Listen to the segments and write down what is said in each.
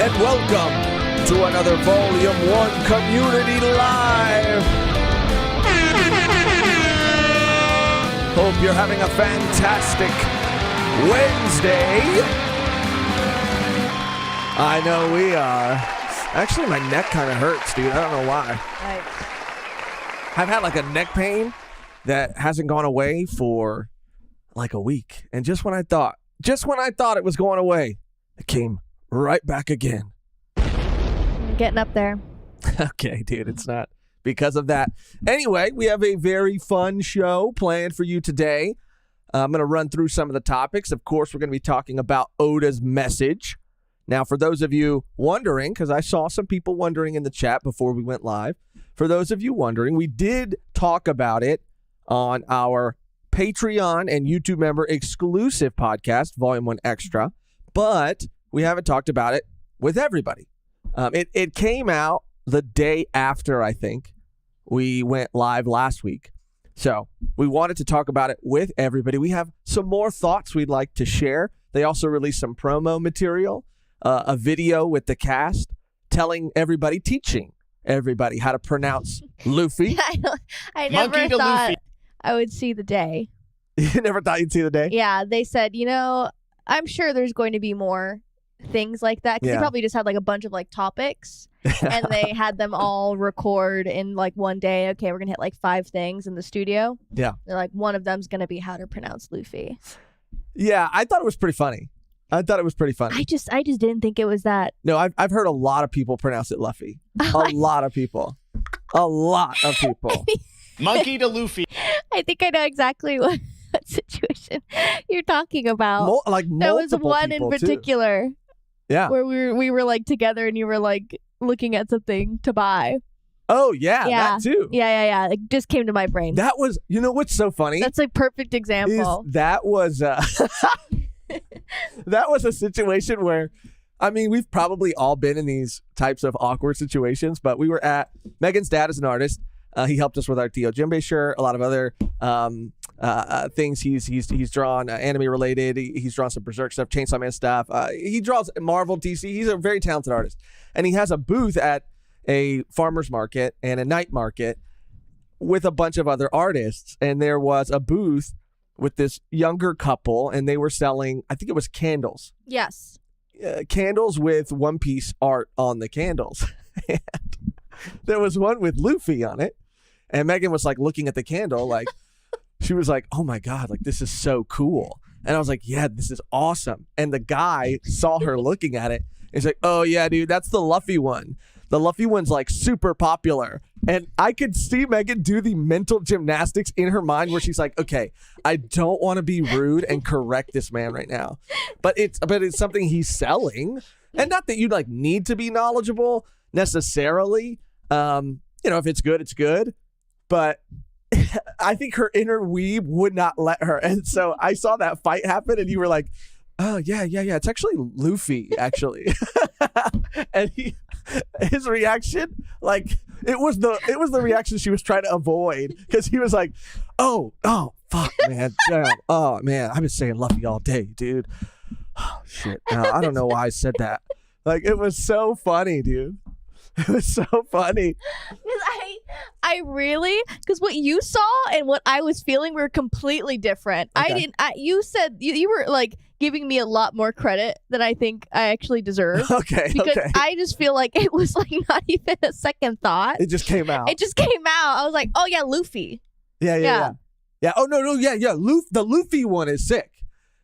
and welcome to another Volume 1 Community Live. Hope you're having a fantastic Wednesday. I know we are. Actually, my neck kind of hurts, dude. I don't know why. I've had like a neck pain that hasn't gone away for like a week. And just when I thought it was going away, it came right back again. Getting up there. Okay, dude, it's not because of that. Anyway, we have a very fun show planned for you today. I'm going to run through some of the topics. Of course, we're going to be talking about Oda's message. Now, for those of you wondering, because I saw some people wondering in the chat before we went live, for those of you wondering, we did talk about it on our Patreon and YouTube member exclusive podcast, Volume 1 Extra, but we haven't talked about it with everybody. It came out the day after, I think, we went live last week. So we wanted to talk about it with everybody. We have some more thoughts we'd like to share. They also released some promo material, a video with the cast telling everybody, teaching everybody how to pronounce Luffy. I never thought I would see the day. You never thought you'd see the day? Yeah, they said, I'm sure there's going to be more things like that because they probably just had like a bunch of like topics and they had them all record in like one day. Okay, we're gonna hit like 5 things in the studio. Yeah, they're like, one of them's gonna be how to pronounce Luffy. Yeah, I thought it was pretty funny. I just didn't think it was that. No, I've heard a lot of people pronounce it Luffy. A lot of people. Monkey to Luffy. I think I know exactly what situation you're talking about. There was one in particular. Too. Yeah. Where we were like together and you were like looking at something to buy. Oh, yeah. That too. Yeah. It just came to my brain. That was, what's so funny? That's like perfect example. That was that was a situation where, we've probably all been in these types of awkward situations, but we were at Mehgan's dad is an artist. He helped us with our Tio Jimbe shirt, a lot of other things he's drawn anime related. He's drawn some Berserk stuff, Chainsaw Man stuff. He draws Marvel, DC. He's a very talented artist. And he has a booth at a farmer's market and a night market with a bunch of other artists. And there was a booth with this younger couple and they were selling, I think it was candles. Yes. Candles with One Piece art on the candles. And there was one with Luffy on it. And Mehgan was like looking at the candle, like she was like, oh my God, like this is so cool. And I was like, yeah, this is awesome. And the guy saw her looking at it. He's like, oh yeah, dude, that's the Luffy one. The Luffy one's like super popular. And I could see Mehgan do the mental gymnastics in her mind where she's like, okay, I don't want to be rude and correct this man right now. But it's something he's selling. And not that you like need to be knowledgeable necessarily. If it's good, it's good. But I think her inner weeb would not let her. And so I saw that fight happen and you were like, oh, yeah. It's actually Luffy, actually. And his reaction, like, it was the reaction she was trying to avoid because he was like, oh, fuck, man. Damn. Oh, man, I've been saying Luffy all day, dude. Oh, shit. I don't know why I said that. Like, it was so funny, dude. It was so funny. Because what you saw and what I was feeling were completely different. Okay. You said you were like giving me a lot more credit than I think I actually deserve. Okay. Because I just feel like it was like not even a second thought. It just came out. I was like, oh yeah, Luffy. Yeah. Oh no. Yeah. The Luffy one is sick.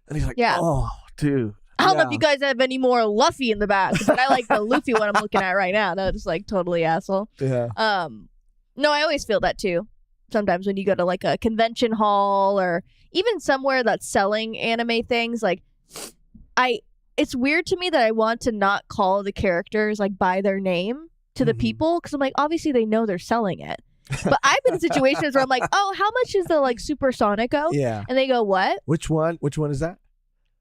And he's like, oh, dude. I don't know if you guys have any more Luffy in the back, but I like the Luffy one I'm looking at right now. No, just like totally asshole. Yeah. No, I always feel that too. Sometimes when you go to like a convention hall or even somewhere that's selling anime things, like it's weird to me that I want to not call the characters like by their name to the people because I'm like, obviously they know they're selling it. But I've been in situations where I'm like, oh, how much is the like Supersonico? Yeah. And they go, what? Which one is that?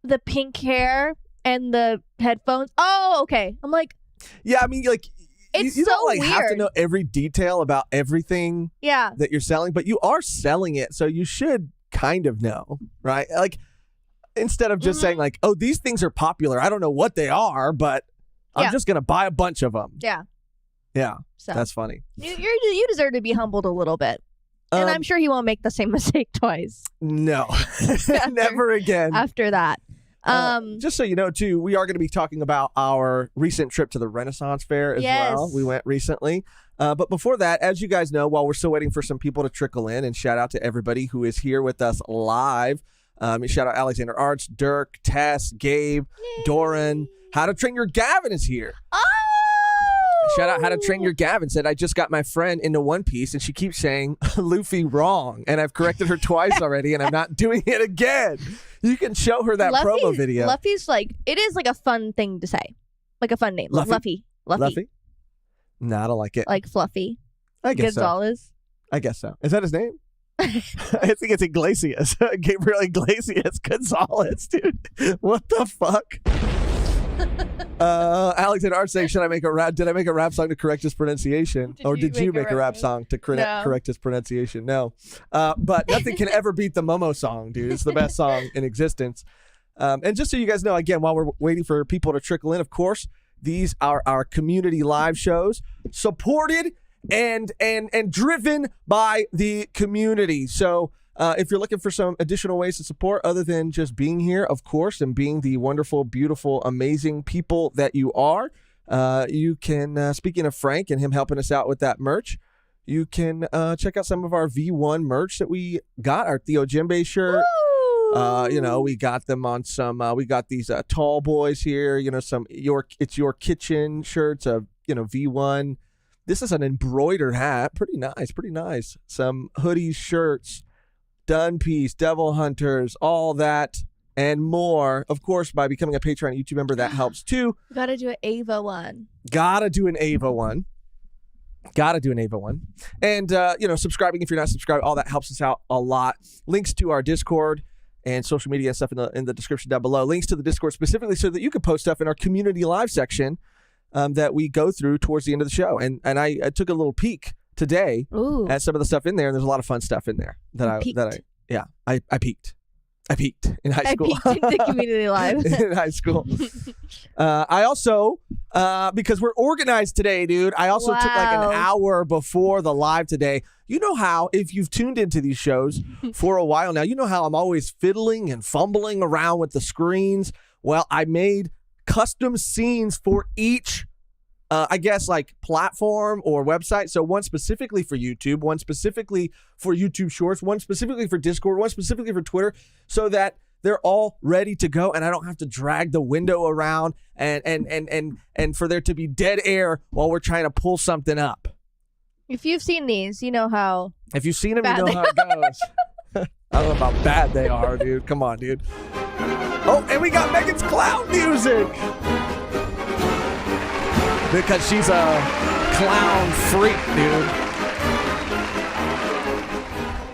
The pink hair and the headphones. Oh, okay. I'm like, yeah, like it's you so don't like weird. have to know every detail about everything that you're selling, but you are selling it, so you should kind of know, right? Like instead of just saying like, oh, these things are popular. I don't know what they are, but I'm just going to buy a bunch of them. Yeah. Yeah. So That's funny. you deserve to be humbled a little bit. And I'm sure he won't make the same mistake twice. No. Never again. After that. Just so you know, too, we are going to be talking about our recent trip to the Renaissance Fair as well. We went recently. But before that, as you guys know, while we're still waiting for some people to trickle in, and shout out to everybody who is here with us live. Shout out Alexander Arts, Dirk, Tess, Gabe, Doran. How to Train Your Gavin is here. Oh! Shout out How to Train Your Gavin said, I just got my friend into One Piece and she keeps saying Luffy wrong. And I've corrected her twice already and I'm not doing it again. You can show her that promo video. Luffy's it is like a fun thing to say. Like a fun name. Luffy? Luffy. No, I don't like it. Like Fluffy. I guess Gonzalez. So. I guess so. Is that his name? I think it's Iglesias. Gabriel Iglesias Gonzalez, dude. What the fuck? Alexander Art saying, did I make a rap song to correct his pronunciation? Did you make a rap song to correct his pronunciation? No. But nothing can ever beat the Momo song, dude. It's the best song in existence. And just so you guys know, again, while we're waiting for people to trickle in, of course, these are our community live shows supported and driven by the community. So if you're looking for some additional ways to support other than just being here, of course, and being the wonderful, beautiful, amazing people that you are, you can, speaking of Frank and him helping us out with that merch, you can check out some of our V1 merch that we got, our Theo Jimbe shirt. We got them on some, we got these tall boys here, some It's Your Kitchen shirts of, V1. This is an embroidered hat. Pretty nice. Some hoodies, shirts, Done Piece, Devil Hunters, all that and more. Of course, by becoming a Patreon YouTube member, that helps too. Gotta do an Ava one. Gotta do an Ava one. And, subscribing if you're not subscribed, all that helps us out a lot. Links to our Discord and social media and stuff in the description down below. Links to the Discord specifically so that you can post stuff in our community live section that we go through towards the end of the show. And I took a little peek today at some of the stuff in there, and there's a lot of fun stuff in there I peaked. I peaked in high school. I peaked in the community live. In high school. I also, because we're organized today, dude, I also took like an hour before the live today. You know how, if you've tuned into these shows for a while now, you know how I'm always fiddling and fumbling around with the screens. Well, I made custom scenes for each platform or website. So one specifically for YouTube, one specifically for YouTube Shorts, one specifically for Discord, one specifically for Twitter, so that they're all ready to go and I don't have to drag the window around and for there to be dead air while we're trying to pull something up. If you've seen these, you know how. If you've seen them, you know how it goes. I don't know how bad they are, dude. Come on, dude. Oh, and we got Mehgan's clown music. Because she's a clown freak, dude.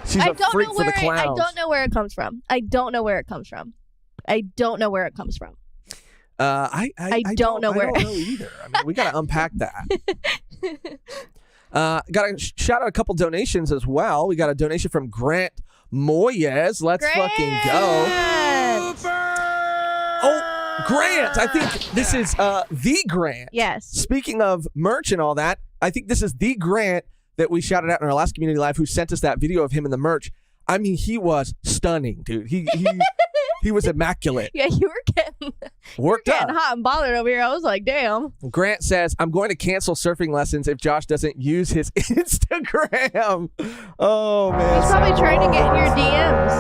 She's a freak for the clowns. I don't know where it comes from. I don't know where it comes from. I don't know either. I mean, we got to unpack that. Got to shout out a couple donations as well. We got a donation from Grant Moyes. Let's fucking go. Oh, Grant. I think this is the Grant. Yes. Speaking of merch and all that, I think this is the Grant that we shouted out in our last community live who sent us that video of him in the merch. I mean, he was stunning, dude. He was immaculate. Yeah, you were getting hot and bothered over here. I was like, damn. Grant says, I'm going to cancel surfing lessons if Josh doesn't use his Instagram. Oh, man. He's probably trying to get in your DMs.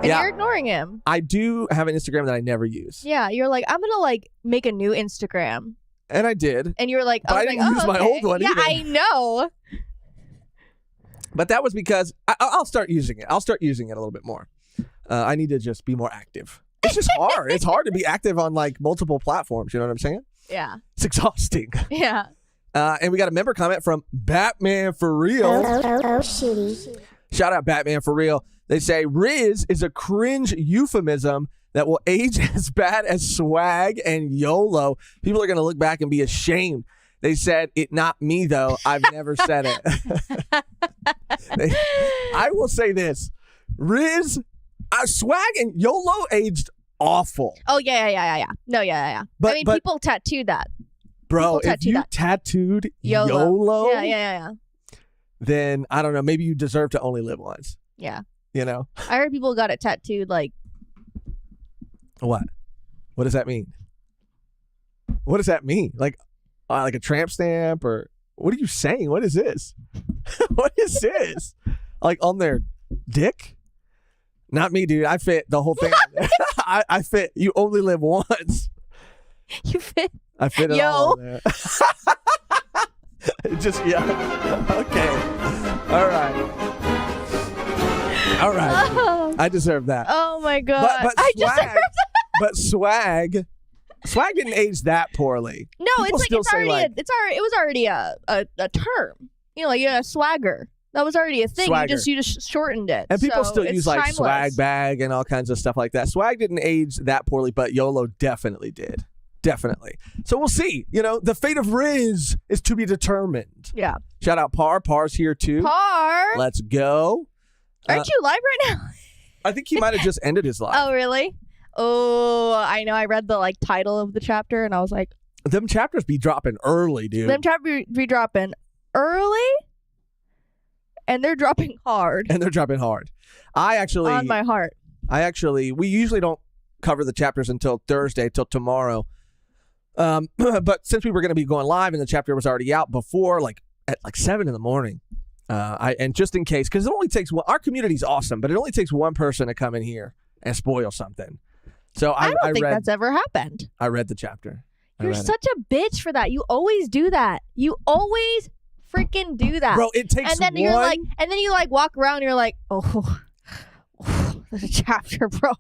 And you're ignoring him. I do have an Instagram that I never use. Yeah, you're like, I'm going to make a new Instagram. And I did. And you were like, but I didn't use my old one either. Yeah, I know. But that was because I'll start using it. I'll start using it a little bit more. I need to just be more active. It's just hard. It's hard to be active on multiple platforms. You know what I'm saying? Yeah. It's exhausting. Yeah. And we got a member comment from Batman for Real. Shitty. Shout out Batman for Real. They say Riz is a cringe euphemism that will age as bad as swag and YOLO. People are going to look back and be ashamed. They said it, not me, though. I've never said it. I will say this. Riz, swag and YOLO aged awful. Oh yeah. No, yeah. But- I mean, but- people tattoo that. Bro, People if tattoo you that. tattooed YOLO. YOLO, Yeah. then I don't know, maybe you deserve to only live once. Yeah. You know? I heard people got it tattooed like. What? What does that mean? What does that mean? Like a tramp stamp, or what are you saying? What is this? What is this? Like on their dick? Not me, dude. I fit the whole thing. I fit. You only live once. You fit. I fit it Yo. all in there. Just yeah. Okay. All right. Oh, I deserve that. oh my god! But I swag. deserve that. But swag didn't age that poorly. No, People it's like still it's say, already like- it was already a term. You know, like a swagger. That was already a thing. Swagger. You just shortened it. And people So still it's use like timeless. swag bag and all kinds of stuff like that. Swag didn't age that poorly, but YOLO definitely did. Definitely. So we'll see. You know, the fate of Riz is to be determined. Yeah. Shout out Par. Par's here too. Par. Let's go. Aren't you live right now? I think he might have just ended his life. Oh, really? Oh, I know. I read the like title of the chapter and I was like, Them chapters be dropping early, dude. them chapter be dropping early, and they're dropping hard And they're dropping hard. on my heart. We usually don't cover the chapters until Thursday, till tomorrow. But since we were going to be going live and the chapter was already out before, at 7 a.m, and just in case, because it only takes one, our community's awesome, but it only takes one person to come in here and spoil something. So I don't think that's ever happened. I read the chapter. I You're read it. such a bitch for that. You always do that. You always freaking do that. Bro, it takes and then one. you're like, and then you like walk around and you're like, oh, there's a chapter, bro.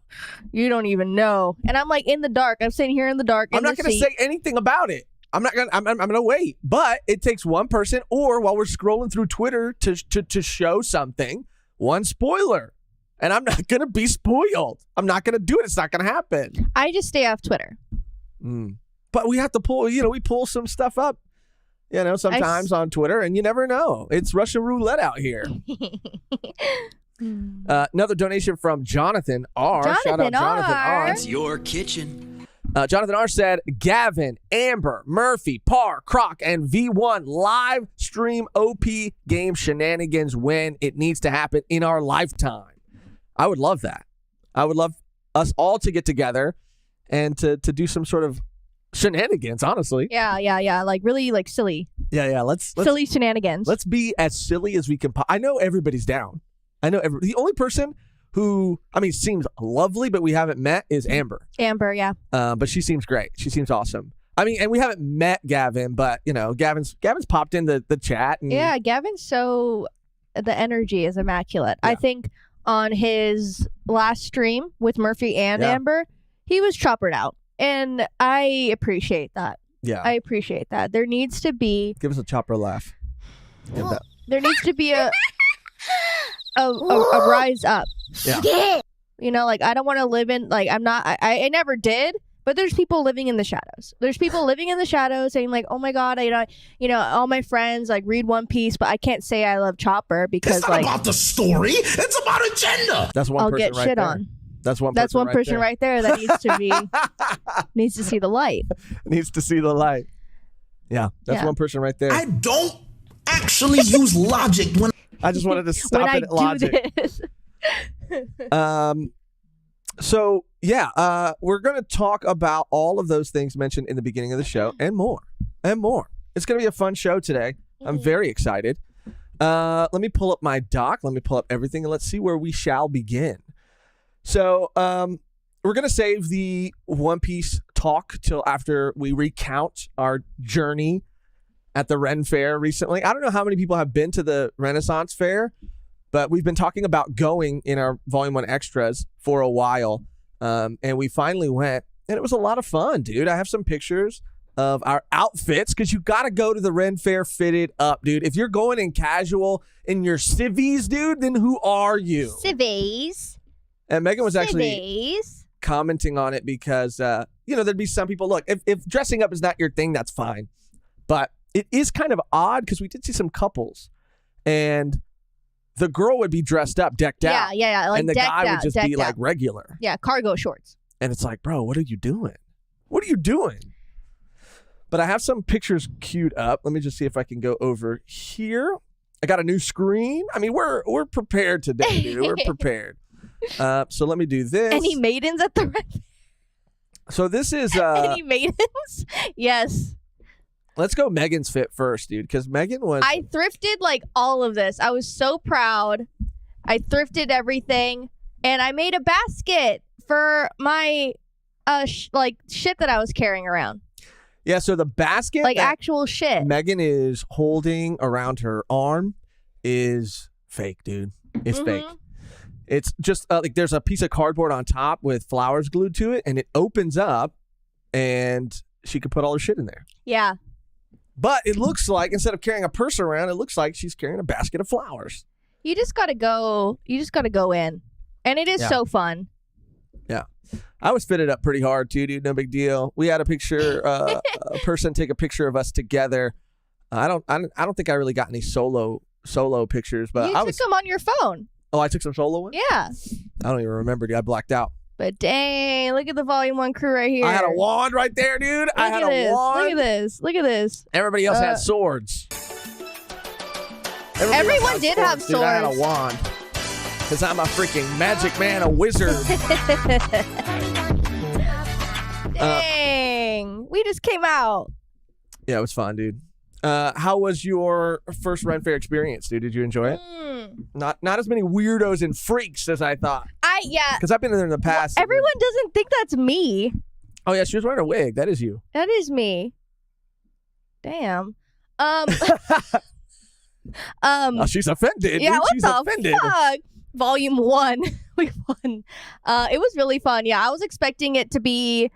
You don't even know. And I'm like in the dark. I'm sitting here in the dark. I'm not going to say anything about it. I'm gonna wait. But it takes one person, or while we're scrolling through Twitter to show something, one spoiler. And I'm not gonna be spoiled. I'm not gonna do it. It's not gonna happen. I just stay off Twitter. But we have to pull. We pull some stuff up. Sometimes on Twitter, and you never know. It's Russian roulette out here. Another donation from Jonathan R. Shout out Jonathan R. It's your kitchen. Jonathan R. said, Gavin, Amber, Murphy, Par, Croc, and V1 live stream OP game shenanigans when it needs to happen in our lifetime. I would love that. I would love us all to get together and to do some sort of shenanigans, honestly. Yeah. Like really like silly. Yeah. Let's Silly shenanigans. Let's be as silly as we can. I know everybody's down. The only person who, seems lovely, but we haven't met is Amber. Amber, yeah. But she seems great. She seems awesome. And we haven't met Gavin, but, Gavin's popped in the chat. And, Yeah, Gavin's the energy is immaculate. Yeah. I think on his last stream with Murphy and Amber, he was choppered out. And I appreciate that. Yeah. I appreciate that. There needs to be... Give us a chopper laugh. Give that. There needs to be a rise up. Yeah. I don't want to live in, I never did, but there's people living in the shadows. There's people living in the shadows saying like, oh my God, all my friends read One Piece, but I can't say I love Chopper because It's not about the story. It's about agenda. That's one I'll person get right shit there. on. That's one person right there that needs to see the light. Needs to see the light. Yeah. That's one person right there. I don't actually use logic when I just wanted to stop when it at logic. this. So yeah, we're going to talk about all of those things mentioned in the beginning of the show and more. It's going to be a fun show today. I'm very excited. Let me pull up my doc. Let me pull up everything and let's see where we shall begin. So, we're going to save the One Piece talk till after we recount our journey at the Ren Fair recently. I don't know how many people have been to the Renaissance Fair, but we've been talking about going in our Volume 1 extras for a while. And we finally went, and it was a lot of fun, dude. I have some pictures of our outfits because you got to go to the Ren Fair fitted up, dude. If you're going in casual in your civvies, dude, then who are you? Civvies. And Mehgan was actually commenting on it because, there'd be some people, look, if dressing up is not your thing, that's fine. But it is kind of odd because we did see some couples and the girl would be dressed up, decked out. Yeah. And the guy would just be decked like out. regular. Yeah, cargo shorts. And it's like, bro, what are you doing? What are you doing? But I have some pictures queued up. Let me just see if I can go over here. I got a new screen. I mean, we're prepared today, dude. We're prepared. So let me do this. Any maidens at the Ren Fair? So this is Any maidens? Yes. let's go Mehgan's fit first, dude, because Mehgan was I thrifted like all of this. I was so proud. I thrifted everything, and I made a basket for my shit that I was carrying around. Yeah, so the basket Like that actual shit. Mehgan is holding around her arm is fake, dude. It's fake. It's just like there's a piece of cardboard on top with flowers glued to it, and it opens up, and she could put all her shit in there. Yeah. But it looks like instead of carrying a purse around, it looks like she's carrying a basket of flowers. You just gotta go in. And it is so fun. Yeah. I was fitted up pretty hard too, dude. No big deal. We had a picture, a person take a picture of us together. I don't think I really got any solo pictures, but You took them on your phone. Oh, I took some solo ones? Yeah. I don't even remember, dude. I blacked out. But dang, look at the Volume 1 crew right here. I had a wand right there, dude. I had a wand. Look at this. Look at this. Everybody else had swords. Everyone did have dude. I had a swords. wand. Because I'm a freaking magic man, a wizard. Dang. We just came out. Yeah, it was fun, dude. How was your first Ren Fair experience, dude? Did you enjoy it? Not as many weirdos and freaks as I thought. Yeah. Because I've been there in the past. Everyone doesn't think that's me. Oh, yeah, she was wearing a wig. That is you. That is me. Damn. Oh, she's offended. Yeah, dude. what She's the offended. fuck? Volume 1. We won. It was really fun. Yeah, I was expecting it to be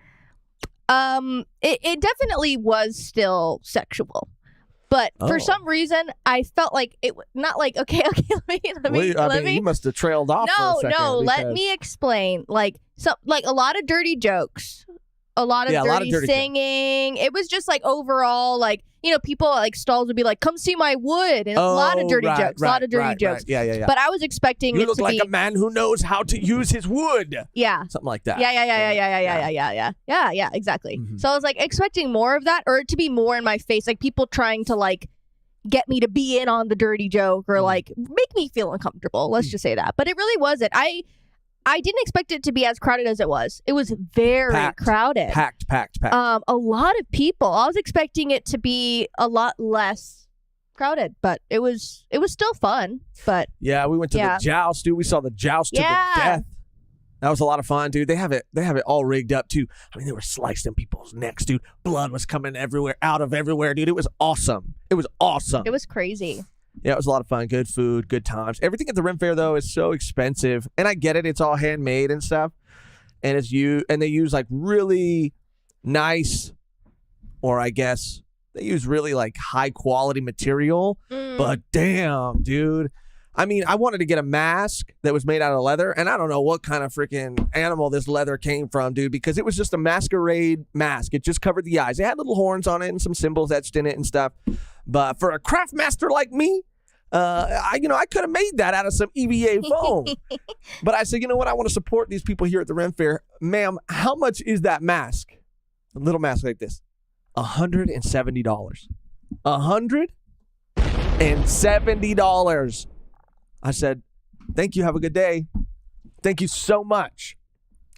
it definitely was still sexual. But for some reason, I felt like it not like okay, let me you must have trailed off for a second. Let me explain. Like a lot of dirty jokes, a lot of dirty singing. It was just like overall like people like stalls would be like, "Come see my wood," and a lot of dirty jokes, a lot of dirty jokes. Yeah. But I was expecting you it look to like be a man who knows how to use his wood. Yeah. Something like that. Yeah, exactly. So I was like expecting more of that, or it to be more in my face, like people trying to like get me to be in on the dirty joke or like make me feel uncomfortable. Let's just say that. But it really wasn't. I didn't expect it to be as crowded as it was. It was very crowded. Packed. A lot of people. I was expecting it to be a lot less crowded, but it was still fun. But yeah, we went to the joust, dude. We saw the joust to the death. That was a lot of fun, dude. They have it all rigged up too. I mean, they were slicing people's necks, dude. Blood was coming out of everywhere, dude. It was awesome. It was crazy. Yeah, it was a lot of fun. Good food, good times. Everything at the Ren Fair though is so expensive, and I get it. It's all handmade and stuff, and they use like really nice, or I guess they use really like high quality material. But damn, dude. I mean, I wanted to get a mask that was made out of leather, and I don't know what kind of freaking animal this leather came from, dude, because it was just a masquerade mask. It just covered the eyes. It had little horns on it and some symbols etched in it and stuff. But for a craft master like me, I could have made that out of some EVA foam. But I said, you know what? I want to support these people here at the Ren Fair. Ma'am, how much is that mask? A little mask like this. $170. $170. I said, thank you. Have a good day. Thank you so much.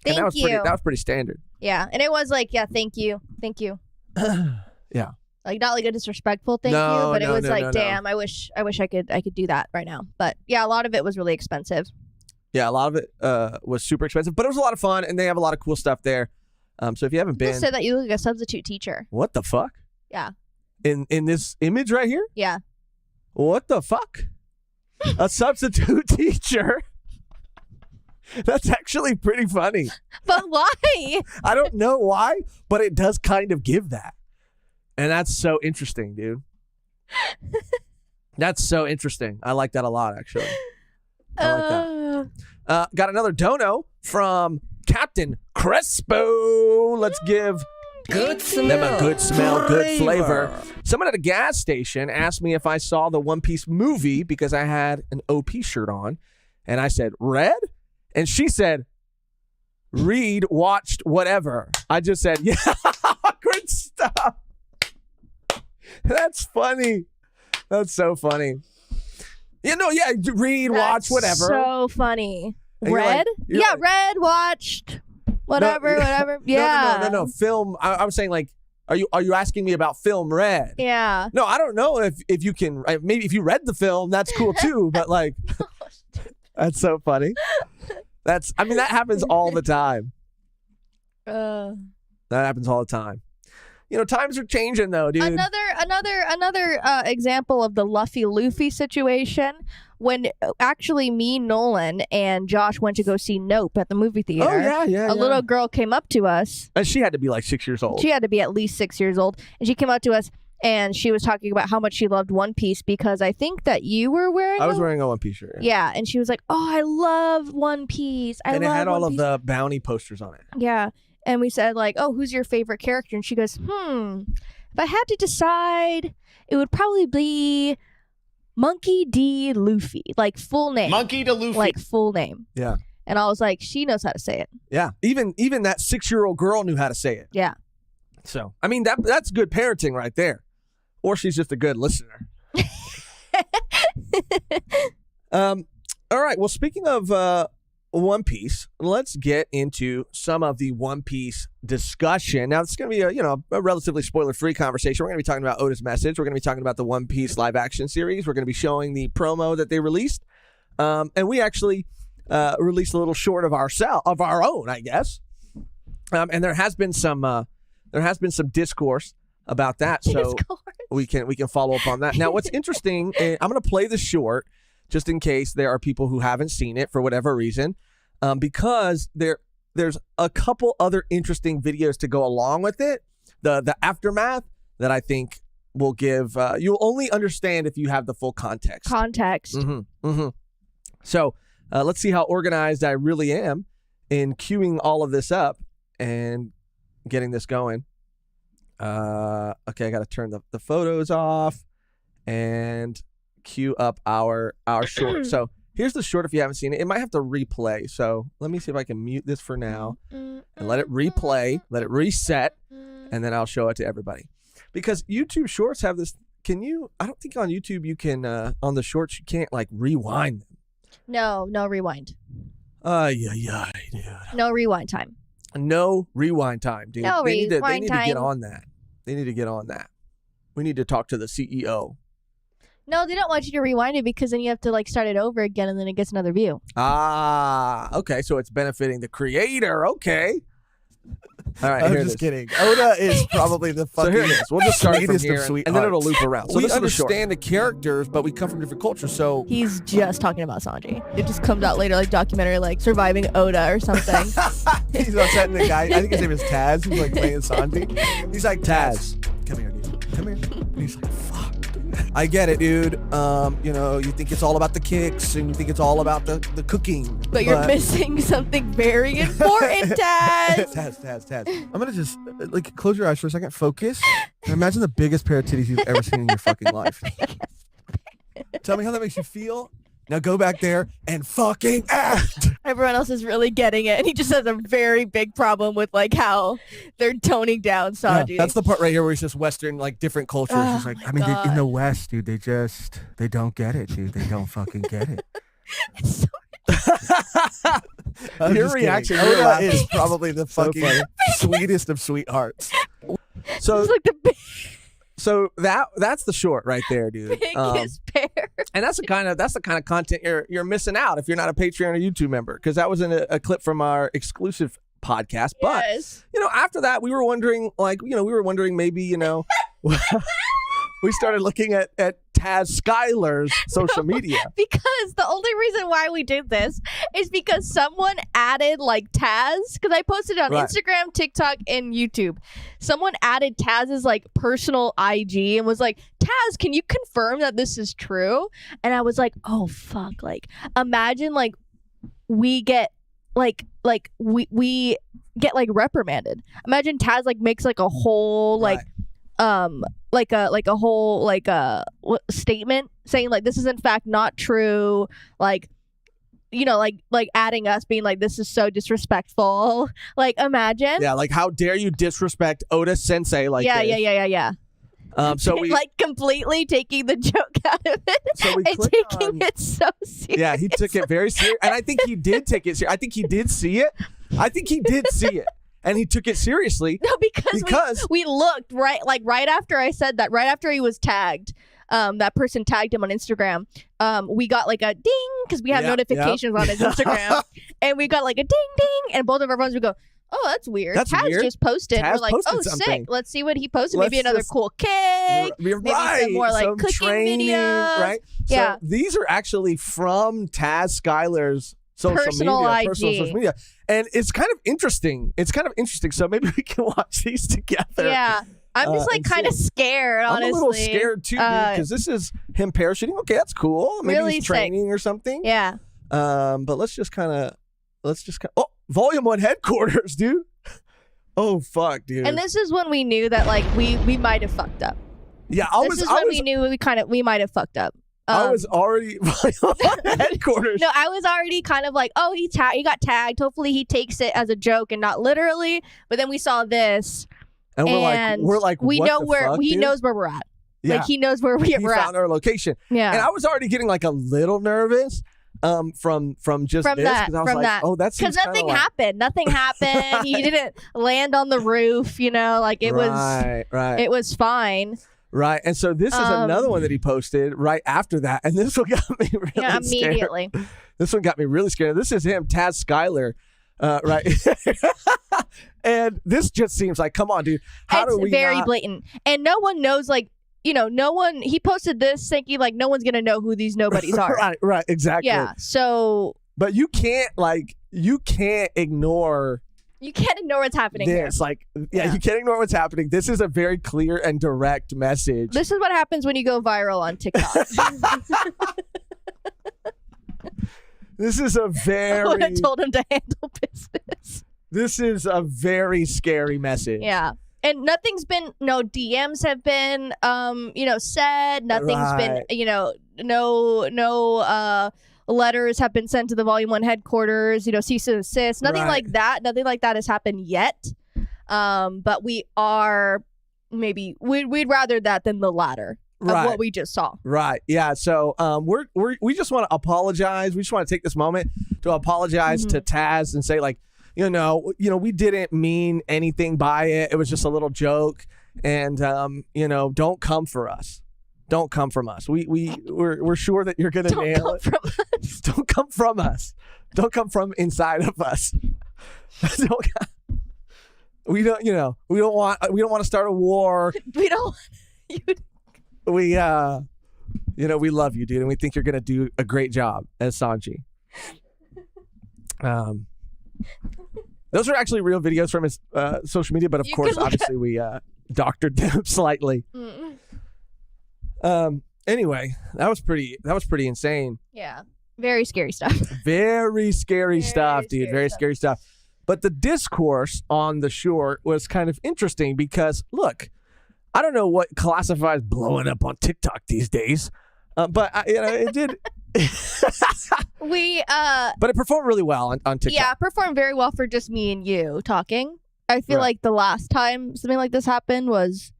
Thank you. That was pretty standard. Yeah. And it was like, yeah, thank you. Yeah. Like not like a disrespectful thank you, but it was damn, I wish I could do that right now. But yeah, a lot of it was really expensive. Yeah, a lot of it was super expensive, but it was a lot of fun, and they have a lot of cool stuff there. So if you haven't been, just said that you look like a substitute teacher. What the fuck? Yeah. In this image right here? Yeah. What the fuck? A substitute teacher? That's actually pretty funny. But why? I don't know why, but it does kind of give that. And that's so interesting, dude. That's so interesting. I like that a lot, actually. I like that. Got another dono from Captain Crespo. Let's give them a good smell, good flavor. Someone at a gas station asked me if I saw the One Piece movie because I had an OP shirt on. And I said, red? And she said, Reed watched whatever. I just said, yeah, awkward stuff. That's funny. That's so funny. Reed watched whatever. So funny. And Red? you're like- Red watched whatever. Yeah. No. Film. I was saying, like, are you asking me about film Red? Yeah. No, I don't know if you can. Maybe if you read the film, that's cool too. But like, that's so funny. That happens all the time. That happens all the time. Times are changing though, dude. Another example of the Luffy situation, when actually me, Nolan, and Josh went to go see Nope at the movie theater. Oh yeah. A little girl came up to us. And she had to be like 6 years old. She had to be at least 6 years old, and she came up to us and she was talking about how much she loved One Piece, because I think that you were wearing. I was wearing a One Piece shirt. Yeah, and she was like, "Oh, I love One Piece. And it had all of the bounty posters on it. Yeah. And we said, like, "Oh, who's your favorite character?" And she goes, if I had to decide, it would probably be Monkey D. Luffy, like full name. Monkey D. Luffy. Like full name. Yeah. And I was like, she knows how to say it. Yeah. Even that 6-year-old girl knew how to say it. Yeah. So, that's good parenting right there. Or she's just a good listener. All right. Well, speaking of One Piece, let's get into some of the One Piece discussion. Now, it's going to be a relatively spoiler-free conversation. We're going to be talking about Oda's message. We're going to be talking about the One Piece live-action series. We're going to be showing the promo that they released. And we actually released a little short of our own, I guess. And there has been some discourse about that. So we can follow up on that. Now, what's interesting, I'm going to play the short just in case there are people who haven't seen it for whatever reason, because there's a couple other interesting videos to go along with it. The aftermath that I think will give you'll only understand if you have the full context. So let's see how organized I really am in queuing all of this up and getting this going. Okay, I got to turn the photos off and queue up our short. So here's the short if you haven't seen it. It might have to replay. So let me see if I can mute this for now and let it replay, let it reset, and then I'll show it to everybody. Because YouTube Shorts have this, I don't think on YouTube you can, on the shorts, you can't like rewind them. No rewind. Yeah, dude. No rewind time. No rewind time, dude. No they need rewind to time. get on that. They need to get on that. We need to talk to the CEO. No, they don't want you to rewind it, because then you have to like start it over again, and then it gets another view. Okay. So it's benefiting the creator. Okay. All right. I'm here just it is. kidding. Oda is probably the So here it is. We'll just start from sweetest here, of and then it'll loop around. So we this is the short. understand the characters, but we come from different cultures. So He's just talking about Sanji. It just comes out later, like documentary, like surviving Oda or something. he's upsetting the guy. I think his name is Taz. He's like playing Sanji. He's like, Taz, come here, dude. Come here. And he's like, fuck. I get it, dude. You think it's all about the kicks and you think it's all about the cooking. But you're missing something very important, Taz. Taz. I'm gonna just like close your eyes for a second. Focus. And imagine the biggest pair of titties you've ever seen in your fucking life. Tell me how that makes you feel. Now go back there and fucking act. Everyone else is really getting it, and he just has a very big problem with like how they're toning down Sanji. Yeah, that's the part right here where he's just Western, like different cultures. Oh He's like, my I mean, God. in the West, dude, they don't get it, dude. They don't fucking get it. It's so I'm Your just kidding. reaction, you're Oda laughing. is probably the So fucking funny. sweetest of sweethearts. So it's like the So that's the short right there, dude. biggest pair. And that's the kind of content you're missing out if you're not a Patreon or YouTube member, because that was in a clip from our exclusive podcast. But Yes. after that, we were wondering, maybe we started looking at Taz Skylar's social media. Because the only reason why we did this is because someone added like Taz, because I posted it on Right. Instagram, TikTok, and YouTube. Someone added Taz's like personal IG and was like, Taz, can you confirm that this is true? And I was like, oh fuck, like imagine like we get we get like reprimanded. Imagine Taz like makes like a whole like a whole statement saying like this is in fact not true, like like adding us, being like, this is so disrespectful. Like, imagine. Yeah, like how dare you disrespect Oda Sensei like Yeah. this? So we like completely taking the joke out of it So we and click taking on- it so serious. Yeah, he took it very serious, and I think he did take it serious. I think he did see it. And he took it seriously. No, because we looked right after I said that, right after he was tagged, that person tagged him on Instagram. We got like a ding because we have notifications on his Instagram, and we got like a ding ding, and both of our phones would go, "Oh, that's weird. That's Taz weird. just posted." Taz We're like, posted "Oh, something. sick. Let's see what he posted. Let's Maybe another just- cool cake. You're Maybe right. some more like Some cooking training, videos. right? Yeah. So these are actually from Taz Skylar's Personal personal IG. social media, and it's kind of interesting. So maybe we can watch these together. Yeah. I'm just like and kind of scared, honestly. I'm a little scared too, because this is him parachuting. Okay, that's cool. Maybe Really he's sick. training or something. Yeah. But let's just kind of. Oh, Volume 1 headquarters, dude. Oh fuck, dude. And this is when we knew that like we might have fucked up. Yeah, This is when we knew we might have fucked up. I was already headquarters. No, I was already kind of like, oh, he got tagged. Hopefully he takes it as a joke and not literally. But then we saw this, and we're like, we what know the where fuck, he dude? knows where we're at. Yeah. Like he knows where He we're found at. our location. Yeah. And I was already getting like a little nervous from just From this, that, because I was from like, that. oh, that's Because nothing happened. Nothing happened. He didn't land on the roof. Like it was. Right. It was fine. Right. And so this is another one that he posted right after that. And this one got me really Yeah, scared. immediately. This one got me really scared. This is him, Taz Skylar. Right. And this just seems like, come on, dude. How It's do we very not- blatant. And no one knows, like, no one, he posted this thinking, like, no one's going to know who these nobodies are. Right. Exactly. Yeah. So But you can't ignore you can't ignore what's happening here. this. Like, yeah, you can't ignore what's happening. This is a very clear and direct message. This is what happens when you go viral on TikTok. This is a I would very have told him to handle business. this is a very scary message. Yeah. And nothing's been, no DMs have been, said. Nothing's been, no letters have been sent to the Volume 1 headquarters, cease and desist. Nothing like that. Nothing like that has happened yet. But we are we'd rather that than the latter of what we just saw. Right. Yeah. So we just want to apologize. We just want to take this moment to apologize to Taz and say, like, we didn't mean anything by it. It was just a little joke. And don't come for us. Don't come from us. We're sure that you're gonna nail it. Don't come from us. Don't come from inside of us. We don't want to start a war. We don't. We we love you, dude, and we think you're gonna do a great job as Sanji. Those are actually real videos from his social media, but of course, obviously, we doctored them slightly. Anyway, that was pretty insane. Yeah. Very scary stuff. Very scary stuff, dude. Very scary stuff. But the discourse on the short was kind of interesting because, look, I don't know what classifies blowing up on TikTok these days, but it did. But it performed really well on TikTok. Yeah, it performed very well for just me and you talking. I feel like the last time something like this happened was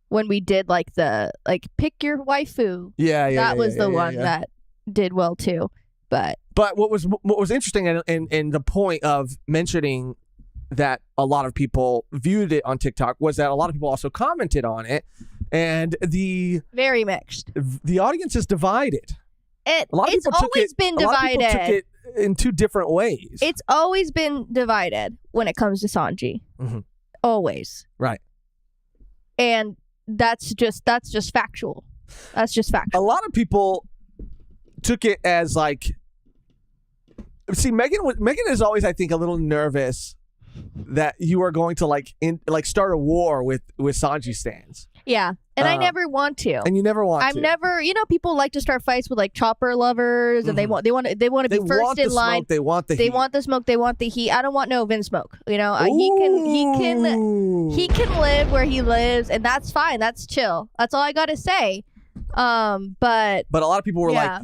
when we did pick your waifu. Yeah. That was the one that did well too. But what was interesting and the point of mentioning that a lot of people viewed it on TikTok was that a lot of people also commented on it, and very mixed. The audience is divided. It's always been divided. A lot of people took it in two different ways. It's always been divided when it comes to Sanji. Mm-hmm. Always. Right. And that's just factual. That's just factual. A lot of people took it as like, see, Mehgan is always, I think, a little nervous that you are going to start a war with Sanji stans. Yeah. And I never want to. And you never want to. I'm never, people like to start fights with like chopper lovers, and they want to be first in line. Smoke, they want the heat. They want the smoke. They want the heat. I don't want no Vin smoke. He can live where he lives, and that's fine. That's chill. That's all I gotta say. But a lot of people were like,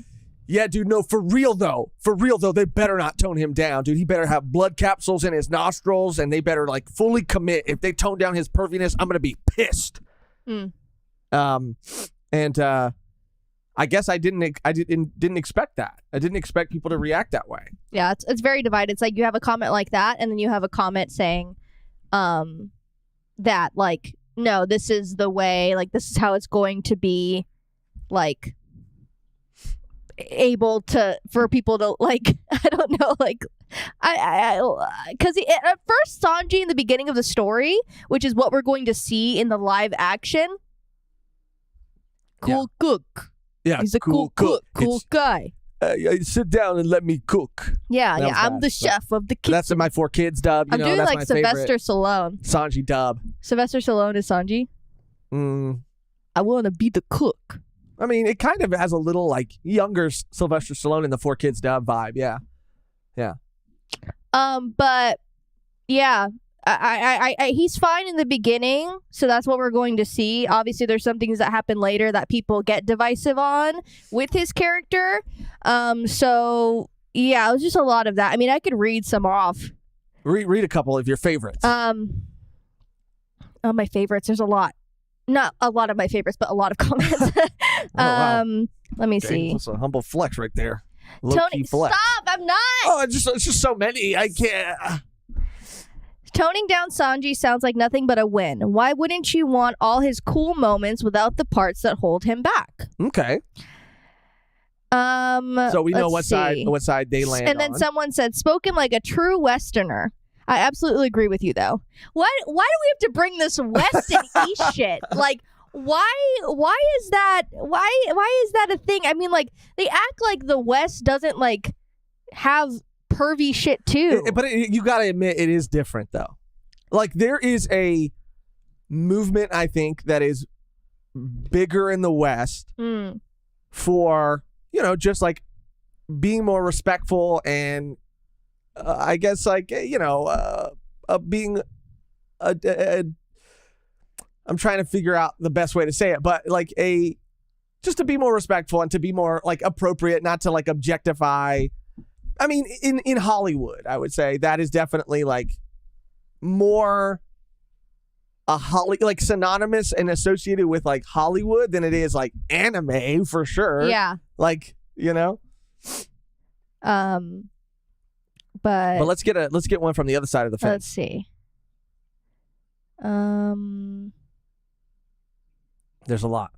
Yeah, dude, no, for real though, they better not tone him down, dude. He better have blood capsules in his nostrils, and they better like fully commit. If they tone down his perviness, I'm gonna be pissed. And I guess I didn't expect that. I didn't expect people to react that way. Yeah, it's very divided. It's like you have a comment like that, and then you have a comment saying, that like, no, this is the way, like this is how it's going to be, like able to for people to like I don't know, like I because at first Sanji in the beginning of the story, which is what we're going to see in the live action, cool cook. Yeah, He's a cool cook, cool guy. Sit down and let me cook. Yeah, That was I'm bad, the chef of the kitchen. That's in my 4 Kids dub. I'm doing that's like my Sylvester favorite Stallone. Sanji dub. Sylvester Stallone is Sanji. I want to be the cook. I mean, it kind of has a little like younger Sylvester Stallone in the 4 Kids dub vibe. Yeah. But yeah, I he's fine in the beginning, so that's what we're going to see. Obviously, there's some things that happen later that people get divisive on with his character. So yeah, it was just a lot of that. I mean, I could read some off. Read a couple of your favorites. Oh, my favorites. There's a lot. Not a lot of my favorites, but a lot of comments. Wow. Let me Dang, see. that's a humble flex right there. Low-key Tony, flex. stop! I'm not. Oh, it's just so many. I can't. Toning down Sanji sounds like nothing but a win. Why wouldn't you want all his cool moments without the parts that hold him back? Okay. So we know what side they land And then on. someone said, spoken like a true Westerner. I absolutely agree with you, though. Why do we have to bring this West and East shit? Like, why is that a thing? I mean, like, they act like the West doesn't like have pervy shit too. But you got to admit, it is different though. Like, there is a movement, I think, that is bigger in the West for, just like being more respectful and I guess like, being I'm trying to figure out the best way to say it, but like just to be more respectful and to be more like appropriate, not to like objectify. I mean, in Hollywood, I would say that is definitely like more like synonymous and associated with like Hollywood than it is like anime for sure. Yeah. Like, But let's get one from the other side of the fence. Let's see. There's a lot.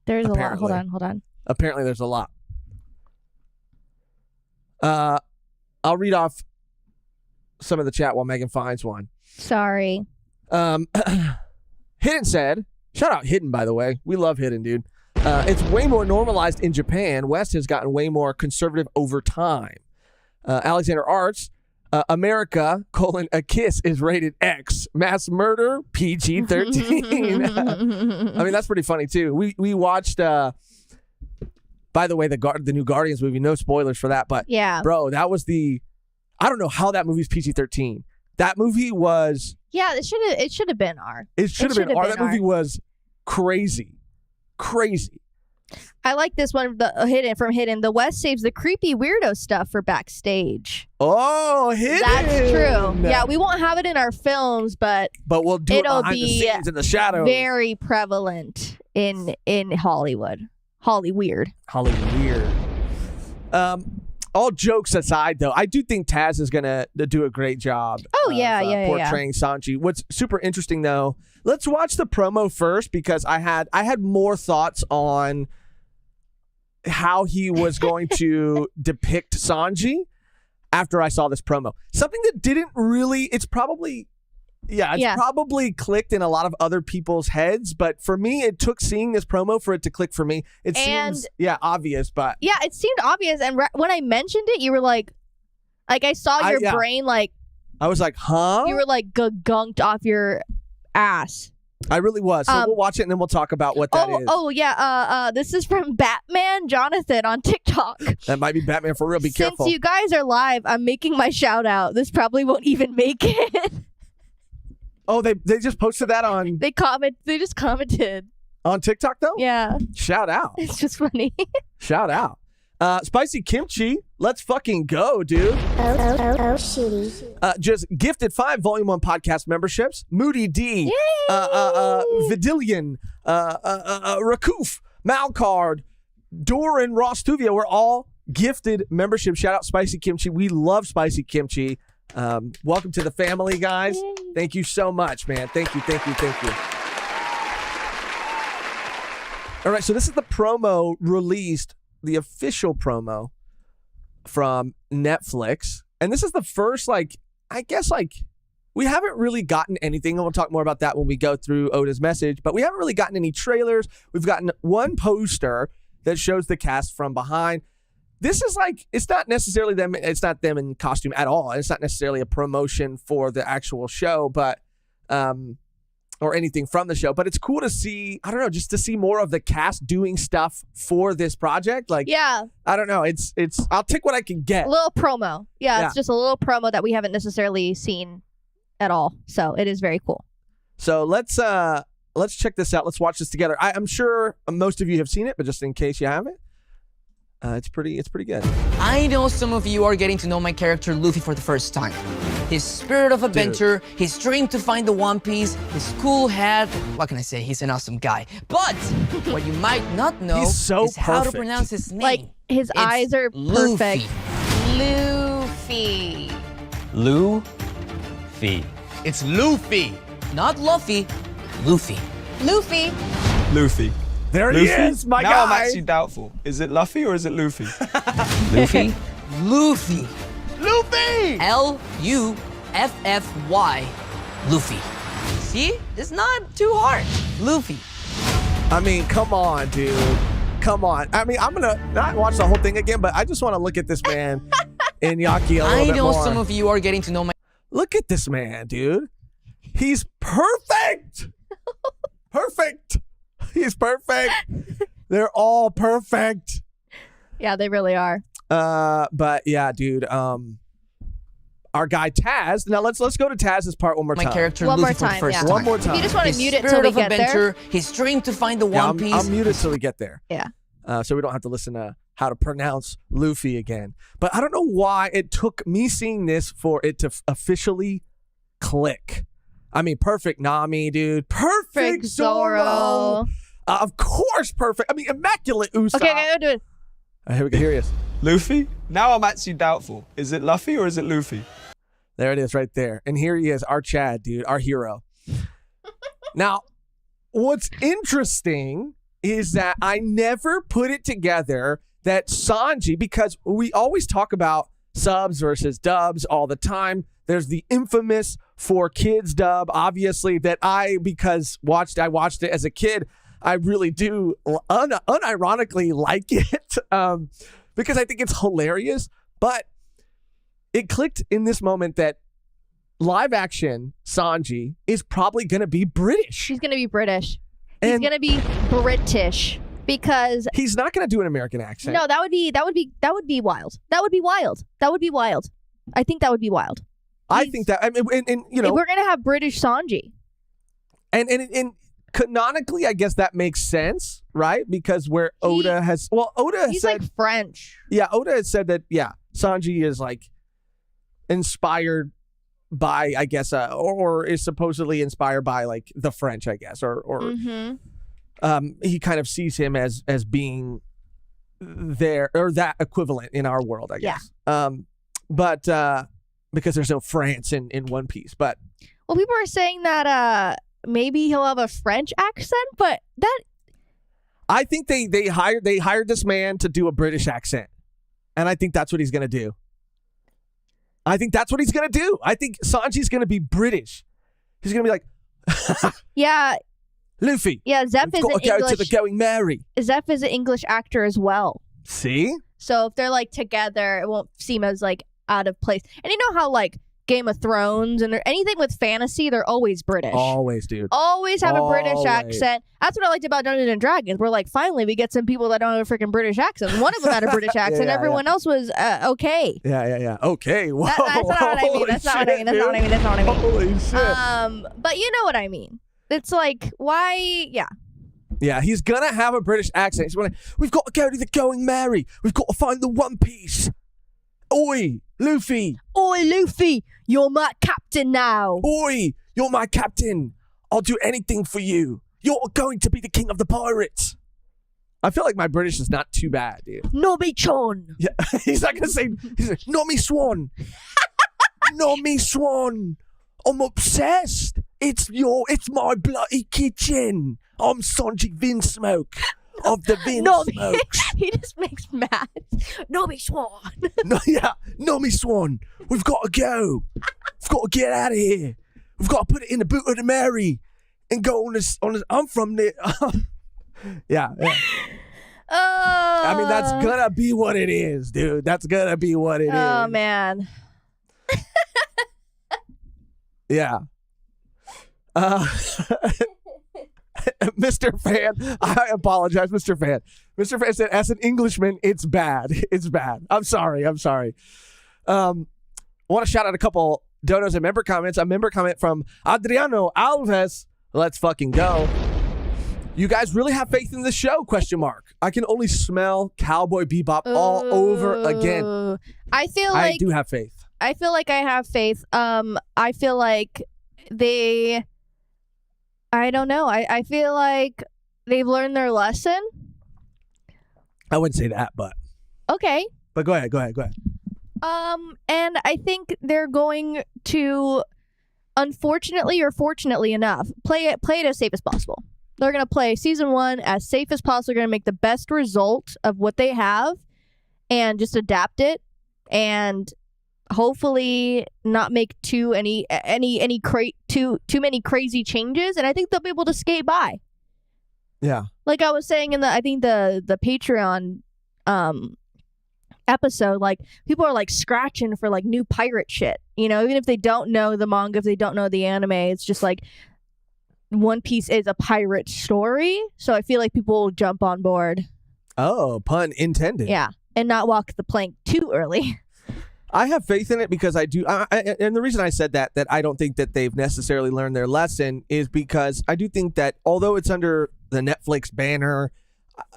There's a lot. Hold on. Apparently there's a lot. I'll read off some of the chat while Mehgan finds one. Sorry. Hidden said, shout out Hidden, by the way. We love Hidden, dude. It's way more normalized in Japan. West has gotten way more conservative over time. Alexander Arts, America, a kiss is rated X. Mass murder, PG-13. I mean, that's pretty funny, too. We watched, by the way, the new Guardians movie. No spoilers for that, but yeah, bro, that was I don't know how that movie's PG-13. That movie was... Yeah, it should have been R. It should have been R. That movie was crazy. Crazy. I like this one, Hidden. The West saves the creepy weirdo stuff for backstage. Oh, Hidden. That's true. Yeah, we won't have it in our films, but we'll do it behind the scenes in the shadows. Very prevalent in Hollywood. Hollyweird. All jokes aside, though, I do think Taz is gonna do a great job. Oh yeah, portraying Sanji. What's super interesting, though, let's watch the promo first because I had more thoughts on how he was going to depict Sanji after I saw this promo. Something that didn't really. It's probably clicked in a lot of other people's heads, but for me, it took seeing this promo for it to click for me. It seems obvious, but yeah, it seemed obvious. And when I mentioned it, you were like I saw your brain like. I was like, huh? You were like gunked off your ass. I really was. So we'll watch it and then we'll talk about what that is. Oh yeah. This is from Batman Jonathan on TikTok. That might be Batman for real. Be careful. Since you guys are live, I'm making my shout out. This probably won't even make it. Oh, they just posted that on... They just commented. On TikTok, though? Yeah. Shout out. It's just funny. Shout out. Spicy kimchi. Let's fucking go, dude. Shitty. Just gifted 5 Volume 1 podcast memberships. Moody D, Vidillion, Rakoof, Malcard, Doran, Rostuvia. We're all gifted membership. Shout out Spicy Kimchi. We love Spicy Kimchi. Welcome to the family, guys. Thank you so much, man. Thank you. All right, so this is the promo released, the official promo from Netflix. And this is the first, I guess, we haven't really gotten anything. And we'll talk more about that when we go through Oda's message. But we haven't really gotten any trailers. We've gotten one poster that shows the cast from behind. This is it's not necessarily them. It's not them in costume at all. It's not necessarily a promotion for the actual show, but or anything from the show. But it's cool to see, I don't know, just to see more of the cast doing stuff for this project. Yeah. I don't know. It's I'll take what I can get. A little promo. Yeah, it's just a little promo that we haven't necessarily seen at all. So it is very cool. So let's check this out. Let's watch this together. I'm sure most of you have seen it, but just in case you haven't, it's pretty good. I know some of you are getting to know my character Luffy for the first time. His spirit of adventure, his dream to find the One Piece, his cool hat. What can I say? He's an awesome guy. But what you might not know is how to perfect. pronounce his name. His eyes are perfect. Luffy. Luffy. It's Luffy. Not Luffy. Luffy. Luffy. There he is, my now guy. I'm actually doubtful. Is it Luffy or is it Luffy? Luffy. Luffy. Luffy! Luffy. Luffy. See? It's not too hard. Luffy. I mean, come on, dude. Come on. I mean, I'm going to not watch the whole thing again, but I just want to look at this man in Yaki a little I bit know more. some of you are getting to know my Look at this man, dude. He's perfect. Perfect. He's perfect. They're all perfect. Yeah, they really are. But yeah, dude. Our guy Taz. Now let's go to Taz's part one more time. my character One more Luffy for the time, first yeah. time. One more time. If you just want to His mute it till spirit we of get adventure, his dream to find the Yeah, One Piece. I'll mute it till we get there. there. So we don't have to listen to how to pronounce Luffy again. But I don't know why it took me seeing this for it to officially click. I mean, perfect Nami, dude. Perfect Zoro. Of course, perfect. I mean, immaculate Usopp. Okay, go do it. Here we go. Here he is. Luffy? Now I'm actually doubtful. Is it Luffy or is it Luffy? There it is right there. And here he is, our Chad, dude, our hero. Now, what's interesting is that I never put it together that Sanji, because we always talk about subs versus dubs all the time. There's the infamous for kids dub, obviously, that I watched it as a kid. I really do unironically like it because I think it's hilarious. But it clicked in this moment that live action Sanji is probably going to be British. He's gonna be British. He's And- gonna be British because He's not going to do an American accent. no, that would be wild. That would be wild. I think that would be wild. I think that, I mean, and you know, We're gonna have British Sanji. and canonically, I guess that makes sense, right? Because where Oda has He's said, like French. yeah, Oda has said that, yeah, Sanji is like inspired by, I guess, or is supposedly inspired by like the French, I guess, or Mm-hmm. He kind of sees him as being there or that equivalent in our world, I guess. But because there's no France in One Piece, but Well, people are saying that maybe he'll have a French accent, but that I think they hired this man to do a British accent, and I think that's what he's gonna do. I think Sanji's gonna be British. He's gonna be like, yeah, Luffy. yeah. Zeph We've is got an to go to English. the Going Merry. Zeph is an English actor as well. See? So if they're like together, it won't seem as like out of place. And you know how like Game of Thrones and anything with fantasy, they're always British. Always, dude. Always have a British Always. accent. That's what I liked about Dungeons and Dragons. We're like, finally, we get some people that don't have a freaking British accent. One of them had a British accent. yeah, Everyone else was okay. Yeah. Okay. Whoa. That's not what I mean. Holy That's not what I mean. That's shit, not what I mean. That's not what I mean. dude. Holy shit. But you know what I mean. It's like, why? Yeah. Yeah, he's gonna have a British accent. He's going, we've got to go to the Going Merry. We've got to find the One Piece. Oi, Luffy. Oi, Luffy, you're my captain now. Oi, you're my captain. I'll do anything for you. You're going to be the king of the pirates. I feel like my British is not too bad, dude. Nobby-chon. Yeah, he's not gonna say. He's like, not me swan. Not me swan. I'm obsessed. It's my bloody kitchen. I'm Sanji Vinsmoke of the Vinsmokes. He just makes mad. Nobby-swan. No, yeah, not me swan. We've got to go. We've got to get out of here. We've got to put it in the boot of the Mary and go on this. I'm from there. Yeah. I mean, that's gonna be what it is, dude. That's gonna be what it is. Oh, man. Yeah. Mr. Fan, I apologize, Mr. Fan. Mr. Fan said, as an Englishman, it's bad. It's bad. I'm sorry. I want to shout out a couple donos and member comments. A member comment from Adriano Alves. Let's fucking go. You guys really have faith in the show? ? I can only smell Cowboy Bebop all over again. I feel like I do have faith. I feel like I have faith. I feel like I don't know. I feel like they've learned their lesson. I wouldn't say that, but Okay. But go ahead. And I think they're going to, unfortunately or fortunately enough, play it as safe as possible. They're going to play season 1 as safe as possible. They're going to make the best result of what they have and just adapt it and hopefully not make too many crazy changes. And I think they'll be able to skate by. Yeah. Like I was saying in the Patreon episode, like people are like scratching for like new pirate shit. You know, even if they don't know the manga, if they don't know the anime, it's just like One Piece is a pirate story, so I feel like people will jump on board. Oh, pun intended. Yeah, and not walk the plank too early. I have faith in it because I do. And the reason I said that I don't think that they've necessarily learned their lesson is because I do think that although it's under the Netflix banner,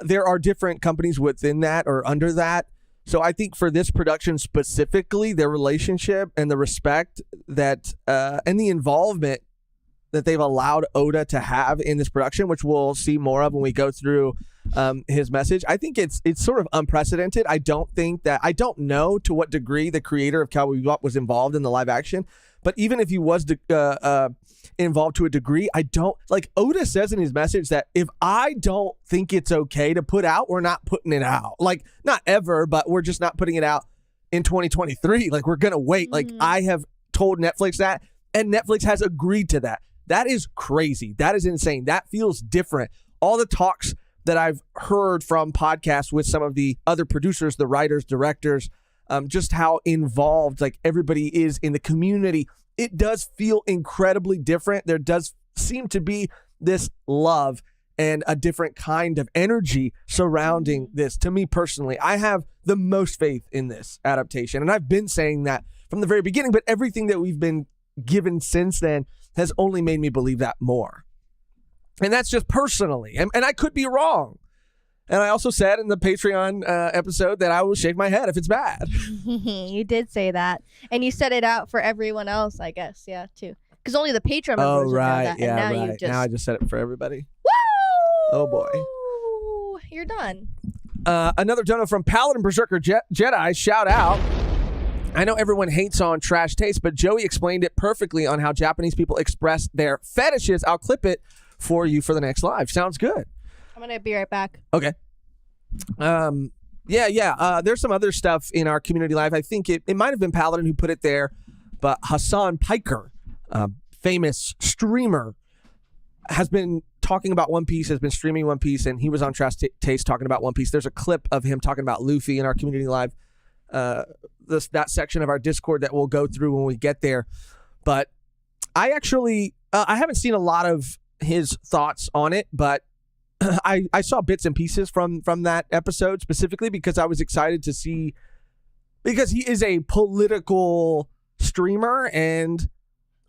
there are different companies within that or under that. So I think for this production specifically, their relationship and the respect that and the involvement that they've allowed Oda to have in this production, which we'll see more of when we go through his message. I think it's sort of unprecedented. I don't know to what degree the creator of Cowboy Bebop was involved in the live action, but even if he was involved to a degree, I don't like Oda says in his message that if I don't think it's okay to put out, we're not putting it out. Like not ever, but we're just not putting it out in 2023. Like we're going to wait. Like I have told Netflix that and Netflix has agreed to that. That is crazy. That is insane. That feels different. All the talks that I've heard from podcasts with some of the other producers, the writers, directors, just how involved like everybody is in the community. It does feel incredibly different. There does seem to be this love and a different kind of energy surrounding this. To me personally, I have the most faith in this adaptation. And I've been saying that from the very beginning, but everything that we've been given since then has only made me believe that more. And that's just personally. And I could be wrong. And I also said in the Patreon episode that I will shake my head if it's bad. You did say that. And you said it out for everyone else, I guess. Yeah, too. Because only the Patreon members would know that. Yeah, and now right. you just... Now I just said it for everybody. Woo! Oh, boy. You're done. Another dono from Paladin Berserker Jedi. Shout out. I know everyone hates on trash taste, but Joey explained it perfectly on how Japanese people express their fetishes. I'll clip it for you for the next live. Sounds good. I'm going to be right back. Okay. There's some other stuff in our community live. I think it might have been Paladin who put it there, but Hassan Piker, famous streamer, has been talking about One Piece, has been streaming One Piece, and he was on Trash Taste talking about One Piece. There's a clip of him talking about Luffy in our community live. That section of our Discord that we'll go through when we get there. But I actually, I haven't seen a lot of his thoughts on it, but I saw bits and pieces from that episode specifically because I was excited to see, because he is a political streamer and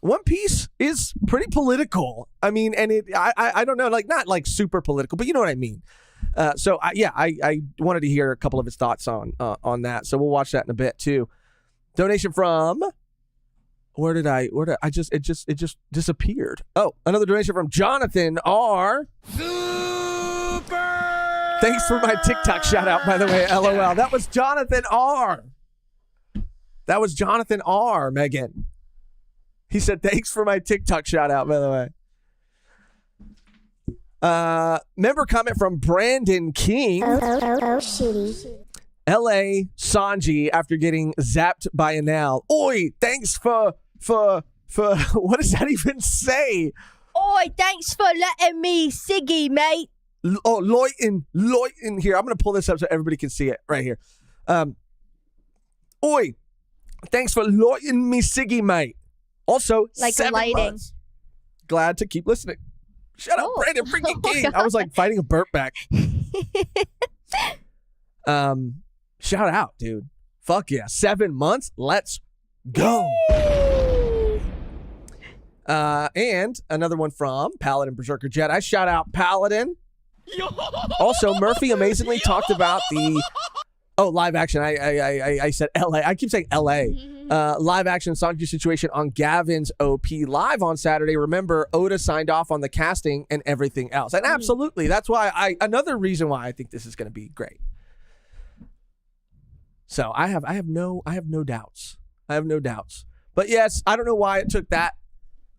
One Piece is pretty political. I mean, and I don't know, like not like super political, but you know what I mean. So I wanted to hear a couple of his thoughts on that. So we'll watch that in a bit too. Donation from it just disappeared. Oh, another donation from Jonathan R. Super. Thanks for my TikTok shout out, by the way. LOL. That was Jonathan R. Mehgan. He said, thanks for my TikTok shout out, by the way. Member comment from Brandon King. Shitty. LA Sanji after getting zapped by an owl. Oi, thanks for what does that even say? Oi, thanks for letting me Siggy, mate. Loiten here. I'm gonna pull this up so everybody can see it right here. Oi, thanks for loiting me Siggy, mate. Also, Like 7 lighting. months. Glad to keep listening. Shut up, Brandon freaking Oh, King. God. I was like fighting a burp back. Shout out, dude. Fuck yeah. 7 months. Let's go. And another one from Paladin Berserker Jedi. Shout out Paladin. Also, Murphy amazingly talked about the live action. I said LA. I keep saying LA. Live action Sanji situation on Gavin's OP live on Saturday. Remember, Oda signed off on the casting and everything else. And absolutely, that's why another reason why I think this is going to be great. So I have no doubts. I have no doubts. But yes, I don't know why it took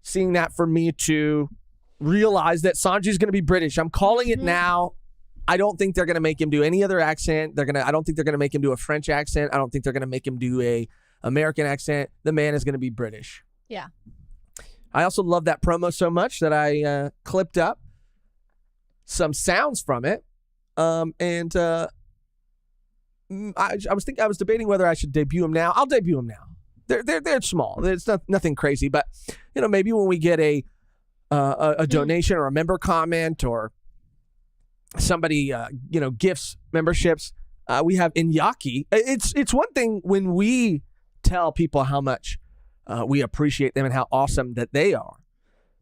seeing that for me to realize that Sanji's going to be British. I'm calling it now. I don't think they're going to make him do any other accent. I don't think they're going to make him do a French accent. I don't think they're going to make him do a American accent. The man is going to be British. Yeah. I also love that promo so much that I clipped up some sounds from it. I was debating whether I should debut him now. I'll debut him now. They're small. It's nothing crazy, but maybe when we get a donation or a member comment or somebody gifts memberships, we have Inyaki. It's one thing when we tell people how much we appreciate them and how awesome that they are,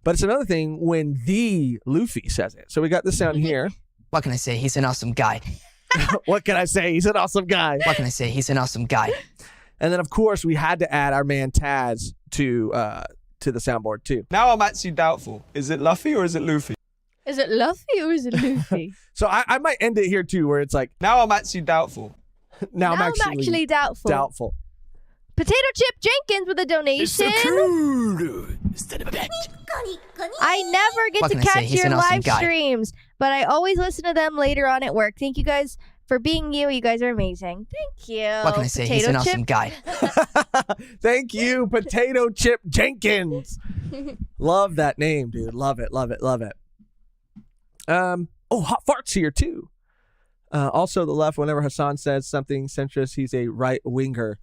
but it's another thing when the Luffy says it. So we got this sound here. What can I say? He's an awesome guy. What can I say? He's an awesome guy. What can I say? He's an awesome guy. And then, of course, we had to add our man Taz to the soundboard, too. Now I'm actually doubtful. Is it Luffy or is it Luffy? Is it Luffy or is it Luffy? So I might end it here, too, where it's like... Now I'm actually doubtful. Now I'm I'm actually doubtful. Doubtful. Potato Chip Jenkins with a donation. I never get What to can I say? catch He's your an awesome live guy. streams, but I always listen to them later on at work. Thank you guys for being you. You guys are amazing. Thank you. What can I say? He's Potato an Chip. awesome guy. Thank you, Potato Chip Jenkins. Love that name, dude. Love it, love it, love it. Hot Fart's here, too. Also, the left, whenever Hassan says something centrist, he's a right-winger.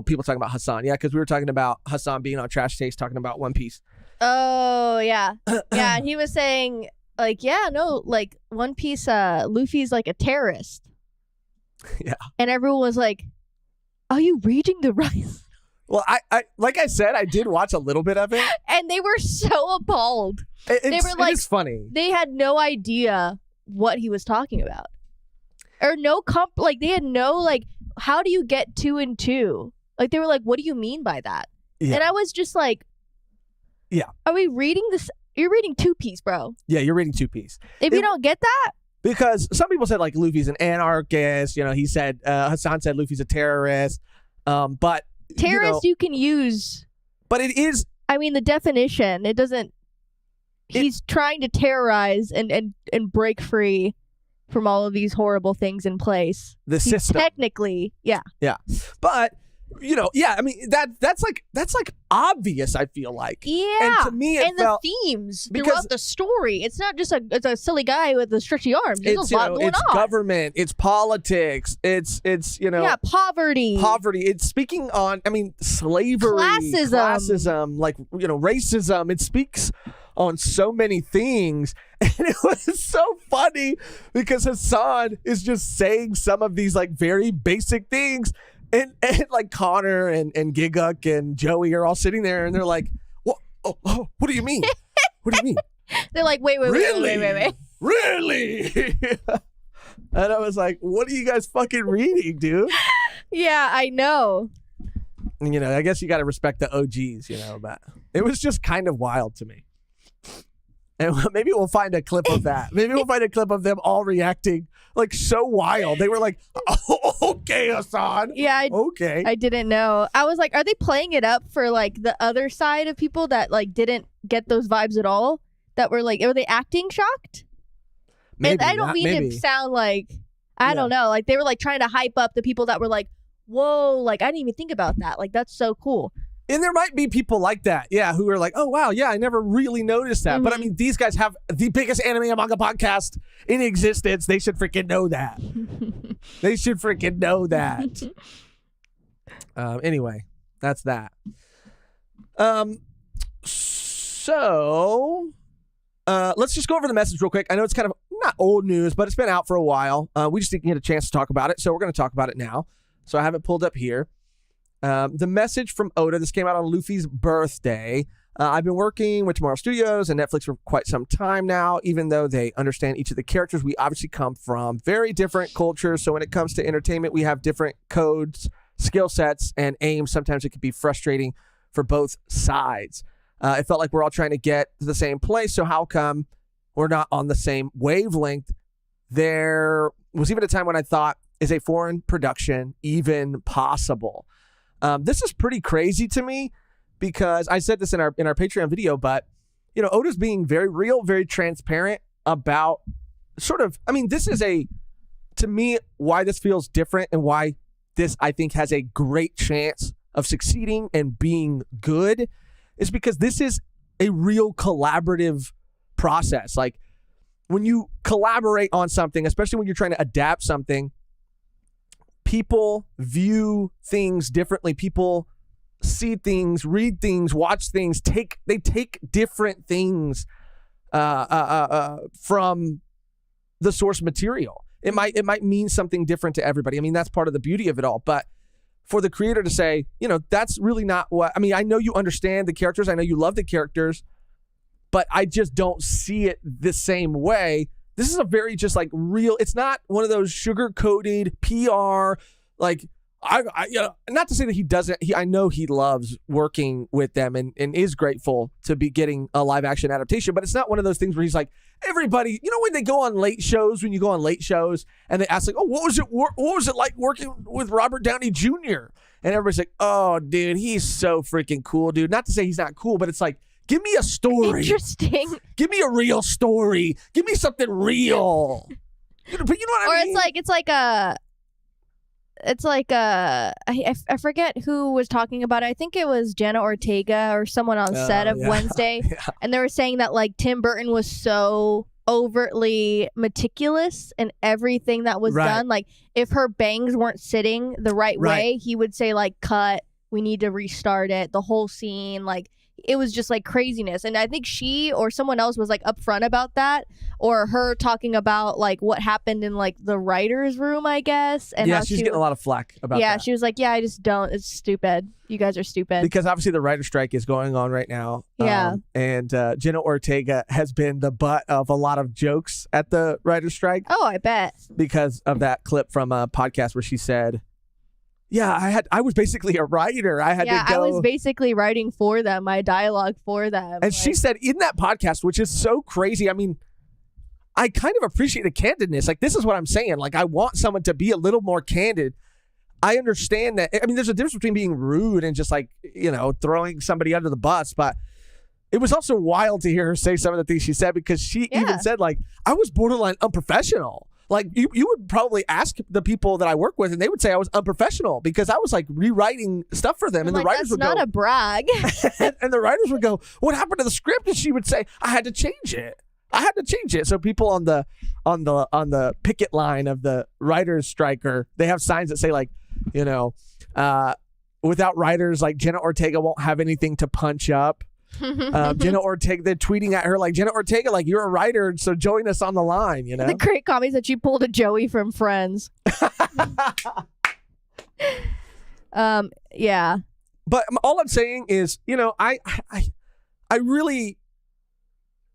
People talking about Hassan. Yeah, because we were talking about Hassan being on Trash Taste, talking about One Piece. Oh, yeah. Yeah, and he was saying, One Piece, Luffy's like a terrorist. Yeah. And everyone was like, are you reading the right? Well, I like I said, I did watch a little bit of it. And they were so appalled. It's funny. They had no idea what he was talking about. Or they had no, how do you get 2 and 2? Like, they were like, what do you mean by that? Yeah. And I was just like, yeah. Are we reading this? You're reading Two Piece, bro. Yeah, you're reading Two Piece. If you don't get that. Because some people said, Luffy's an anarchist. He said, Hassan said Luffy's a terrorist. But terrorist you can use. But it is. I mean, the definition, it doesn't. He's trying to terrorize and break free from all of these horrible things in place. The system. Technically, yeah. Yeah. But, I mean, that's obvious, I feel like. Yeah. And to me, the themes throughout the story. It's not just a silly guy with the stretchy arms. There's a lot going it's on. Government, it's politics, it's Yeah, poverty. It's speaking on, slavery. Classism, racism. It speaks on so many things. And it was so funny because Hassan is just saying some of these very basic things. And Connor and Giguk and Joey are all sitting there and they're like, oh, what do you mean? What do you mean? They're like, wait. Really? And I was like, what are you guys fucking reading, dude? Yeah, I know. You know, I guess you got to respect the OGs, you know, but it was just kind of wild to me. And maybe we'll find a clip of that. Maybe we'll find a clip of them all reacting like so wild. They were like, oh, okay, Hassan. Yeah, okay. I didn't know. I was like, are they playing it up for like the other side of people that like didn't get those vibes at all? That were like, are they acting shocked? Maybe, and I don't mean to sound like, I don't know. Like they were like trying to hype up the people that were like, whoa, like I didn't even think about that. Like that's so cool. And there might be people like that, yeah, who are like, oh, wow, yeah, I never really noticed that. But I mean, these guys have the biggest anime and manga podcast in existence. They should freaking know that. They should freaking know that. Anyway, that's that. So let's just go over the message real quick. I know it's kind of not old news, but it's been out for a while. We just didn't get a chance to talk about it, so we're going to talk about it now. So I have it pulled up here. The message from Oda, this came out on Luffy's birthday. I've been working with Tomorrow Studios and Netflix for quite some time now. Even though they understand each of the characters, we obviously come from very different cultures. So when it comes to entertainment, we have different codes, skill sets, and aims. Sometimes it can be frustrating for both sides. It felt like we're all trying to get to the same place. So how come we're not on the same wavelength? There was even a time when I thought, is a foreign production even possible? This is pretty crazy to me because I said this in our Patreon video, but you know, Oda's being very real, very transparent about sort of, I mean, this is to me, why this feels different and why this, I think, has a great chance of succeeding and being good is because this is a real collaborative process. Like when you collaborate on something, especially when you're trying to adapt something, people view things differently. People see things, read things, watch things. They take different things from the source material. It might mean something different to everybody. I mean, that's part of the beauty of it all. But for the creator to say, you know, that's really not what. I mean, I know you understand the characters. I know you love the characters, but I just don't see it the same way. This is a very just like real, it's not one of those sugar-coated PR, like, I you know, not to say that he doesn't, I know he loves working with them and is grateful to be getting a live action adaptation, but it's not one of those things where he's like, everybody, you know, when they go on late shows, when you go on late shows and they ask like, oh, what was it like working with Robert Downey Jr.? And everybody's like, oh, dude, he's so freaking cool, dude. Not to say he's not cool, but it's like, give me a story. Interesting. Give me a real story. Give me something real. But you know what I mean? Or it's like I forget who was talking about it. I think it was Jenna Ortega or someone on set of Wednesday. Yeah. And they were saying that like Tim Burton was so overtly meticulous in everything that was done. Like if her bangs weren't sitting the right way, he would say like, cut, we need to restart it. The whole scene, like it was just like craziness. And I think she or someone else was like upfront about that, or her talking about like what happened in like the writer's room, I guess. And yeah, she's getting a lot of flack about that. Yeah, she was like, yeah, I just don't. It's stupid. You guys are stupid. Because obviously the writer's strike is going on right now. Yeah. And Jenna Ortega has been the butt of a lot of jokes at the writer's strike. Oh, I bet. Because of that clip from a podcast where she said, yeah, I was basically a writer. I was basically writing for them, my dialogue for them. And she said in that podcast, which is so crazy. I mean, I kind of appreciate the candidness. Like, this is what I'm saying. Like, I want someone to be a little more candid. I understand that. I mean, there's a difference between being rude and just like, you know, throwing somebody under the bus. But it was also wild to hear her say some of the things she said, because she even said, like, I was borderline unprofessional. Like, you would probably ask the people that I work with, and they would say I was unprofessional because I was, like, rewriting stuff for them. And the writers would go... That's not a brag. and the writers would go, what happened to the script? And she would say, I had to change it. So people on the picket line of the writers' striker, they have signs that say, like, you know, without writers, like, Jenna Ortega won't have anything to punch up. Jenna Ortega, they're tweeting at her like, Jenna Ortega, like, you're a writer, so join us on the line, you know? The great comments that you pulled a Joey from Friends. Yeah. But all I'm saying is, you know, I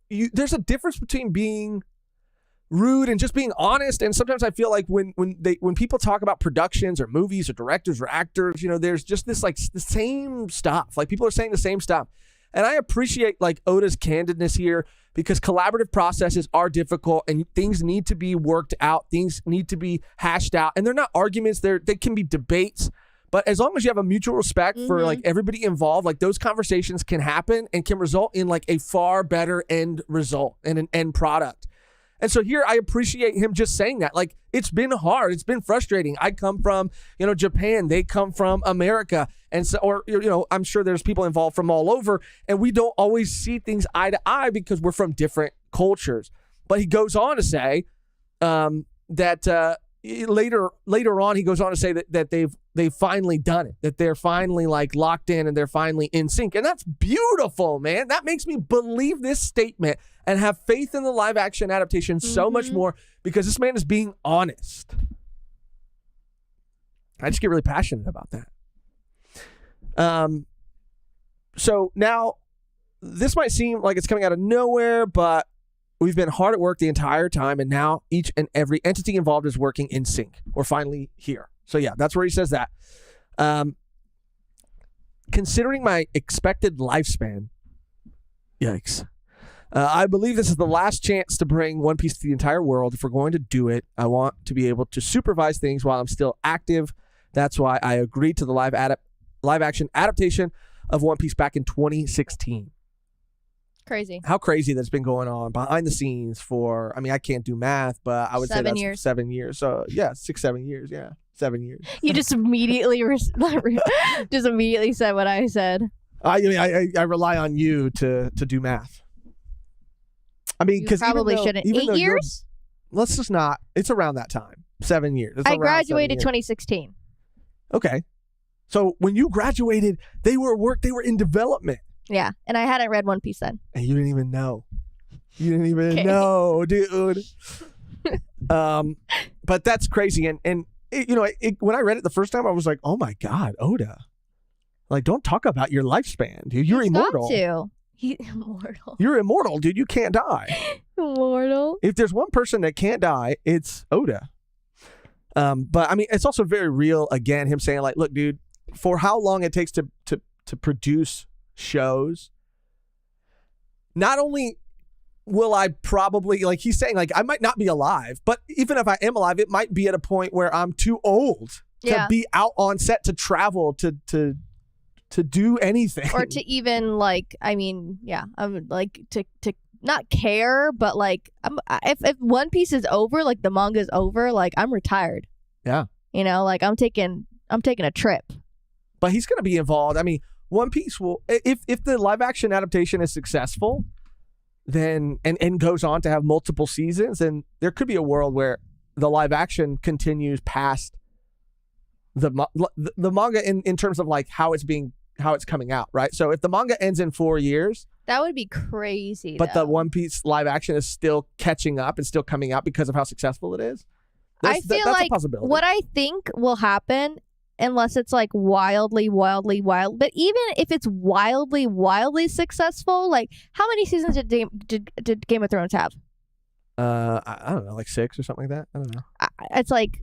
there's a difference between being rude and just being honest. And sometimes I feel like when people talk about productions or movies or directors or actors, there's just this like the same stuff. Like people are saying the same stuff. And I appreciate like Oda's candidness here because collaborative processes are difficult and things need to be worked out. Things need to be hashed out. And they're not arguments. They can be debates. But as long as you have a mutual respect for like everybody involved, like those conversations can happen and can result in like a far better end result and an end product. And so here I appreciate him just saying that. Like it's been hard. It's been frustrating. I come from, Japan. They come from America. And so, or, I'm sure there's people involved from all over and we don't always see things eye to eye because we're from different cultures. But he goes on to say that later on, he goes on to say that they've finally done it, that they're finally like locked in and they're finally in sync. And that's beautiful, man. That makes me believe this statement and have faith in the live action adaptation so much more because this man is being honest. I just get really passionate about that. So now this might seem like it's coming out of nowhere, but we've been hard at work the entire time, and now each and every entity involved is working in sync. We're finally here. So yeah, that's where he says that. Considering my expected lifespan, yikes. I believe this is the last chance to bring One Piece to the entire world. If we're going to do it, I want to be able to supervise things while I'm still active. That's why I agreed to the live action adaptation of One Piece back in 2016. Crazy. How crazy that's been going on behind the scenes for, I can't do math, but I would say that's 7 years. So yeah, 6, 7 years. Yeah, 7 years. You just immediately said what I said. I rely on you to do math. Because probably shouldn't. 8 years? Let's just not. It's around that time. 7 years. I graduated 2016. Okay. So when you graduated, they were in development. Yeah, and I hadn't read One Piece then. And you didn't even know. You didn't even know, dude. But that's crazy. And when I read it the first time, I was like, oh my God, Oda. Like, don't talk about your lifespan, dude. You're immortal. He's immortal. You're immortal, dude. You can't die. Immortal. If there's one person that can't die, it's Oda. But it's also very real. Again, him saying like, look, dude, for how long it takes to produce shows, not only will I probably, like he's saying, like I might not be alive, but even if I am alive, it might be at a point where I'm too old to be out on set, to travel, to do anything, or to even like, I'm like to not care, but like if One Piece is over, like the manga is over, like I'm retired. Yeah, like I'm taking a trip. But he's gonna be involved. One Piece will, if the live action adaptation is successful, then and goes on to have multiple seasons, then there could be a world where the live action continues past the manga in terms of like how it's coming out, right? So if the manga ends in 4 years, that would be crazy. But the One Piece live action is still catching up and still coming out because of how successful it is. I feel that's like a possibility. What I think will happen, unless it's like wildly wild, but even if it's wildly successful, like how many seasons did Game of Thrones have? I don't know, like 6 or something like that. I don't know. It's like,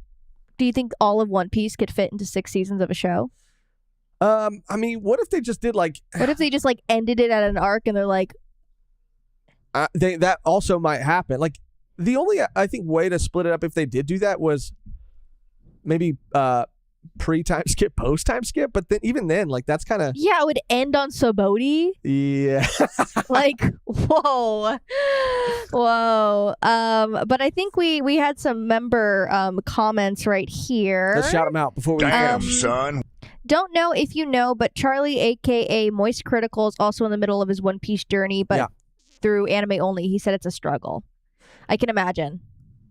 do you think all of One Piece could fit into 6 seasons of a show? What if they just did like? What if they just like ended it at an arc and they're like? That also might happen. Like the only I think way to split it up if they did do that was maybe pre-time skip, post-time skip, but then even then, like that's kind of it would end on Soboti. Yeah. Like whoa. But I think we had some member comments right here. Let's shout them out before we. Damn, son. Don't know if you know, but Charlie, aka Moist Critical, is also in the middle of his One Piece journey, but through anime only. He said it's a struggle. I can imagine.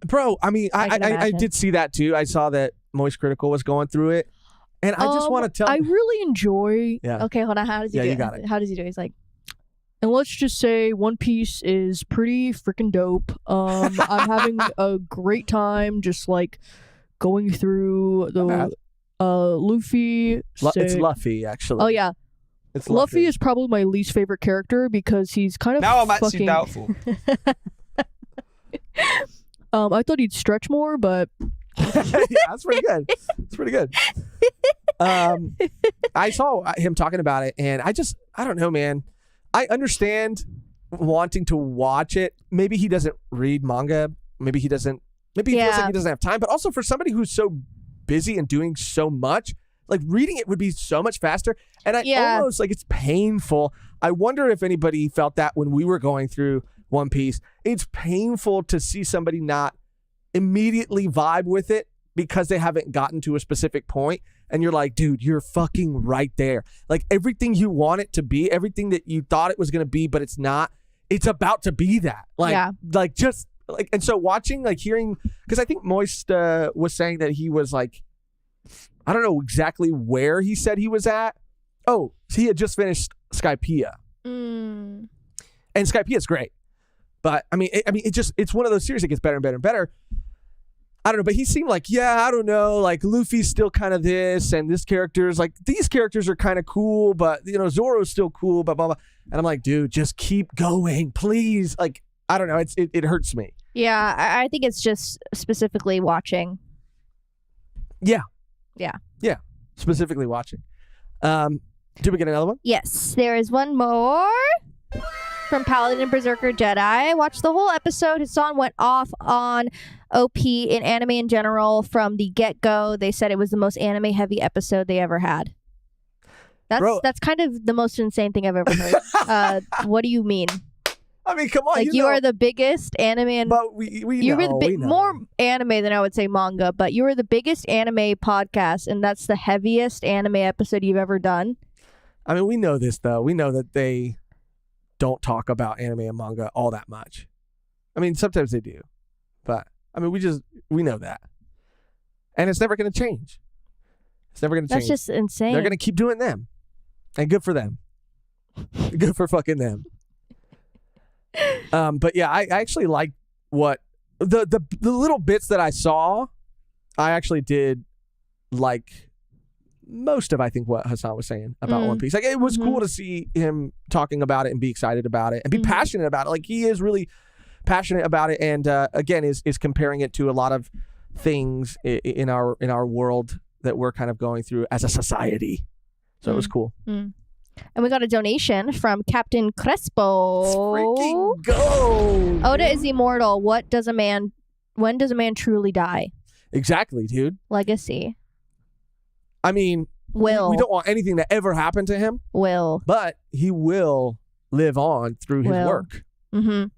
Bro, I did see that too. I saw that Moist Critical was going through it. And I just want to tell I really enjoy. Yeah. Okay, hold on. How does he do you it? got it. How does he do it? He's like, and let's just say One Piece is pretty freaking dope. I'm having a great time just like going through the Luffy. It's Luffy, actually. Oh, yeah. It's Luffy is probably my least favorite character because he's kind of Now I'm actually fucking... doubtful. I thought he'd stretch more, but yeah, that's pretty good. It's pretty good. I saw him talking about it, and I don't know, man. I understand wanting to watch it. Maybe he doesn't read manga. Maybe he feels like he doesn't have time. But also for somebody who's so busy and doing so much, like reading it would be so much faster. And I almost like it's painful. I wonder if anybody felt that when we were going through One Piece. It's painful to see somebody not immediately vibe with it because they haven't gotten to a specific point. And you're like, dude, you're fucking right there. Like everything you want it to be, everything that you thought it was going to be, but it's not, it's about to be that. And so watching, like hearing, because I think Moist was saying that he was like, I don't know exactly where he said he was at. Oh, he had just finished Skypiea. And Skypiea is great. But I mean, it's one of those series that gets better and better and better. I don't know, but he seemed like, I don't know, like Luffy's still kind of this, and this character's like, these characters are kind of cool, but Zoro's still cool, blah, blah, blah. And I'm like, dude, just keep going, please. Like, I don't know, it hurts me. Yeah, I think it's just specifically watching. Yeah. Yeah. Yeah, specifically watching. Did we get another one? Yes, there is one more. From Paladin Berserker Jedi. Watched the whole episode. Hassan went off on OP in anime in general from the get-go. They said it was the most anime-heavy episode they ever had. That's kind of the most insane thing I've ever heard. What do you mean? I mean, come on. Like you are the biggest anime, but we know. More anime than I would say manga. But you are the biggest anime podcast, and that's the heaviest anime episode you've ever done. I mean, we know this though. We know that they don't talk about anime and manga all that much. I mean, sometimes they do, but I mean, we know that, and it's never going to change. It's never going to change. That's just insane. They're going to keep doing them, and good for them. Good for fucking them. But yeah, I actually like what the little bits that I saw. I actually did like most of, I think, what Hassan was saying about One Piece. Like, it was cool to see him talking about it and be excited about it and be passionate about it. Like, he is really passionate about it, and again, is comparing it to a lot of things in our world that we're kind of going through as a society. So it was cool. And we got a donation from Captain Crespo. Let's freaking go! Oda is immortal. When does a man truly die? Exactly, dude. Legacy. I mean, we don't want anything to ever happen to him. But he will live on through his work. And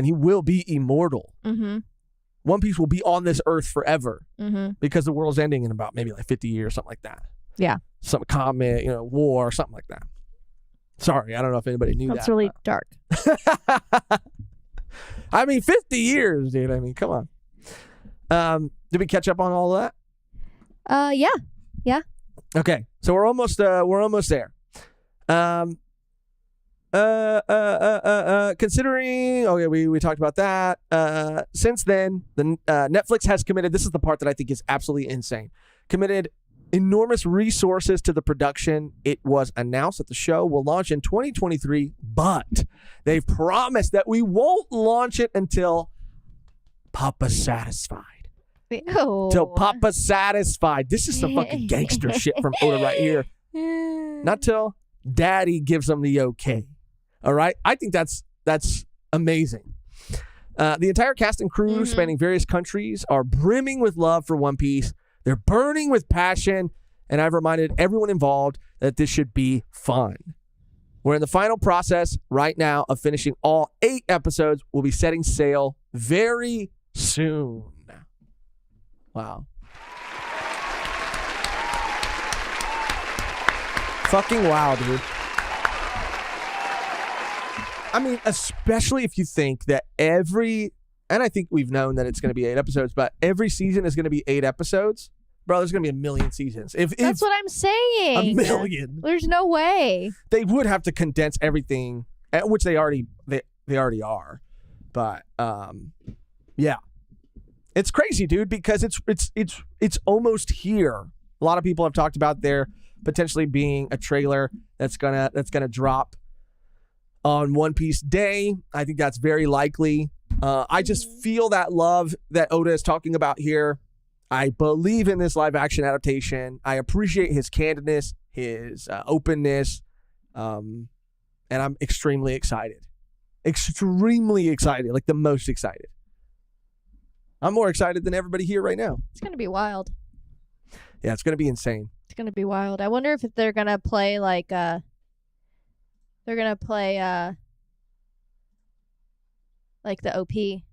he will be immortal. One Piece will be on this earth forever because the world's ending in about maybe like 50 years, something like that. Yeah. Some comment, war, something like that. Sorry, I don't know if anybody knew that. That's really dark. I mean, 50 years, dude. I mean, come on. Did we catch up on all of that? Yeah. Okay, so we're almost there. Considering, okay, we talked about that. Since then, the Netflix has committed. This is the part that I think is absolutely insane. Committed enormous resources to the production. It was announced that the show will launch in 2023, but they've promised that we won't launch it until Papa's satisfied. Ew. Till Papa's satisfied. This is some fucking gangster shit from Oda right here. Not till Daddy gives them the okay. All right? I think that's amazing. The entire cast and crew spanning various countries are brimming with love for One Piece. They're burning with passion, and I've reminded everyone involved that this should be fun. We're in the final process right now of finishing all 8 episodes. We'll be setting sail very soon. Wow. Fucking wow, dude. I mean, especially if you think that and I think we've known that it's going to be 8 episodes, but every season is going to be 8 episodes. Bro, there's going to be 1 million seasons. That's what I'm saying. 1 million. There's no way. They would have to condense everything, which they already are. But yeah. It's crazy, dude, because it's almost here. A lot of people have talked about their potentially being a trailer that's gonna drop on One Piece Day. I think that's very likely. I just feel that love that Oda is talking about here. I believe in this live action adaptation. I appreciate his candidness, his openness, and I'm extremely excited. Extremely excited, like the most excited. I'm more excited than everybody here right now. It's gonna be wild. Yeah, it's gonna be insane. It's gonna be wild. I wonder if they're gonna play like like the OP.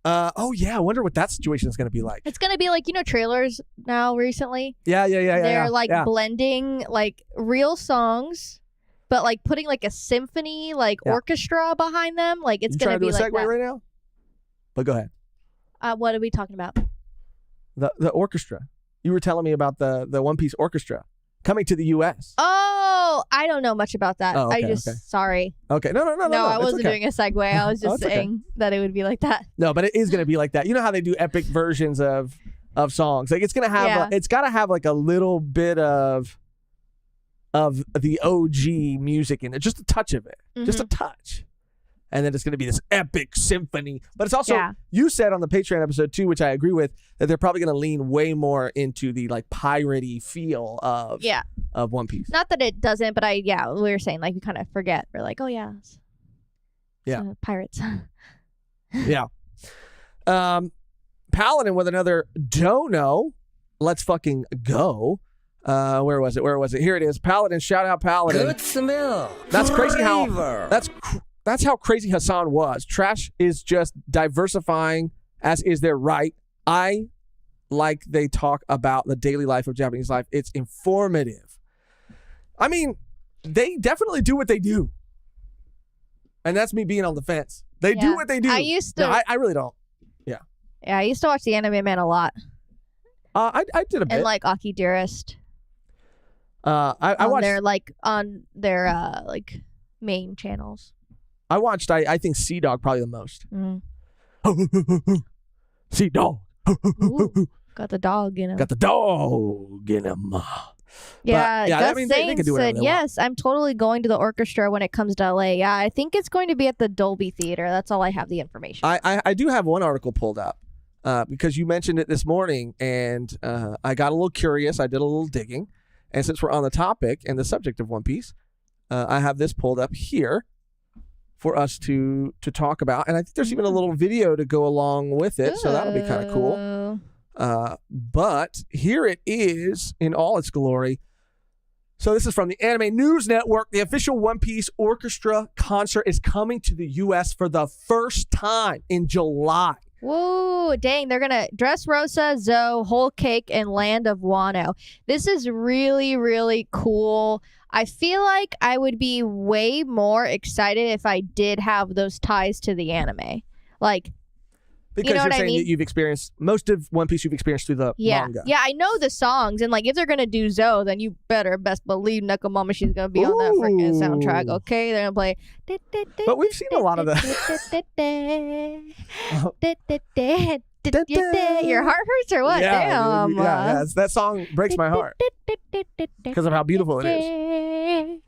Oh yeah, I wonder what that situation is gonna be like. It's gonna be like, trailers now recently. Yeah. They're like yeah. blending like real songs, but like putting like a symphony, like orchestra behind them. Like it's gonna be like like that. that. Right now? But go ahead. What are we talking about? The orchestra. You were telling me about the One Piece orchestra coming to the U.S. Oh, I don't know much about that. Oh, okay, Sorry. Okay, no. No, I wasn't okay. doing a segue. I was just saying that it would be like that. No, but it is going to be like that. You know how they do epic versions of songs? Like it's going to have it's got to have like a little bit of the OG music in it, just a touch of it. Just a touch. And then it's going to be this epic symphony. But it's also, you said on the Patreon episode too, which I agree with, that they're probably going to lean way more into the like piratey feel of One Piece. Not that it doesn't, but we were saying like we kind of forget. We're like, oh yeah. Pirates. Yeah. Paladin with another dono. Let's fucking go. Where was it? Here it is. Paladin. Shout out Paladin. Good smell. That's crazy how that's how crazy Hassan was. Trash is just diversifying, as is their right. I like they talk about the daily life of Japanese life. It's informative. I mean, they definitely do what they do. And that's me being on the fence. They do what they do. I used to. No, I really don't. Yeah. Yeah, I used to watch the Anime Man a lot. I did a bit. And like Aki Dearest. I watched on their main channels. I watched I think Sea Dog probably the most. Sea Dog. Got the dog in him. Got the dog in him. Yeah, Gus they can do said, whatever they yes, I'm totally going to the orchestra when it comes to LA. Yeah, I think it's going to be at the Dolby Theater. That's all I have the information. I do have one article pulled up because you mentioned it this morning, and I got a little curious. I did a little digging. And since we're on the topic and the subject of One Piece, I have this pulled up here for us to talk about. And I think there's even a little video to go along with it, so that'll be kind of cool. But here it is in all its glory. So this is from the Anime News Network. The official One Piece Orchestra concert is coming to the U.S. for the first time in July. Whoa, dang, they're going to Dressrosa, Zoe, Whole Cake, and Land of Wano. This is really, really cool. I feel like I would be way more excited if I did have those ties to the anime. Like, because you're saying that you've experienced most of One Piece, you've experienced through the manga. Yeah, I know the songs, and like if they're gonna do Zoe, then you best believe Nakamama, she's gonna be on that freaking soundtrack. Okay, they're gonna play. But we've seen a lot of that. Your heart hurts or what? Damn. Yeah, that song breaks my heart because of how beautiful it is.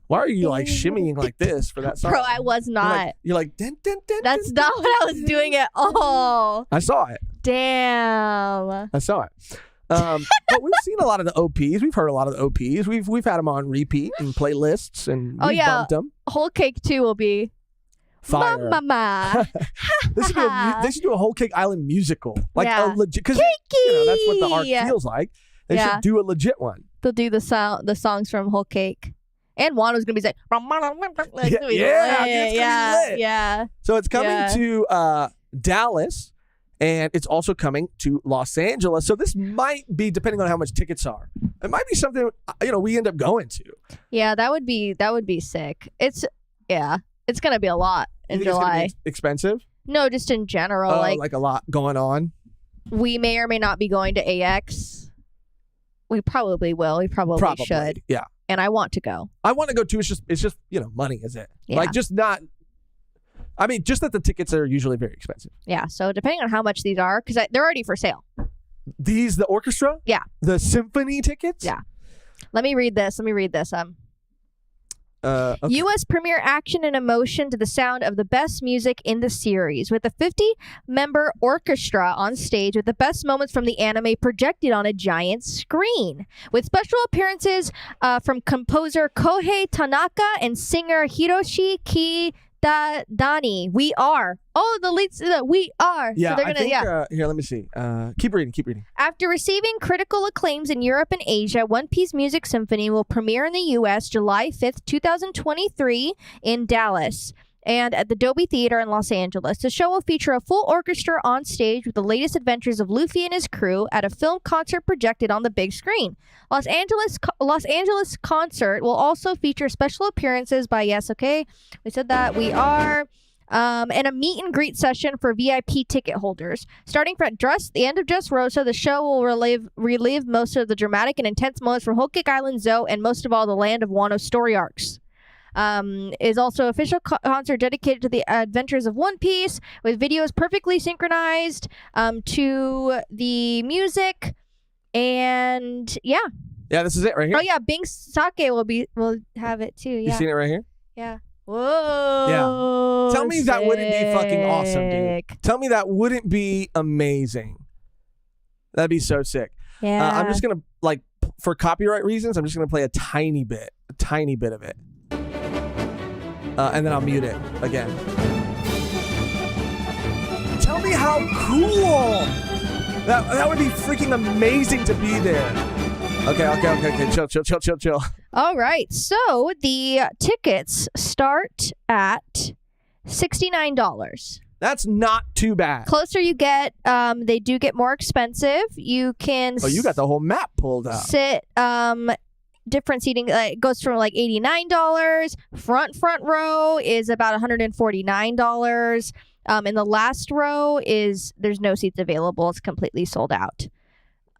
Why are you like shimmying like this for that song? Bro, I was not. You're like din, din, din, That's din, not what I was doing at all. I saw it. Damn. I saw it. But we've seen a lot of the OPs. We've heard a lot of the OPs. We've had them on repeat and playlists, and we've bumped them. Whole Cake 2 will be fire. Mama. They should do a Whole Cake Island musical, like a legit. Because that's what the art feels like. They should do a legit one. They'll do the songs from Whole Cake. And Wano's gonna be like, yeah. So it's coming to Dallas, and it's also coming to Los Angeles. So this might be, depending on how much tickets are, it might be something we end up going to. Yeah, that would be sick. It's gonna be a lot in July. It's expensive? No, just in general, like a lot going on. We may or may not be going to AX. We probably will. We probably should. Yeah. And I want to go. I want to go too. It's just money, is it? Yeah. Like just not. I mean, just that the tickets are usually very expensive. Yeah. So depending on how much these are, because they're already for sale. The orchestra? Yeah. The symphony tickets? Yeah. Let me read this. Okay. U.S. premiere action and emotion to the sound of the best music in the series, with a 50-member orchestra on stage with the best moments from the anime projected on a giant screen, with special appearances from composer Kohei Tanaka and singer Hiroshi Dani. We are. Oh, the lead. We are. Yeah, so they're I gonna, think, here, let me see. Keep reading. After receiving critical acclaims in Europe and Asia, One Piece Music Symphony will premiere in the U.S. July 5th, 2023 in Dallas and at the Dolby Theater in Los Angeles. The show will feature a full orchestra on stage with the latest adventures of Luffy and his crew at a film concert projected on the big screen. Los Angeles concert will also feature special appearances by, yes, okay, we said that, we are... and a meet and greet session for VIP ticket holders. Starting from the end of Dressrosa, the show will relive most of the dramatic and intense moments from Whole Cake Island, Zoe, and most of all, the Land of Wano story arcs. Is also official concert dedicated to the adventures of One Piece, with videos perfectly synchronized to the music, and yeah. Yeah, this is it right here. Oh yeah, Bing Sake will have it too. Yeah. You seen it right here? Yeah. Whoa. Yeah. Tell me that wouldn't be fucking awesome, dude. Sick. Tell me that wouldn't be amazing. That'd be so sick. Yeah. I'm just gonna for copyright reasons, I'm just gonna play a tiny bit of it. And then I'll mute it again. Tell me how cool! That would be freaking amazing to be there. Okay. Chill. All right. So the tickets start at $69. That's not too bad. Closer you get, they do get more expensive. You can Oh, you got the whole map pulled up. sit different seating. It goes from like $89. Front row is about $149. And the last row there's no seats available. It's completely sold out.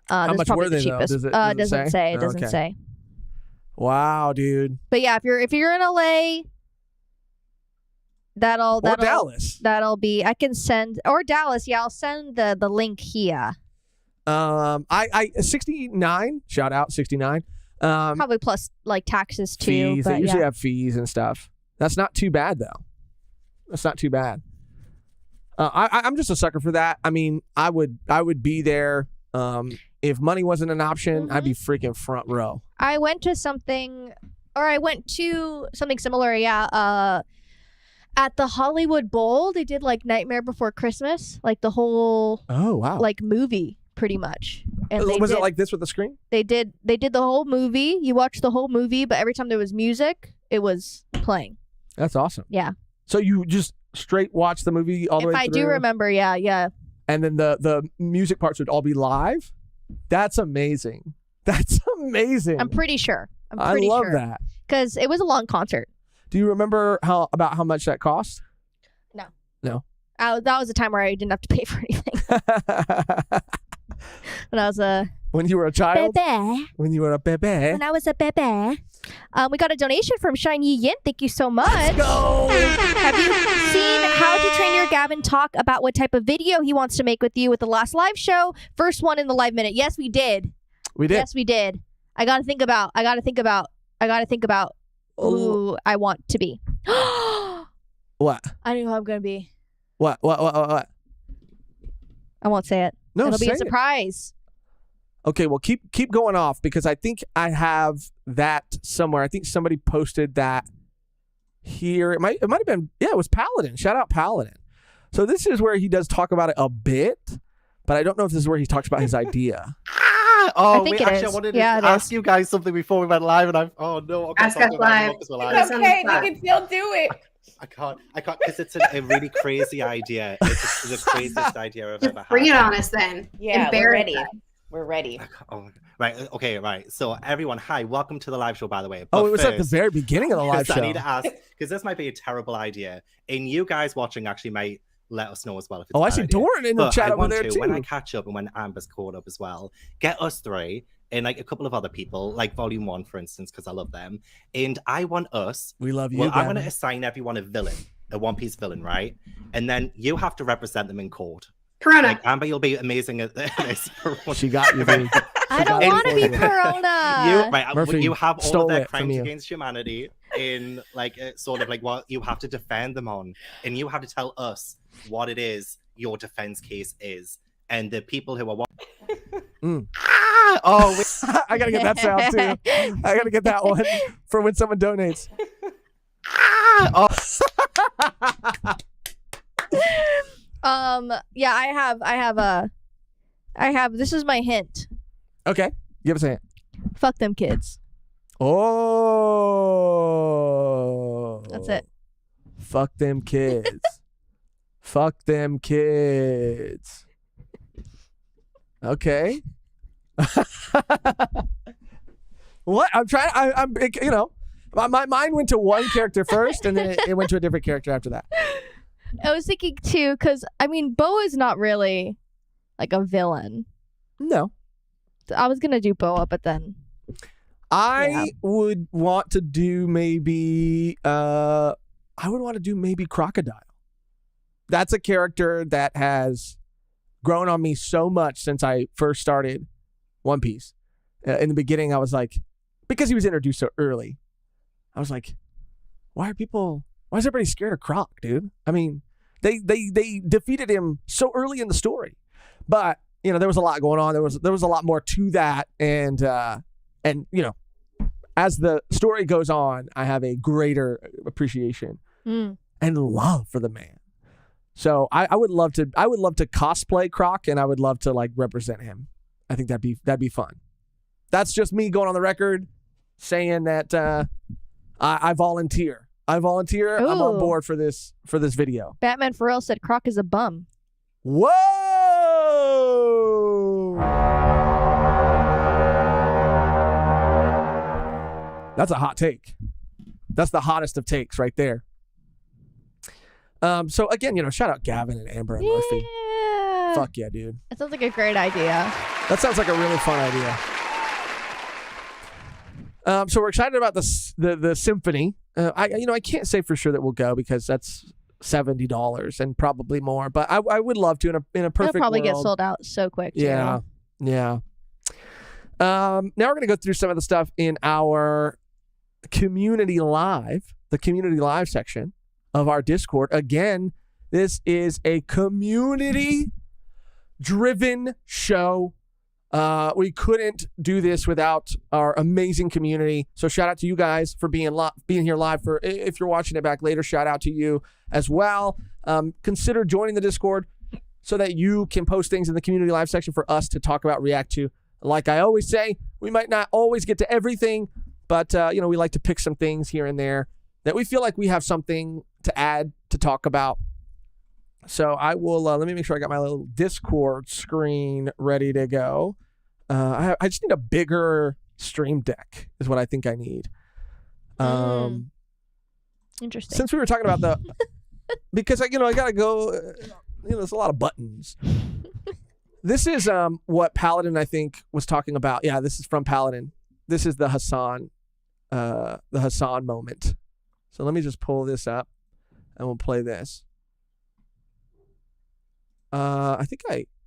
How much were they, though? Cheapest. Does it say? It doesn't Okay. say. Wow, dude. But yeah, if you're in LA, Or Dallas. that'll be, I can send, or Dallas. Yeah, I'll send the link here. I 69. Shout out 69. Probably plus like taxes too. Fees. But They usually yeah. have fees and stuff. That's not too bad though. That's not too bad. I'm just a sucker for that. I mean, I would be there. If money wasn't an option, I'd be freaking front row. I went to something similar. Yeah. At the Hollywood Bowl, they did like Nightmare Before Christmas, like the whole Oh wow! like movie, pretty much. And Was it like this with the screen? They did the whole movie. You watched the whole movie, but every time there was music, it was playing. That's awesome. Yeah. So you just straight watch the movie all the way If I through? do remember, yeah. And then the music parts would all be live? That's amazing. That's amazing. I'm pretty sure. I love that. Because it was a long concert. Do you remember how much that cost? No. No. That was a time where I didn't have to pay for anything. When I was a When you were a child? bebe. When you were a bebe? When I was a bebe. We got a donation from Shine Yi Yin. Thank you so much. Go! Have you seen How to Train Your Gavin talk about what type of video he wants to make with you with the last live show? First one in the live minute. Yes, we did. We did. Yes, we did. I gotta think about who I want to be. What? I know who I'm gonna be. What? I won't say it. No, It'll be say a it. surprise. Okay, well, keep going off because I think I have that somewhere. I think somebody posted that here. It might have been, it was Paladin. Shout out Paladin. So this is where he does talk about it a bit, but I don't know if this is where he talks about his idea. Oh, I think wait, it actually, is. I wanted to Yeah, it ask is. you guys something before we went live, and oh no, okay, Ask so I'll us go back and live. look as well. It's okay, I they can still do it. can't, because it's a really crazy idea. It's the craziest idea I've Just ever had. bring it on us then. Yeah, we're Embarrass ready. us. We're ready. Oh, right, okay, right. So everyone, hi, welcome to the live show, by the way. Oh, But it was at the first, very beginning of the live because show. I need to ask, because this might be a terrible idea, and you guys watching actually might let us know as well if it's Oh, a I bad see idea. Doran in the But chat I over want there to, too. when I catch up and when Amber's caught up as well, get us three and like a couple of other people, like Volume 1, for instance, because I love them. And I want us, We love you. well, I'm going to Gavin. assign everyone a villain, a One Piece villain, right? And then you have to represent them in court. Corona. Like, Amber, you'll be amazing at this. She got you, dude. I don't want to be Corona. Murphy you have all stole of their it from crimes you. against humanity in like sort of like what you have to defend them on, and you have to tell us what it is your defense case is, and the people who are I gotta get that sound too. I gotta get that one for when someone donates. Yeah, I have this is my hint. Okay, give us a hint. Fuck them kids. Oh, That's it. Fuck them kids. Fuck them kids. Okay. What? I'm trying. I'm. You know, my mind went to one character first, and then it went to a different character after that. I was thinking too, because I mean, Bo is not really like a villain. No. I was gonna do Boa, but then I would want to do maybe. I would want to do maybe Crocodile. That's a character that has grown on me so much since I first started One Piece. In the beginning, I was like, because he was introduced so early, I was like, why is everybody scared of Croc, dude? I mean, they defeated him so early in the story, but you know there was a lot going on. There was a lot more to that, and you know, as the story goes on, I have a greater appreciation and love for the man. So I would love to cosplay Croc, and I would love to like represent him. I think that'd be fun. That's just me going on the record saying that I volunteer. Ooh. I'm on board for this video. Batman for real said Croc is a bum. Whoa! That's a hot take. That's the hottest of takes right there. So again, you know, shout out Gavin and Amber and Murphy. Fuck yeah, dude. That sounds like a great idea. That sounds like a really fun idea. So we're excited about the symphony. I can't say for sure that we'll go because that's $70 and probably more. But I would love to in a perfect It'll probably world. get sold out so quick. Too. Yeah. Now we're gonna go through some of the stuff in our community live, the community live section of our Discord. Again, this is a community-driven show. We couldn't do this without our amazing community. So shout out to you guys for being here live. For if you're watching it back later, shout out to you as well. Consider joining the Discord so that you can post things in the community live section for us to talk about, react to. Like I always say, we might not always get to everything, but we like to pick some things here and there that we feel like we have something to add, to talk about. So I will, let me make sure I got my little Discord screen ready to go. I just need a bigger stream deck is what I think I need. Interesting. Since we were talking about because I gotta go, there's a lot of buttons. This is what Paladin, I think, was talking about. Yeah, this is from Paladin. This is the Hassan moment. So let me just pull this up and we'll play this. I think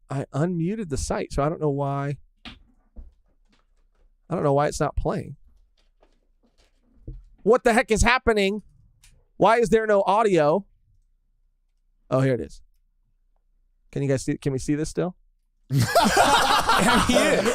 I unmuted the site, so I don't know why. I don't know why it's not playing. What the heck is happening? Why is there no audio? Oh, here it is. Can you guys see? Can we see this still? He is.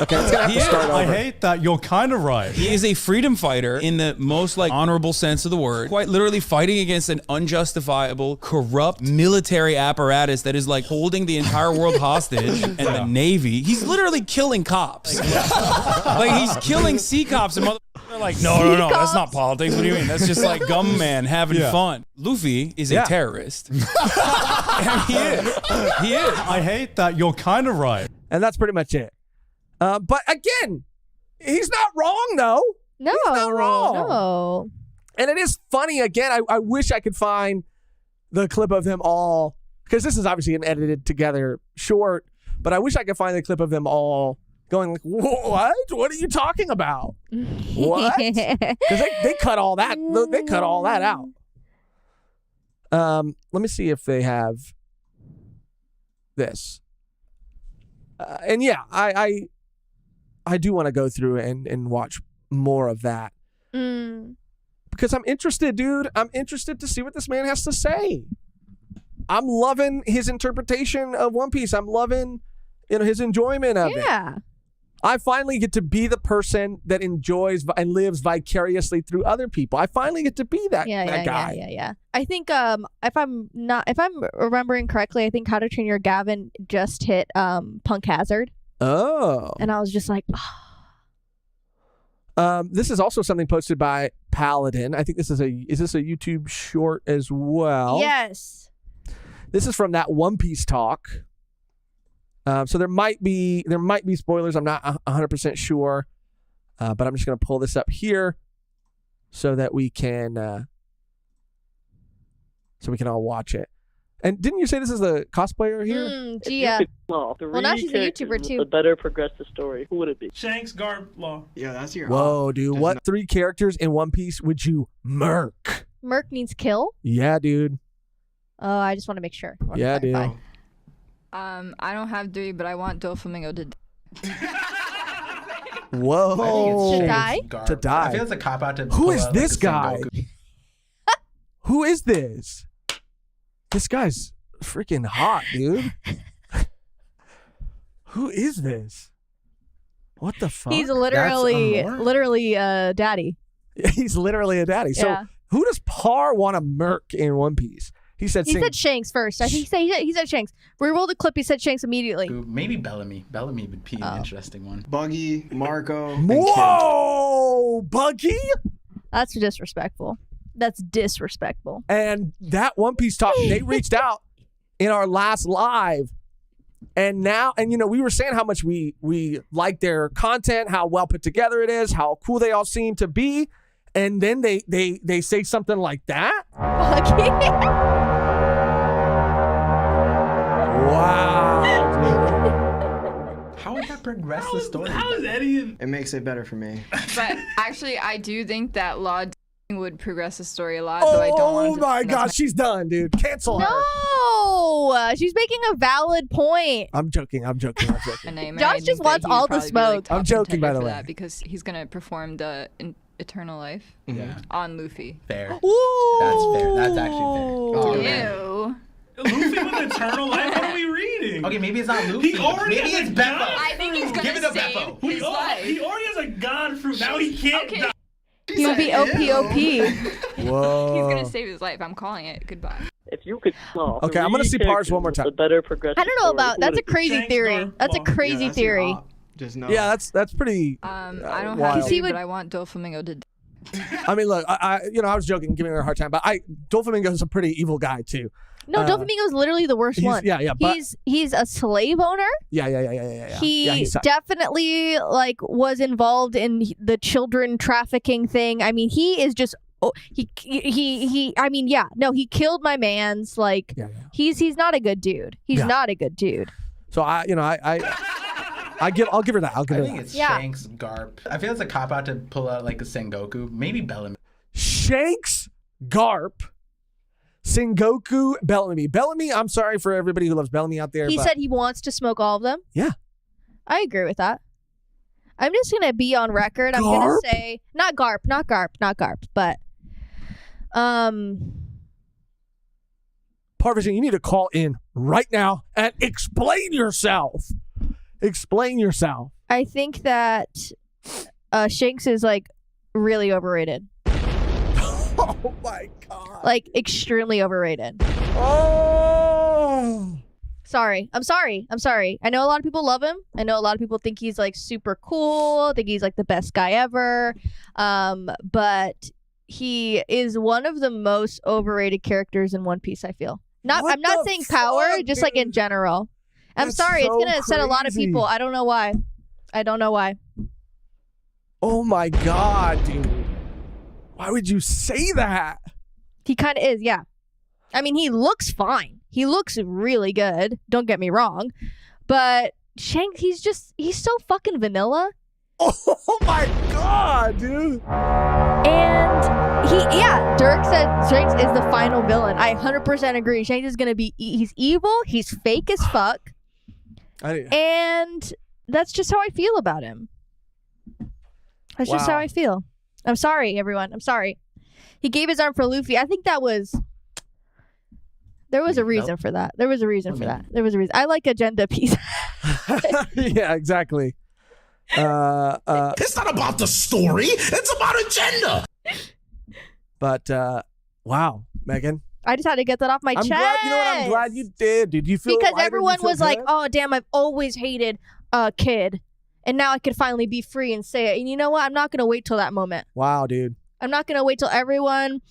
Okay, it's gonna have to start over. I hate that. You're kind of right. He is a freedom fighter in the most honorable sense of the word. Quite literally fighting against an unjustifiable, corrupt military apparatus that is holding the entire world hostage and the Navy. He's literally killing cops. He's killing sea cops and they're like, no, that's not politics. What do you mean? That's just gum man having fun. Luffy is a terrorist. He is. I hate that. You're kind of right. And that's pretty much it. But again, he's not wrong, though. No. He's not wrong. No. And it is funny, again, I wish I could find the clip of them all, because this is obviously an edited together short, but I wish I could find the clip of them all going what? What are you talking about? What? Because they cut all that. They cut all that out. Let me see if they have this. And yeah, I do want to go through and watch more of that because I'm interested, dude. I'm interested to see what this man has to say. I'm loving his interpretation of One Piece. I'm loving, his enjoyment of it. Yeah. I finally get to be the person that enjoys and lives vicariously through other people. I finally get to be that guy. Yeah. I think if I'm remembering correctly, I think How to Train Your Gavin just hit Punk Hazard. Oh. And I was just like, this is also something posted by Paladin. I think is this a YouTube short as well? Yes. This is from that One Piece talk. So there might be spoilers. I'm not 100% sure, but I'm just going to pull this up here so that we can all watch it. And didn't you say this is the cosplayer here? Gia. Well, now she's a YouTuber too. The better progress the story. Who would it be? Shanks, Garp, Law. Yeah, that's your. Whoa, dude! What 3 characters in One Piece would you murk? Merc means kill. Yeah, dude. Oh, I just want to make sure. Yeah, dude. I don't have 3, but I want Doflamingo to Whoa. To die? To die. I feel it's a cop out to. Who is this guy? Who is this? This guy's freaking hot, dude. Who is this? What the fuck? He's literally daddy. He's literally a daddy. So who does Par want to murk in One Piece? He said Shanks first. I think he said Shanks. We rolled a clip. He said Shanks immediately. Maybe Bellamy. Bellamy would be an interesting one. Buggy, Marco. Whoa, Buggy? That's disrespectful. That's disrespectful. And that One Piece talk, they reached out in our last live. And now, we were saying how much we like their content, how well put together it is, how cool they all seem to be. And then they say something like that. Wow. How would that progress the story? How is that even? It makes it better for me. But actually, I do think that Law would progress the story a lot, though I don't want to. Oh my God, she's done, dude. Cancel her. No, she's making a valid point. I'm joking. Josh just wants all the smoke. I'm joking, by the way. Because he's going to perform the Eternal Life on Luffy. Fair. Ooh. That's fair. That's actually fair. Ew. Luffy with Eternal Life? What are we reading? Okay, maybe it's not Luffy. Maybe it's Beppo. I think he's going to save his life. He already has a god fruit. Now he can't die. He would be OPOP. Whoa. He's going to save his life. I'm calling it. Goodbye. If you could okay, I'm going to see Pars one more time. The better progress. I don't know about that's a crazy theory. That's a crazy theory. Yeah, that's pretty I don't wild. have to, but I want Doflamingo to die. I mean, look, I was joking, giving her a hard time, but Doflamingo's a pretty evil guy too. No, Doflamingo's literally the worst one. Yeah. He's a slave owner. Yeah. He definitely was involved in the children trafficking thing. I mean, he is just he. I mean, he killed my man's. He's not a good dude. He's not a good dude. So I'll give her that. I think it's Shanks, Garp. I feel it's a cop out to pull out like a Sengoku. Maybe Bellamy. Shanks, Garp, Sengoku, Bellamy. Bellamy, I'm sorry for everybody who loves Bellamy out there. He said he wants to smoke all of them. Yeah. I agree with that. I'm just going to be on record. I'm going to say, not Garp, but, Parvision, you need to call in right now and explain yourself. Explain yourself. I think that Shanks is really overrated. Oh my God. Extremely overrated. Oh. Sorry. I'm sorry. I know a lot of people love him. I know a lot of people think he's super cool, think he's the best guy ever. But he is one of the most overrated characters in One Piece, I feel. I'm not saying power, just in general. I'm sorry, it's going to upset a lot of people. I don't know why. Oh my God, dude. Why would you say that? He kind of is, yeah. I mean, he looks fine. He looks really good. Don't get me wrong. But Shanks, he's so fucking vanilla. Oh my God, dude. And Dirk said Shanks is the final villain. I 100% agree. Shanks is going to be, he's evil. He's fake as fuck. And that's just how I feel about him. That's just how I feel. I'm sorry, everyone. I'm sorry. He gave his arm for Luffy. I think there was a reason for that. There was a reason for that. There was a reason. I like agenda piece. Yeah, exactly. It's not about the story. It's about agenda. But wow, Mehgan. I just had to get that off my chest. Glad, you know what? I'm glad you did. Did you feel because lighter? everyone Did you feel was like, good? "Oh, damn! I've always hated a kid, and now I could finally be free and say it." And you know what? I'm not gonna wait till that moment. Wow, dude. I'm not gonna wait till everyone,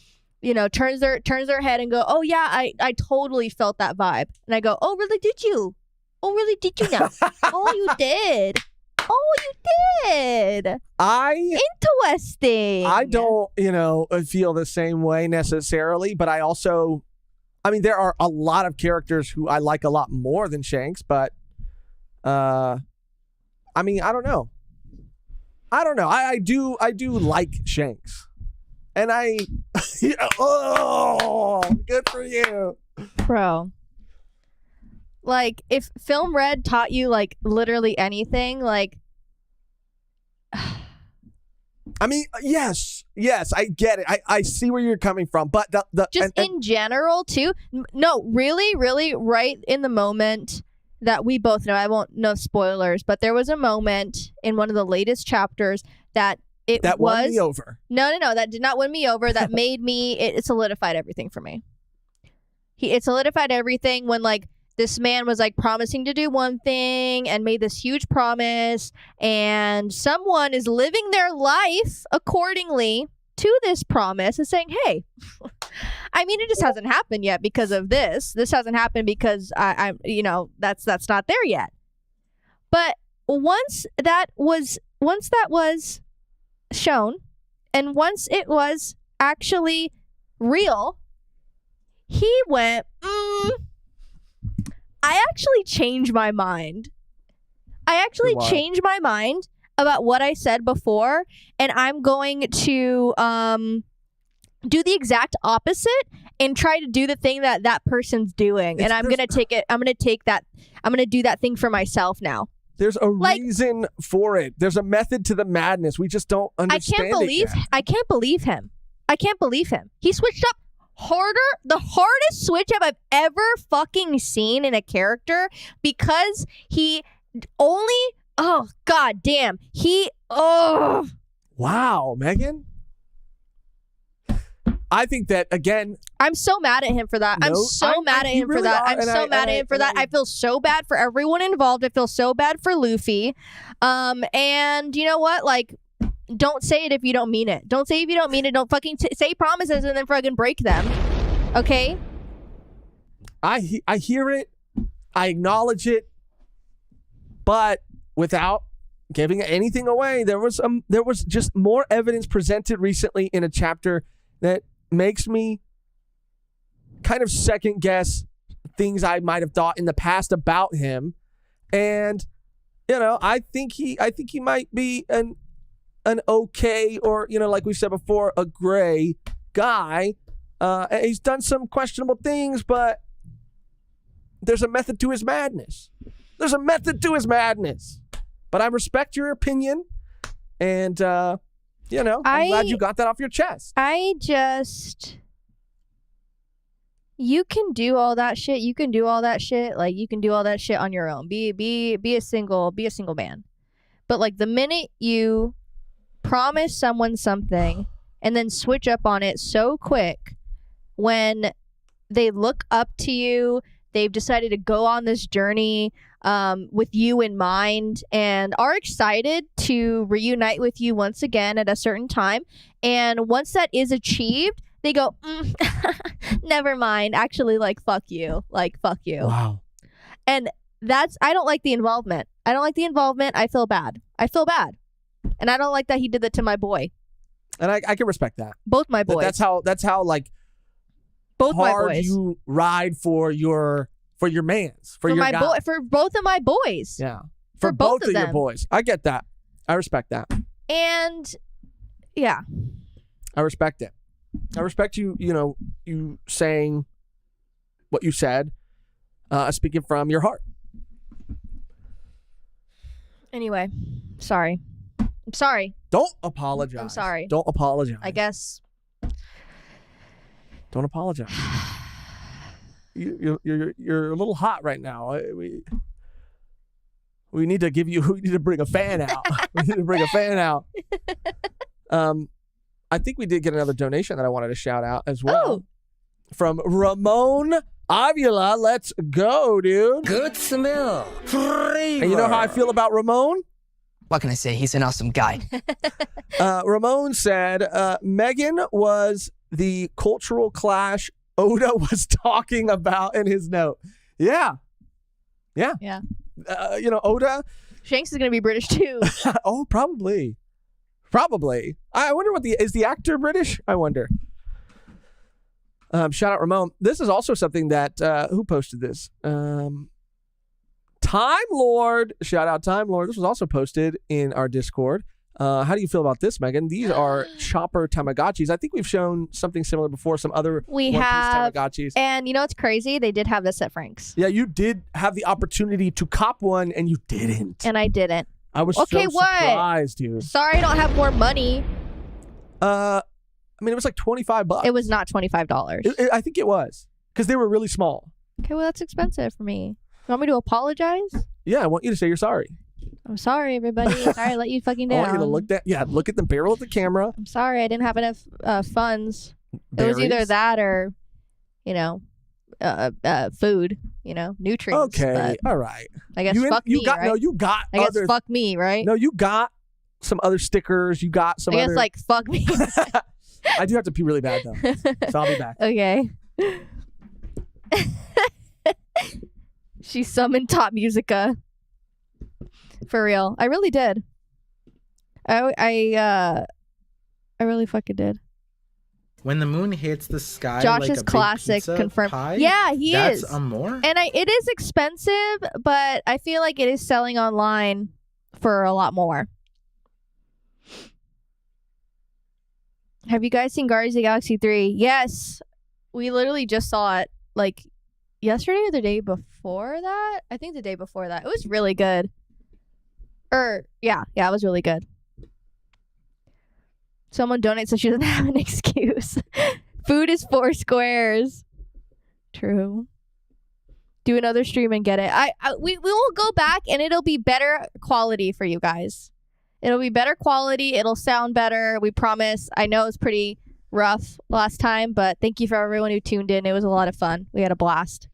turns their head and go, "Oh yeah, I totally felt that vibe." And I go, "Oh really? Did you? Oh really? Did you now? Oh you did. Oh you did. Interesting." I don't, feel the same way necessarily, but I also, there are a lot of characters who I like a lot more than Shanks, but, I don't know. I do like Shanks, and good for you, bro. Like, if Film Red taught you, like, literally anything, like... yes, I get it. I see where you're coming from, but in general, too. No, really, really, right in the moment that we both know, I won't know spoilers, but there was a moment in one of the latest chapters that won me over. No, that did not win me over. That made me... It solidified everything for me. It solidified everything when, like, this man was like promising to do one thing and made this huge promise, and someone is living their life accordingly to this promise and saying, "Hey, it just hasn't happened yet because of this. This hasn't happened because that's not there yet." But once that was shown, and once it was actually real, he went, I actually changed my mind. I actually changed my mind about what I said before, and I'm going to do the exact opposite and try to do the thing that person's doing. And I'm going to take it. I'm going to do that thing for myself now. There's a reason for it. There's a method to the madness. We just don't understand I can't believe him. He switched up the hardest switch up I've ever fucking seen in a character, because he only, god damn, wow, Mehgan. I think that, again, I'm so mad at him for that. I'm so mad at him for that. I'm so mad at him for that. I feel so bad for everyone involved. I feel so bad for Luffy. And you know what? Like, don't say it if you don't mean it. Don't say it if you don't mean it. Don't fucking say promises and then fucking break them. Okay? I hear it. I acknowledge it. But without giving anything away, there was just more evidence presented recently in a chapter that makes me kind of second guess things I might have thought in the past about him. And I think he might be an okay, or like we said before, a gray guy. He's done some questionable things, but there's a method to his madness. But I respect your opinion, and I'm glad you got that off your chest. You can do all that shit. You can do all that shit. Like, you can do all that shit on your own. Be a single man. But like, the minute you promise someone something and then switch up on it so quick, when they look up to you, they've decided to go on this journey with you in mind and are excited to reunite with you once again at a certain time, and once that is achieved, they go, never mind, actually, fuck you. Wow. And I don't like the involvement. I feel bad. And I don't like that he did that to my boy. And I can respect that. Both my boys. That's how both hard my boys. You ride for your mans, for your my guy. for both of my boys. Yeah. For both of your them. boys. I get that. I respect that. And yeah. I respect it. I respect you, you saying what you said, speaking from your heart. Anyway, sorry. I'm sorry. Don't apologize. I'm sorry. Don't apologize. I guess. Don't apologize. You're a little hot right now. We need to give you. We need to bring a fan out. We need to bring a fan out. I think we did get another donation that I wanted to shout out as well. From Ramon Avila. Let's go, dude. Good smell. And you know how I feel about Ramon? What can I say? He's an awesome guy. Ramon said, Mehgan was the cultural clash Oda was talking about in his note. Yeah. Oda. Shanks is going to be British too. Oh, probably. I wonder is the actor British? I wonder. Shout out Ramon. This is also something that, who posted this? Time Lord. Shout out Time Lord. This was also posted in our Discord. How do you feel about this, Mehgan? These are chopper Tamagotchis. I think we've shown something similar before, some other we One have Piece Tamagotchis. And you know what's crazy? They did have this at Frank's. Yeah, you did have the opportunity to cop one and you didn't. And I didn't. I was so surprised, dude. Sorry I don't have more money. I mean, it was like $25. It was not $25. I think it was because they were really small. Okay, well, that's expensive for me. You want me to apologize? Yeah, I want you to say you're sorry. I'm sorry, everybody. Sorry I let you fucking down. I want you to look at the barrel of the camera. I'm sorry I didn't have enough funds. It was either that or, food, nutrients. Okay, all right. I guess fuck me, right? No, you got I guess fuck me, right? No, you got some other stickers. You got some I guess like fuck me. I do have to pee really bad though, so I'll be back. Okay. She summoned Top Musica. For real. I really did. I really fucking did. When the moon hits the sky, Josh's like a classic big pizza confirmed. pie, Yeah, he that's is. a more. And it is expensive, but I feel like it is selling online for a lot more. Have you guys seen Guardians of the Galaxy 3? Yes. We literally just saw it like yesterday or the day before that? I think the day before that. It was really good. Yeah, it was really good. Someone donates so she doesn't have an excuse. Food is 4 squares. True. Do another stream and get it. We will go back and it'll be better quality for you guys. It'll be better quality. It'll sound better. We promise. I know it's pretty rough last time, but thank you for everyone who tuned in. It was a lot of fun. We had a blast.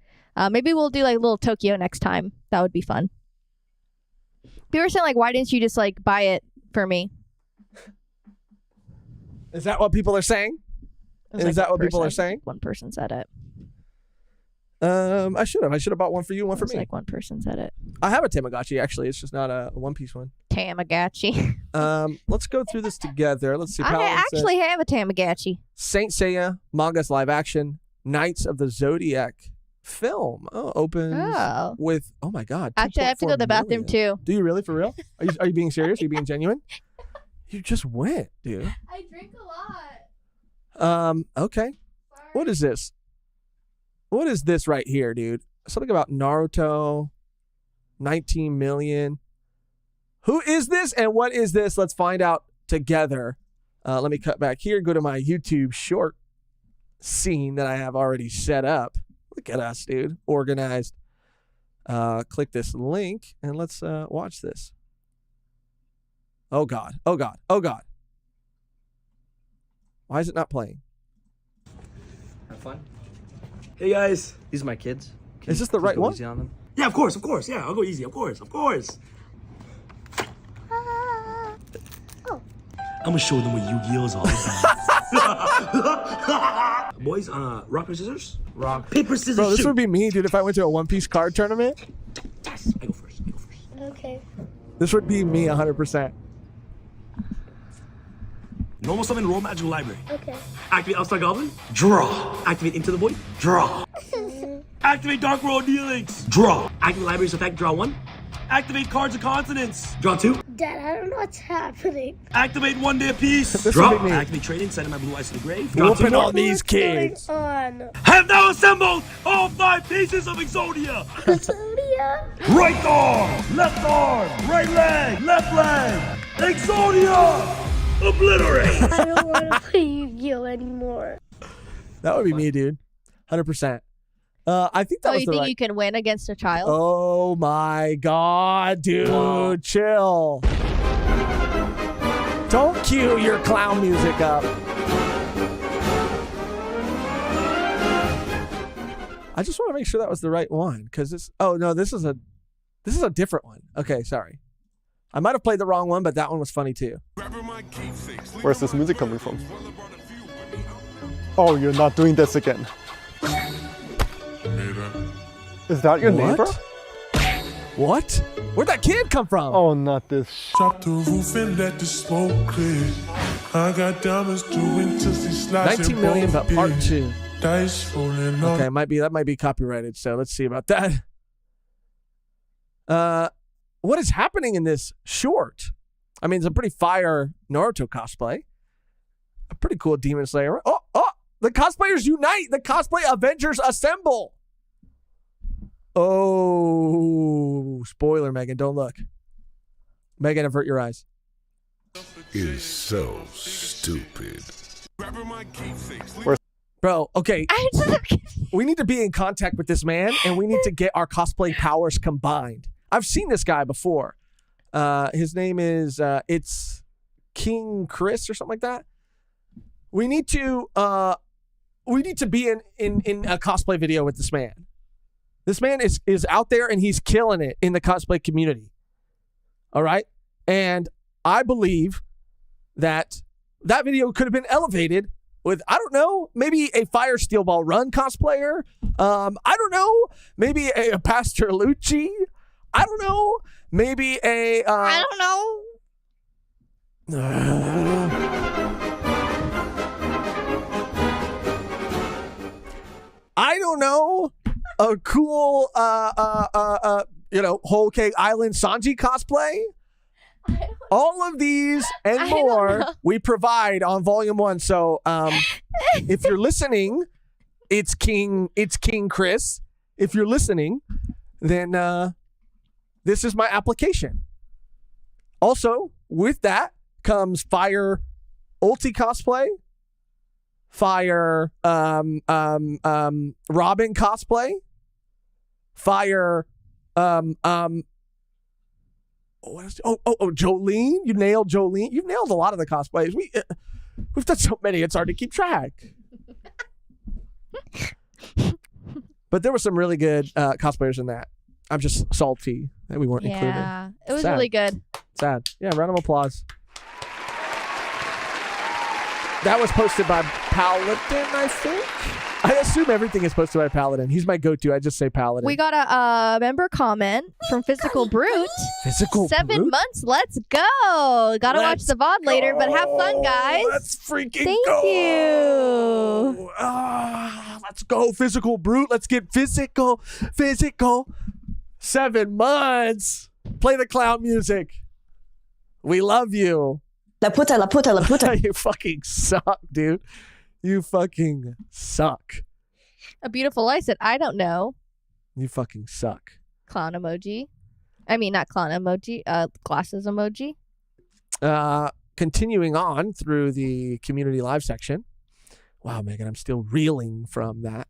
Maybe we'll do like little Tokyo next time. That would be fun. People were saying like, why didn't you just like buy it for me? Is that what people are saying? Is that what people are saying? One person said it. I should have bought one for you, one for me. Like one person said it. I have a Tamagotchi actually. It's just not a One Piece one. Tamagotchi. Let's go through this together. Let's see. I actually have a Tamagotchi. Saint Seiya manga's live action Knights of the Zodiac film opens with my god. Actually, I have to go to the bathroom too. Do you really, for real? Are you being serious? Are you being genuine? You just went, dude. I drink a lot. Okay. Sorry. What is this? What is this right here, dude? Something about Naruto. 19 million. Who is this and what is this? Let's find out together. Let me cut back here. Go to my YouTube short scene that I have already set up. Look at us, dude. Organized. Click this link and let's watch this. Oh, God. Oh, God. Oh, God. Why is it not playing? Have fun. Hey, guys. These are my kids. Is this the right one? Easy on them? Yeah, of course. Yeah, I'll go easy. Of course. I'm gonna show them what Yu-Gi-Oh is all about. Boys, rock, paper, scissors? Rock, paper, scissors, Bro, this shoot. would be me, dude, if I went to a One Piece card tournament. Yes, I go first. Okay. This would be me 100%. Normal summon, roll magical library. Okay. Activate All-Star Goblin. Draw. Activate Into the Void. Draw. Activate Dark World Dealings. Draw. Activate Library's effect. Draw 1. Activate Cards of Consonance. Draw 2. Dad, I don't know what's happening. Activate One Day Piece. This Draw. would be me. Activate Trading. Send my blue eyes to the grave. Draw Whooping 2 all more. these kids. On. Have now assembled all 5 pieces of Exodia. Exodia. Exodia. Right arm, right leg, left leg. Exodia! Obliterate! I don't want to play Yu-Gi-Oh anymore. That would be me, dude. 100%. I think that Oh, was you the think right. you can win against a child? Oh my God, dude. Chill. Don't cue your clown music up. I just want to make sure that was the right one because this. Oh no, this is a different one. Okay, sorry. I might have played the wrong one, but that one was funny too. Where's this music coming from? Oh, you're not doing this again. Is that your neighbor? What? Where'd that kid come from? Oh, not this. Drop the roof and let the smoke clear. I got diamonds doing Tootsie Slides. 19 million, but part 2. Dice rolling Okay, that might be copyrighted. So let's see about that. What is happening in this short? I mean, it's a pretty fire Naruto cosplay. A pretty cool Demon Slayer. Oh, the cosplayers unite. The cosplay Avengers assemble. Oh, spoiler, Megan. Don't look. Megan, avert your eyes. Is so stupid. Bro, okay. We need to be in contact with this man, and we need to get our cosplay powers combined. I've seen this guy before. His name is it's King Chris or something like that. We need to be in a cosplay video with this man. This man is out there and he's killing it in the cosplay community. All right? And I believe that video could have been elevated with, I don't know, maybe a Fire Steel Ball Run cosplayer. I don't know, maybe a Pastor Lucci. I don't know, maybe a... I don't know. I don't know, a cool, Whole Cake Island Sanji cosplay. All of these and more we provide on Volume 1. So if you're listening, it's King Chris. If you're listening, then this is my application. Also, with that comes Fire Ulti cosplay, Fire Robin cosplay, Fire what is, Jolene. You nailed Jolene. You've nailed a lot of the cosplays. We've done so many, it's hard to keep track. But there were some really good cosplayers in that. I'm just salty that we weren't included. Yeah, it was Sad. really good. Sad. Yeah, round of applause. That was posted by Paladin, I think. I assume everything is posted by Paladin. He's my go-to. I just say Paladin. We got a member comment from Physical Brute. Physical 7 Brute? months. Let's go. Gotta watch Let's the VOD later, but have fun, guys. Let's freaking Thank you. Let's go, Physical Brute. Let's get physical. 7 months. Play the clown music. We love you. La puta. You fucking suck, dude. You fucking suck. A Beautiful Light said, I don't know. You fucking suck. Clown emoji. I mean, not clown emoji. Glasses emoji. Continuing on through the community live section. Wow, Megan, I'm still reeling from that.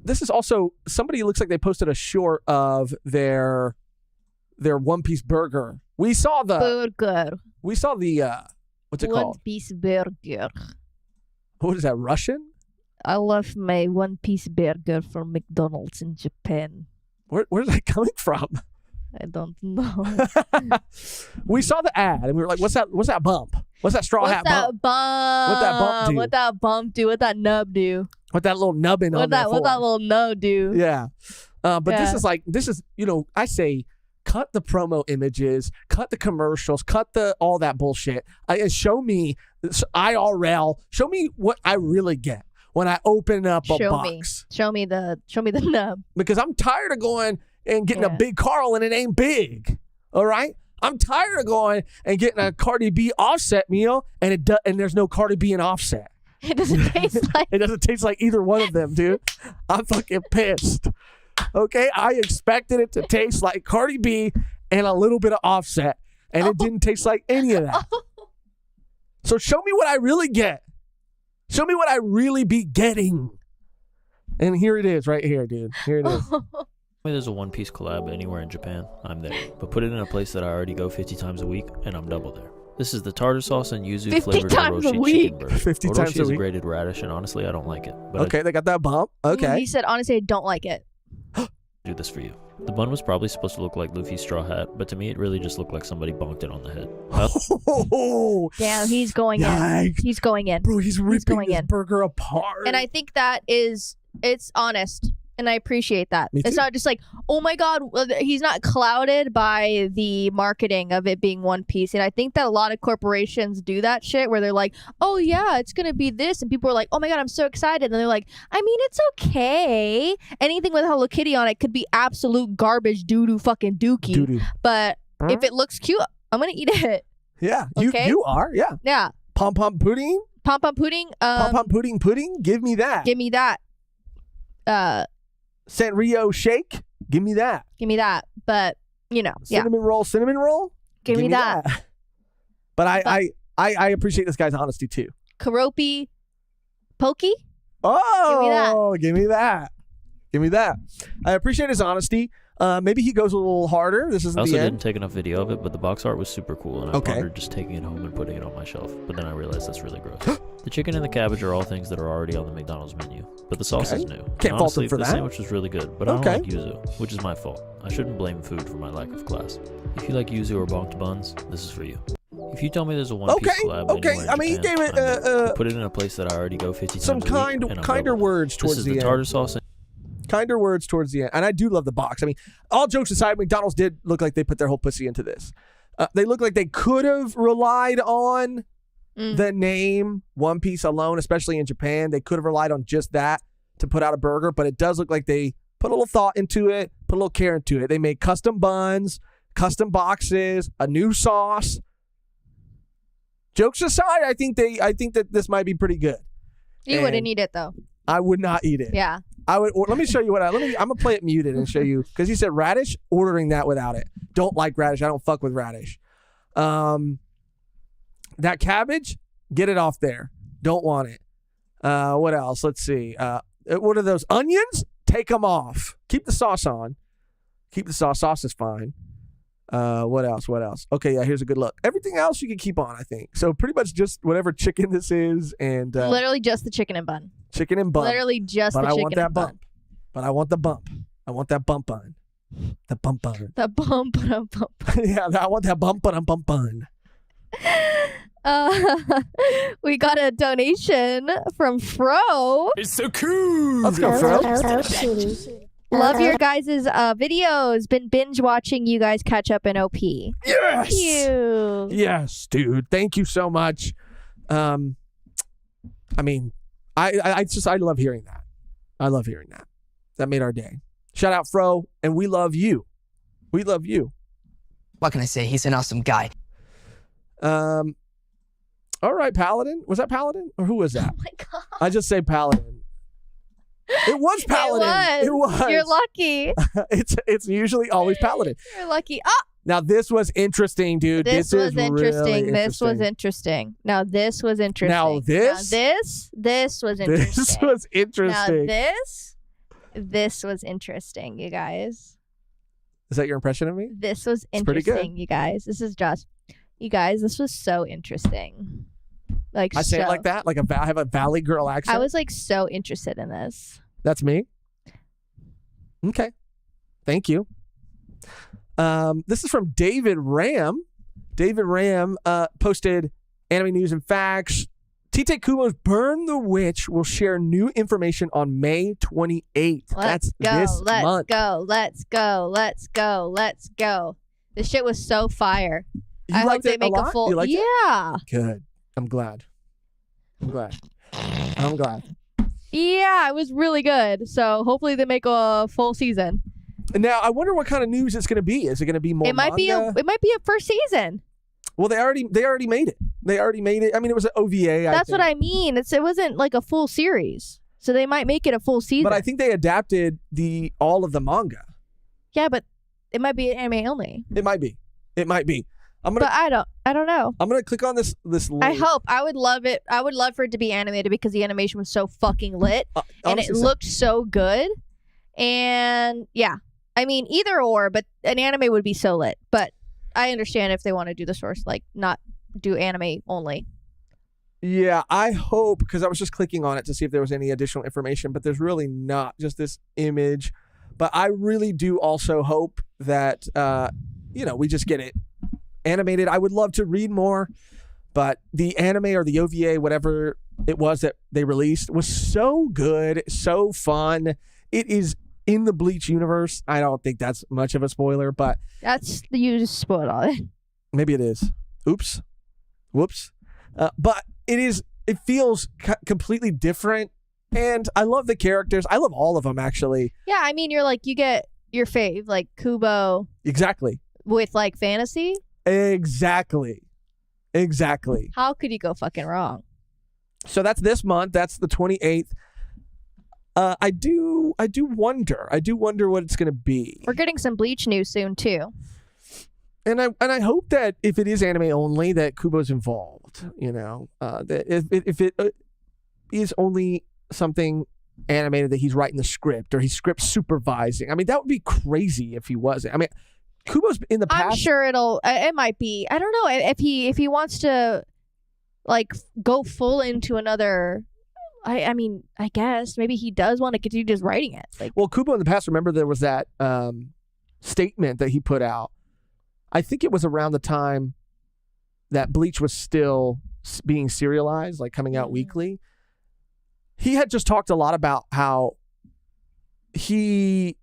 This is also, somebody looks like they posted a short of their One Piece burger. We saw the what's it called? One Piece burger. What is that, Russian? I love my One Piece burger from McDonald's in Japan. Where's that coming from? I don't know. We saw the ad and we were like, what's that bump? What's that straw hat bump? What's that bump? What that bump do? What that nub do? What that little nubbin on there for? What that little nub do? Yeah. But this is, I say, cut the promo images, cut the commercials, cut all that bullshit. Show me IRL. Show me what I really get when I open up a box. Show me the nub. Because I'm tired of going and getting a Big Carl and it ain't big. All right? I'm tired of going and getting a Cardi B Offset meal and there's no Cardi B and Offset. It doesn't taste like It doesn't taste like either one of them, dude. I'm fucking pissed. Okay, I expected it to taste like Cardi B and a little bit of Offset, and it didn't taste like any of that. So show me what I really get. Show me what I really be getting. And here it is, right here, dude. Here it is. There's a One Piece collab anywhere in Japan, I'm there. But put it in a place that I already go 50 times a week, and I'm double there. This is the tartar sauce and yuzu flavored oroshi chicken burger. 50 times Oroshi a is a week. grated radish, and honestly, I don't like it. But Okay, they got that bump. Okay. He said, honestly, I don't like it. I do this for you. The bun was probably supposed to look like Luffy's straw hat, but to me, it really just looked like somebody bonked it on the head. Damn, he's going in. He's going in. Bro, he's ripping going this in. burger apart. And I think that it's honest. And I appreciate that. Me It's too. not just like, oh my God, he's not clouded by the marketing of it being One Piece. And I think that a lot of corporations do that shit where they're like, oh yeah, it's going to be this. And people are like, oh my God, I'm so excited. And they're like, I mean, it's okay. Anything with Hello Kitty on it could be absolute garbage doo-doo fucking dookie. Doo-doo. But if it looks cute, I'm going to eat it. Yeah, Okay? you are. Yeah. Yeah. Pom pom pudding. Pom pom pudding. Pom pom pudding. Give me that. Give me that. Sanrio shake. Give me that. Give me that. But, yeah. Cinnamon roll. Give me that. But I appreciate this guy's honesty too. Karopi Pokey? Oh, give me that. Give me that. I appreciate his honesty. Maybe he goes a little harder. This isn't I also the end. didn't take enough video of it, but the box art was super cool, and I Okay. pondered just taking it home and putting it on my shelf. But then I realized that's really gross. The chicken and the cabbage are all things that are already on the McDonald's menu, but the sauce is Okay. new. Can't fault Honestly, them for the that. sandwich was really good, but I Okay. don't like yuzu, which is my fault. I shouldn't blame food for my lack of class. If you like yuzu or bonked buns, this is for you. If you tell me there's a One Piece collab okay. anywhere in I mean, he Japan, gave it I'm there. But put it in a place that I already go 50 some times a week, and I'm kinder double. words towards This is the the end. tartar sauce and Kinder words towards the end. And I do love the box. I mean, all jokes aside, McDonald's did look like they put their whole pussy into this. They look like they could have relied on the name One Piece alone, especially in Japan. They could have relied on just that to put out a burger, but it does look like they put a little thought into it, put a little care into it. They made custom buns, custom boxes, a new sauce. Jokes aside, I think that this might be pretty good. You wouldn't eat it though. I would not eat it. Yeah. I would. Let me show you what I'm gonna play it muted and show you because he said radish. Ordering that without it. Don't like radish. I don't fuck with radish. That cabbage, get it off there. Don't want it. What else? Let's see. What are those onions? Take them off. Keep the sauce on. Keep the sauce. Sauce is fine. What else? Okay, yeah, here's a good look. Everything else you can keep on, I think. So pretty much just whatever chicken this is and Literally just the chicken and bun. Chicken and bun. Literally just but the I chicken want that and bun. bump. But I want the bump. I want that bump bun. The bump bun. The bump. Yeah, I want that bump bun. We got a donation from Fro. It's so cool. Let's go, Fro. Love your guys' videos. Been binge watching you guys catch up in OP. Yes. Thank you. Yes, dude. Thank you so much. I mean, I love hearing that. I love hearing that. That made our day. Shout out Fro, and we love you. We love you. What can I say? He's an awesome guy. All right, Paladin. Was that Paladin? Or who was that? Oh my God. I just say Paladin. It was Paladin. It was. You're lucky. It's usually always Paladin. You're lucky. Ah! Now this was interesting, dude. This was is interesting. Really This was interesting. Now this was interesting. Now this was interesting. This was interesting. Now this was interesting, you guys. Is that your impression of me? This was It's pretty good. interesting, you guys. This is just, you guys, this was so interesting. Like I say it so- like that, like I have a Valley Girl accent. I was like so interested in this. That's me. Okay, thank you. This is from David Ram. David Ram posted anime news and facts. Tite Kubo's Burn the Witch will share new information on May 28th. That's this month. Let's go. This shit was so fire. You I hope liked they it a make a lot? full. You liked it? Yeah. Good. I'm glad. Yeah, it was really good. So hopefully they make a full season. Now I wonder what kind of news it's going to be. Is it going to be more? It might be manga? a first season. Well, they already made it. I mean, it was an OVA. That's what I mean. It wasn't like a full series. So they might make it a full season. But I think they adapted all of the manga. Yeah, but it might be anime only. It might be. But I don't know. I'm gonna click on this link. I hope. I would love it. I would love for it to be animated because the animation was so fucking lit and it looked so good. And yeah, I mean either or, but an anime would be so lit. But I understand if they want to do the source, like not do anime only. Yeah, I hope, because I was just clicking on it to see if there was any additional information, but there's really not, just this image. But I really do also hope that we just get it animated. I would love to read more, but the anime or the OVA, whatever it was that they released, was so good, so fun. It is in the Bleach universe. I don't think that's much of a spoiler, but you just spoiled all it. Maybe it is. Oops. Whoops. But it feels completely different, and I love the characters. I love all of them, actually. Yeah, I mean, you get your fave, like Kubo. Exactly. With like fantasy. Exactly. How could you go fucking wrong? So that's this month. That's the 28th. I do wonder what it's gonna be. We're getting some Bleach news soon too. And I hope that if it is anime only, that Kubo's involved. That if it is only something animated, that he's writing the script or he's script supervising. I mean, that would be crazy if he wasn't. I mean, Kubo's in the past. I'm sure it might be. I don't know if he wants to like go full into another. I mean, I guess maybe he does want to continue just writing it. Like, well, Kubo in the past, remember there was that statement that he put out. I think it was around the time that Bleach was still being serialized, like coming out weekly. He had just talked a lot about how he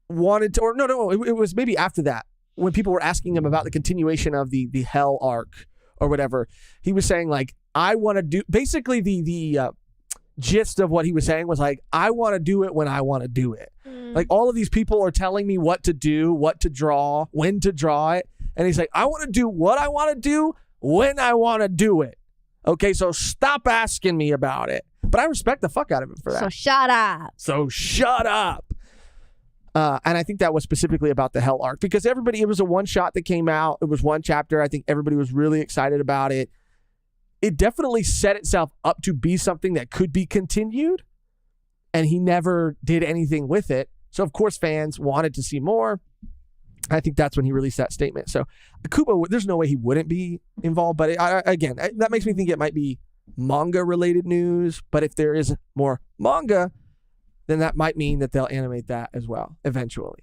wanted to, or no, it was maybe after that, when people were asking him about the continuation of the Hell arc or whatever. He was saying like, I want to do, basically the gist of what he was saying was like, I want to do it when I want to do it. Like all of these people are telling me what to do, what to draw, when to draw it. And he's like, I want to do what I want to do when I want to do it. Okay, so stop asking me about it. But I respect the fuck out of him for that. So shut up. And I think that was specifically about the Hell arc because it was a one shot that came out. It was one chapter. I think everybody was really excited about it. It definitely set itself up to be something that could be continued. And he never did anything with it. So, of course, fans wanted to see more. I think that's when he released that statement. So, Kubo, there's no way he wouldn't be involved. But again, that makes me think it might be manga-related news. But if there is more manga, then that might mean that they'll animate that as well eventually.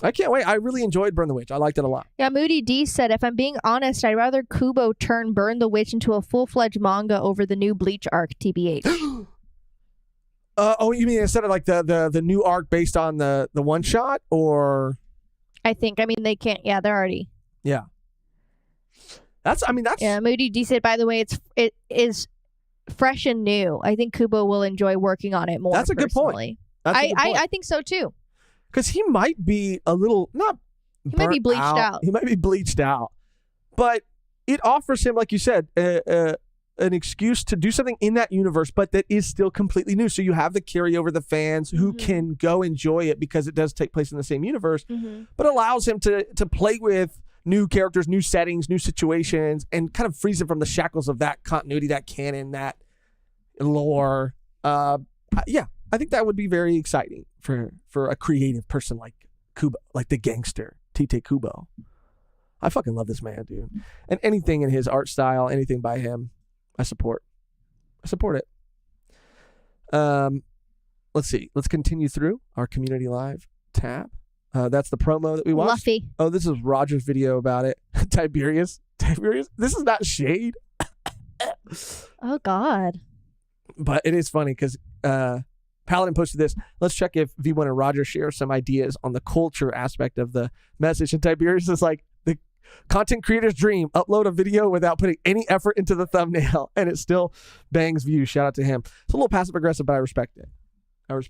I can't wait. I really enjoyed Burn the Witch. I liked it a lot. Yeah, Moody D said, if I'm being honest, I'd rather Kubo turn Burn the Witch into a full-fledged manga over the new Bleach arc, TBH. Oh, you mean instead of like the new arc based on the one shot, or? I mean, they can't. Yeah, they're already. Yeah. That's. Yeah, Moody D said, by the way, it is fresh and new. I think Kubo will enjoy working on it more. That's a good point. I think so too. Because he might be a little He might be bleached out. He might be bleached out, but it offers him, like you said, an excuse to do something in that universe, but that is still completely new. So you have the carryover, the fans who can go enjoy it because it does take place in the same universe, but allows him to play with new characters, new settings, new situations, and kind of frees him from the shackles of that continuity, that canon, that lore. Yeah, I think that would be very exciting for a creative person like Kubo, like the gangster Tite Kubo. I fucking love this man, dude. And anything in his art style, anything by him, I support it. Let's see. Let's continue through our Community Live tab. That's the promo that we watched. Luffy. Oh, this is Roger's video about it. Tiberius. This is not shade. Oh, God. But it is funny because Paladin posted this. Let's check if V1 and Roger share some ideas on the culture aspect of the message. And Tiberius is like, the content creator's dream, upload a video without putting any effort into the thumbnail, and it still bangs views. Shout out to him. It's a little passive aggressive, but I respect it. That's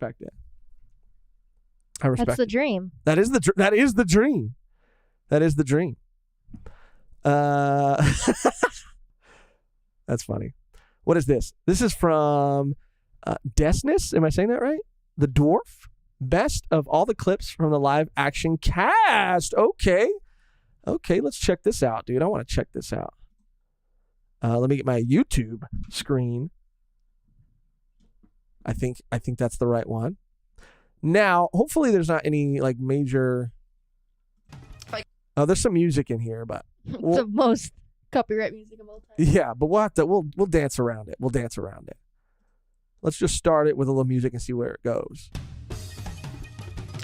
the dream. That is the dream. That's funny. What is this? This is from Desness, am I saying that right? The Dwarf. Best of all the clips from the live action cast. Okay, let's check this out, dude. I want to check this out. Let me get my YouTube screen. I think that's the right one. Now, hopefully there's not any like major... Oh, there's some music in here, but... The most copyright music of all time. Yeah, but we'll dance around it. Let's just start it with a little music and see where it goes.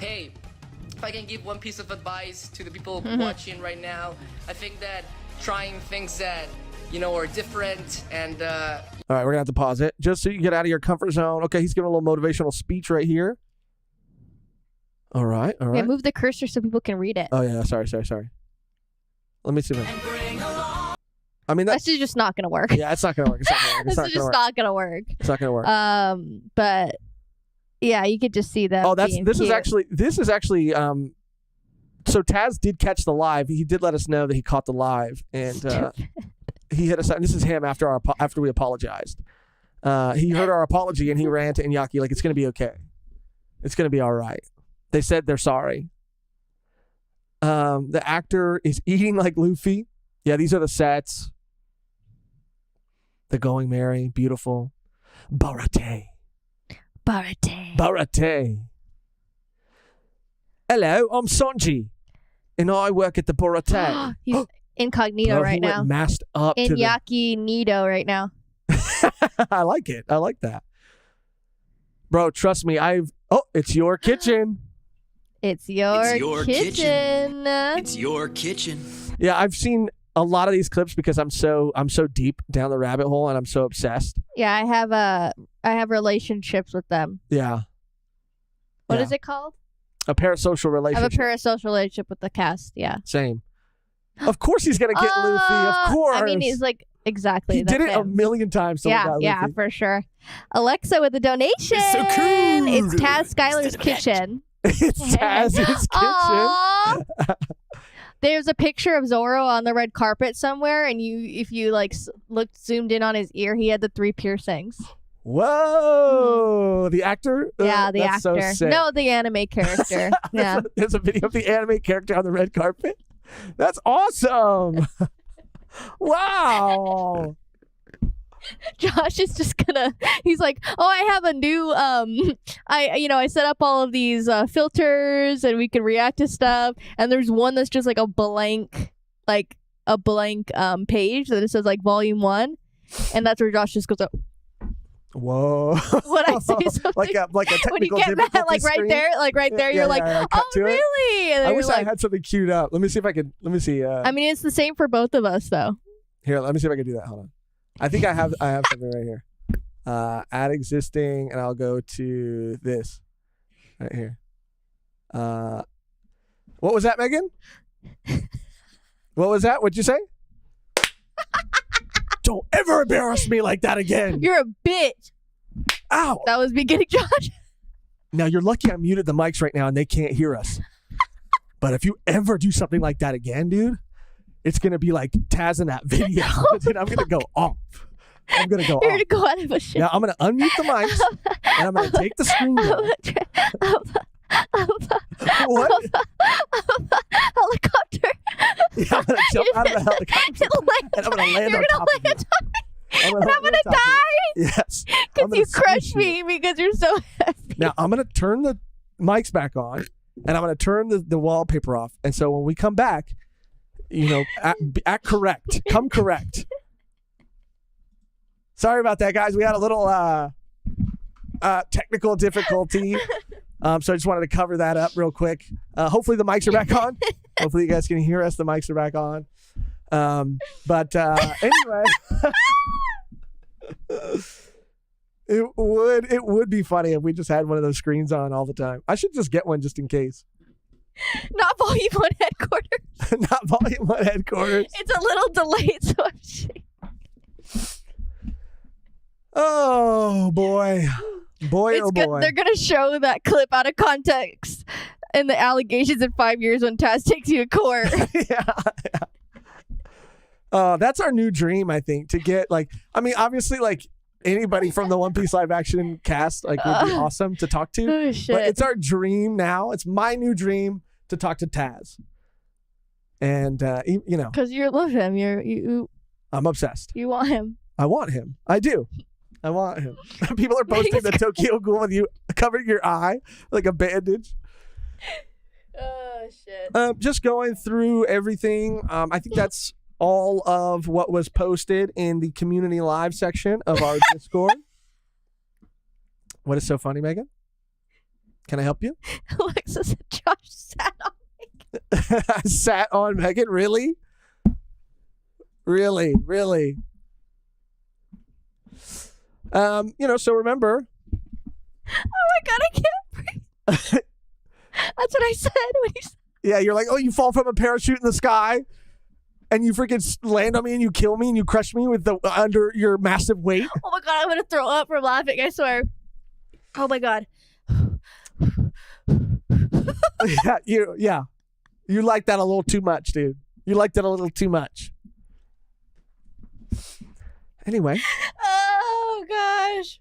Hey, if I can give one piece of advice to the people Mm-hmm. watching right now, I think that trying things that, are different and... All right, we're going to have to pause it just so you get out of your comfort zone. Okay, he's giving a little motivational speech right here. All right. Yeah, move the cursor so people can read it. Oh, yeah, sorry. Let me see. I mean, that's just not going to work. Yeah, it's not going to work. This is just not going to work. It's not going to work. But yeah, you could just see them. Oh, this is actually. So Taz did catch the live. He did let us know that he caught the live, and he hit us up. And this is him after we apologized. He heard our apology and he ran to Iñaki like, it's going to be okay. It's going to be all right. They said they're sorry. The actor is eating like Luffy. Yeah, these are the sets. The Going Merry, beautiful. Barate. Hello, I'm Sanji, and I work at the Barate. He's incognito right now. Masked up. Iñaki Nito right now. I like it. I like that. Bro, trust me, it's your kitchen. It's your kitchen. It's your kitchen. Yeah, I've seen a lot of these clips because I'm so deep down the rabbit hole and I'm so obsessed. Yeah, I have relationships with them. Yeah. What is it called? A parasocial relationship. I have a parasocial relationship with the cast. Yeah. Same. Of course he's gonna get Luffy. Of course. I mean, he's like exactly. He did it a million times. Yeah, for sure. Alexa with a donation. It's so cool. It's Taz Skylar's kitchen. It's Taz's kitchen. There's a picture of Zoro on the red carpet somewhere, and if you looked zoomed in on his ear, he had the 3 piercings. Whoa! The actor? Yeah, the That's actor. So sick. No, the anime character. Yeah. There's a video of the anime character on the red carpet. That's awesome. Wow. Josh is just he's like, oh, I have a new I set up all of these filters and we can react to stuff, and there's one that's just like a blank page that it says like volume 1, and that's where Josh just goes, oh. Whoa. When I say something, like a technical when you get that difficulty right there, you're like, oh, really? And I then wish you're I had something queued up. Let me see. I mean, it's the same for both of us, though. Here, let me see if I can do that. Hold on. I think I have something right here. Add existing, and I'll go to this right here. What was that, Megan? What was that? What'd you say? Don't ever embarrass me like that again. You're a bitch. Ow. That was me getting Josh. Now, you're lucky I muted the mics right now and they can't hear us. But if you ever do something like that again, dude, it's going to be like Taz in that video. Dude, I'm going to go off. I'm going to go You're off. going to go out of a shit. Now, I'm going to unmute the mics and I'm going to take the screen down. What? Helicopter. Yeah, I'm going to jump out of the helicopter. And I'm going to land on top of you. And I'm going to die? Yes. Because you crushed me because you're so heavy. Now, I'm going to turn the mics back on and I'm going to turn the wallpaper off. And so when we come back, act correct. Come correct. Sorry about that, guys. We had a little technical difficulty. So I just wanted to cover that up real quick. Hopefully the mics are back on. Hopefully you guys can hear us. The mics are back on. But anyway, it would be funny if we just had one of those screens on all the time. I should just get one just in case. Not volume 1 headquarters. Not volume 1 headquarters. It's a little delayed, so I'm shaking. Oh boy. Oh boy. They're gonna show that clip out of context and the allegations in 5 years when Taz takes you to court. Yeah. That's our new dream, I think, to get obviously anybody from the One Piece live action cast like would be awesome to talk to. Oh, shit. But it's our dream now. It's my new dream to talk to Taz. And you know, because you love him. You. I'm obsessed. You want him. I want him. I do. I want him. People are posting the Tokyo Ghoul with you covering your eye like a bandage. Oh shit. Just going through everything. I think that's all of what was posted in the community live section of our Discord. What is so funny, Megan? Can I help you? Alexis and Josh sat on Sat on Megan? Really? Really? You know, so remember. Oh my God, I can't breathe. That's what I said when you said. Yeah, you're like, oh, you fall from a parachute in the sky and you freaking land on me and you kill me and you crush me with the under your massive weight. Oh my God, I'm going to throw up from laughing, I swear. Oh my God. Yeah. You like that a little too much, dude. You like that a little too much. Anyway. Oh gosh.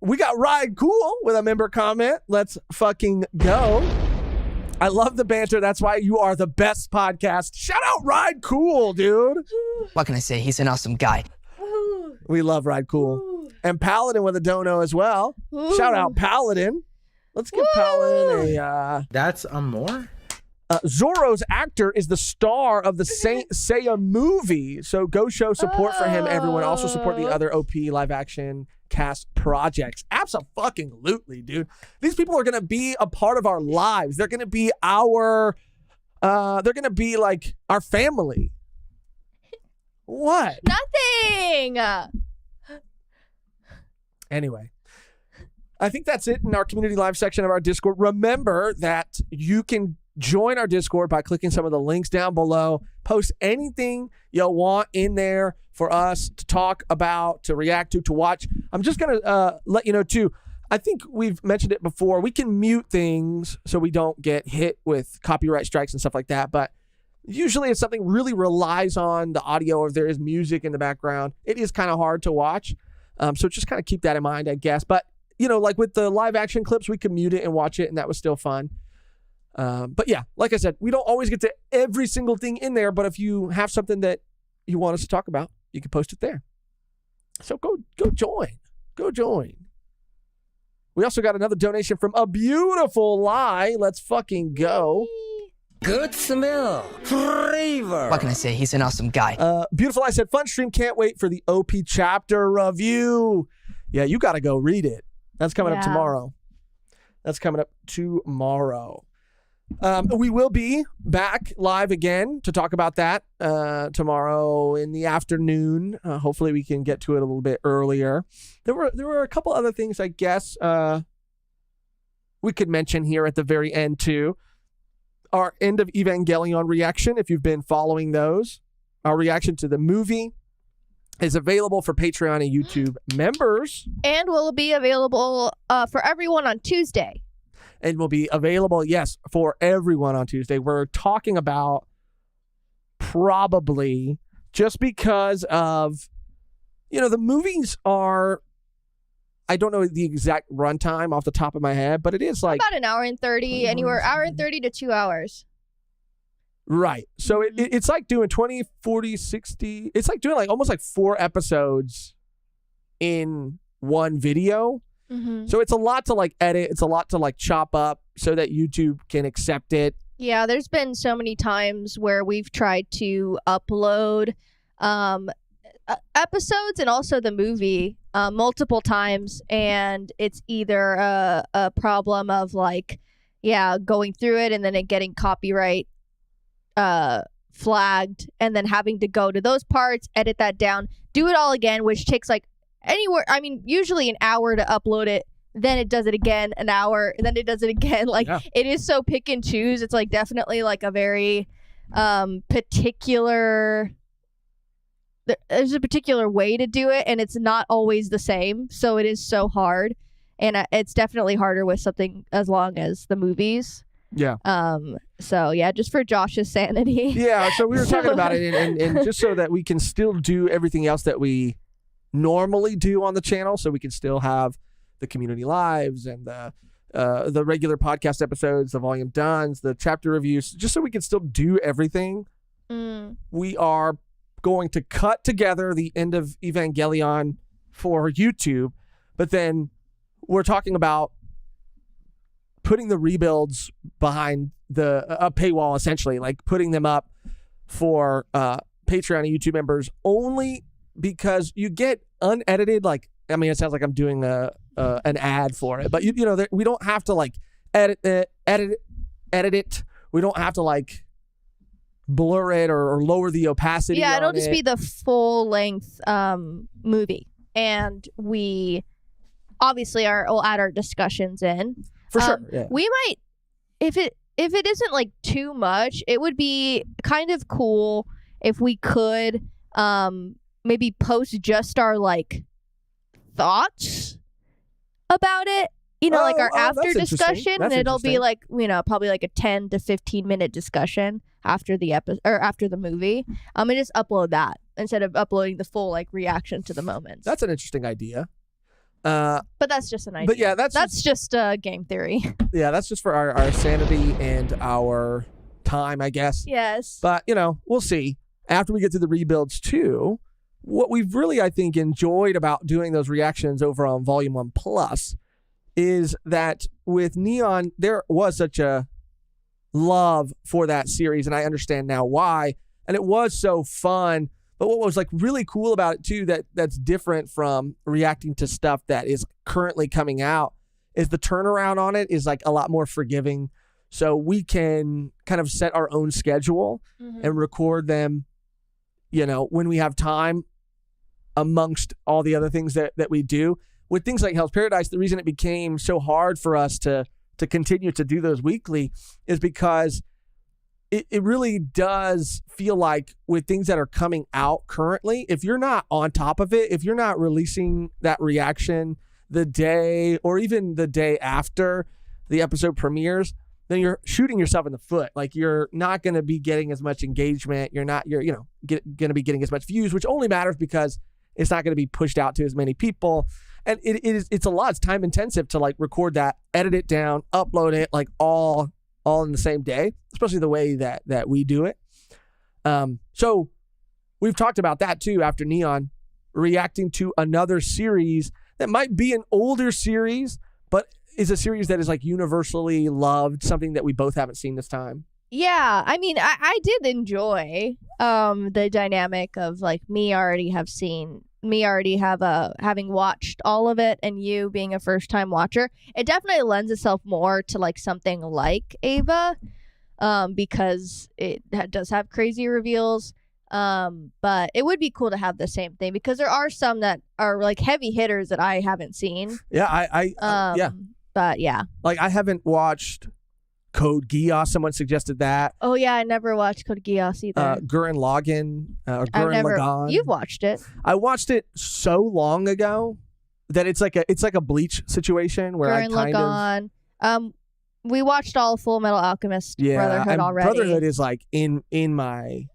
We got Ride Cool with a member comment. Let's fucking go. I love the banter. That's why you are the best podcast. Shout out Ride Cool, dude. What can I say? He's an awesome guy. We love Ride Cool. And Paladin with a dono as well. Shout out Paladin. Let's give Paladin a... That's a more? Zoro's actor is the star of the Saint Seiya movie. So go show support for him, everyone. Also support the other OP live action cast projects. Abso-fucking-lutely, dude. These people are going to be a part of our lives. They're going to be our... they're going to be like our family. What? Nothing. Anyway. I think that's it in our community live section of our Discord. Remember that you can join our Discord by clicking some of the links down below. Post anything you want in there for us to talk about, to react to watch. I'm just going to let you know, too, I think we've mentioned it before. We can mute things so we don't get hit with copyright strikes and stuff like that. But usually if something really relies on the audio or if there is music in the background, it is kind of hard to watch. So just kind of keep that in mind, I guess. But you know, like with the live action clips, we could mute it and watch it, and that was still fun. But yeah, like I said, we don't always get to every single thing in there, but if you have something that you want us to talk about, you can post it there. So go join. We also got another donation from a beautiful lie. Let's fucking go. Good smell. Flavor. What can I say? He's an awesome guy. Beautiful lie said, fun stream. Can't wait for the OP chapter review. Yeah, you got to go read it. That's coming up tomorrow. We will be back live again to talk about that tomorrow in the afternoon. Hopefully we can get to it a little bit earlier. There were a couple other things, I guess, we could mention here at the very end too. Our end of Evangelion reaction, if you've been following those. Our reaction to the movie is available for Patreon and YouTube members. And will be available for everyone on Tuesday. And will be available, yes, for everyone on Tuesday. We're talking about probably just because of, you know, the movies are, I don't know the exact runtime off the top of my head, but it is like about an hour and 30, hour and 30 to 2 hours. Right. So it's like doing 20, 40, 60. It's like doing like almost like 4 episodes in one video. Mm-hmm. So it's a lot to like edit. It's a lot to like chop up so that YouTube can accept it. Yeah, there's been so many times where we've tried to upload episodes and also the movie multiple times. And it's either a problem of like, going through it and then it getting copyright flagged and then having to go to those parts, edit that down, do it all again, which takes like usually an hour to upload it, then it does it again, an hour, and then it does it again. Like It is so pick and choose. It's like definitely like a very particular, there's a particular way to do it, and it's not always the same. So it is so hard, and it's definitely harder with something as long as the movies. Yeah. So yeah, just for Josh's sanity. Yeah, so we were talking about it, and just so that we can still do everything else that we normally do on the channel, so we can still have the community lives and the regular podcast episodes, the volume duns, the chapter reviews, just so we can still do everything. We are going to cut together the end of Evangelion for YouTube, but then we're talking about putting the rebuilds behind a paywall, essentially, like putting them up for Patreon and YouTube members only because you get unedited. Like, I mean, it sounds like I'm doing an ad for it, but you know, we don't have to like edit it. We don't have to like blur it or lower the opacity. Yeah, it'll on just it. be the full length movie, and we obviously will add our discussions in. For sure. Yeah. We might, if it isn't like too much, it would be kind of cool if we could maybe post just our like thoughts about it. You know, like our after discussion, and it'll be like, you know, probably like a 10 to 15 minute discussion after the episode or after the movie. And just upload that instead of uploading the full like reaction to the moments. That's an interesting idea. But that's just an idea. But yeah, that's just game theory. Yeah, that's just for our sanity and our time, I guess. Yes. But, you know, we'll see. After we get to the rebuilds too, what we've really, I think, enjoyed about doing those reactions over on Volume 1 Plus is that with Neon, there was such a love for that series, and I understand now why. And it was so fun. But what was like really cool about it too, that's different from reacting to stuff that is currently coming out, is the turnaround on it is like a lot more forgiving. So we can kind of set our own schedule and record them, you know, when we have time amongst all the other things that we do. With things like Hell's Paradise, the reason it became so hard for us to continue to do those weekly is because it really does feel like with things that are coming out currently, if you're not on top of it, if you're not releasing that reaction the day or even the day after the episode premieres, then you're shooting yourself in the foot. Like, you're not going to be getting as much engagement. You're going to be getting as much views, which only matters because it's not going to be pushed out to as many people. And it's a lot. It's time intensive to like record that, edit it down, upload it, like all in the same day, especially the way that we do it. So we've talked about that too after Neon, reacting to another series that might be an older series, but is a series that is like universally loved, something that we both haven't seen this time. Yeah, I mean, I did enjoy the dynamic of like me already having watched all of it and you being a first time watcher. It definitely lends itself more to like something like Ava, because it does have crazy reveals. But it would be cool to have the same thing because there are some that are like heavy hitters that I haven't seen. Yeah, yeah. But yeah, like I haven't watched Code Geass. Someone suggested that. Oh yeah, I never watched Code Geass either. Gurren Lagann or Gurren Lagann. You've watched it. I watched it so long ago that it's like a Bleach situation where Gurren Lagann. We watched all Full Metal Alchemist Brotherhood and already. Brotherhood is like in my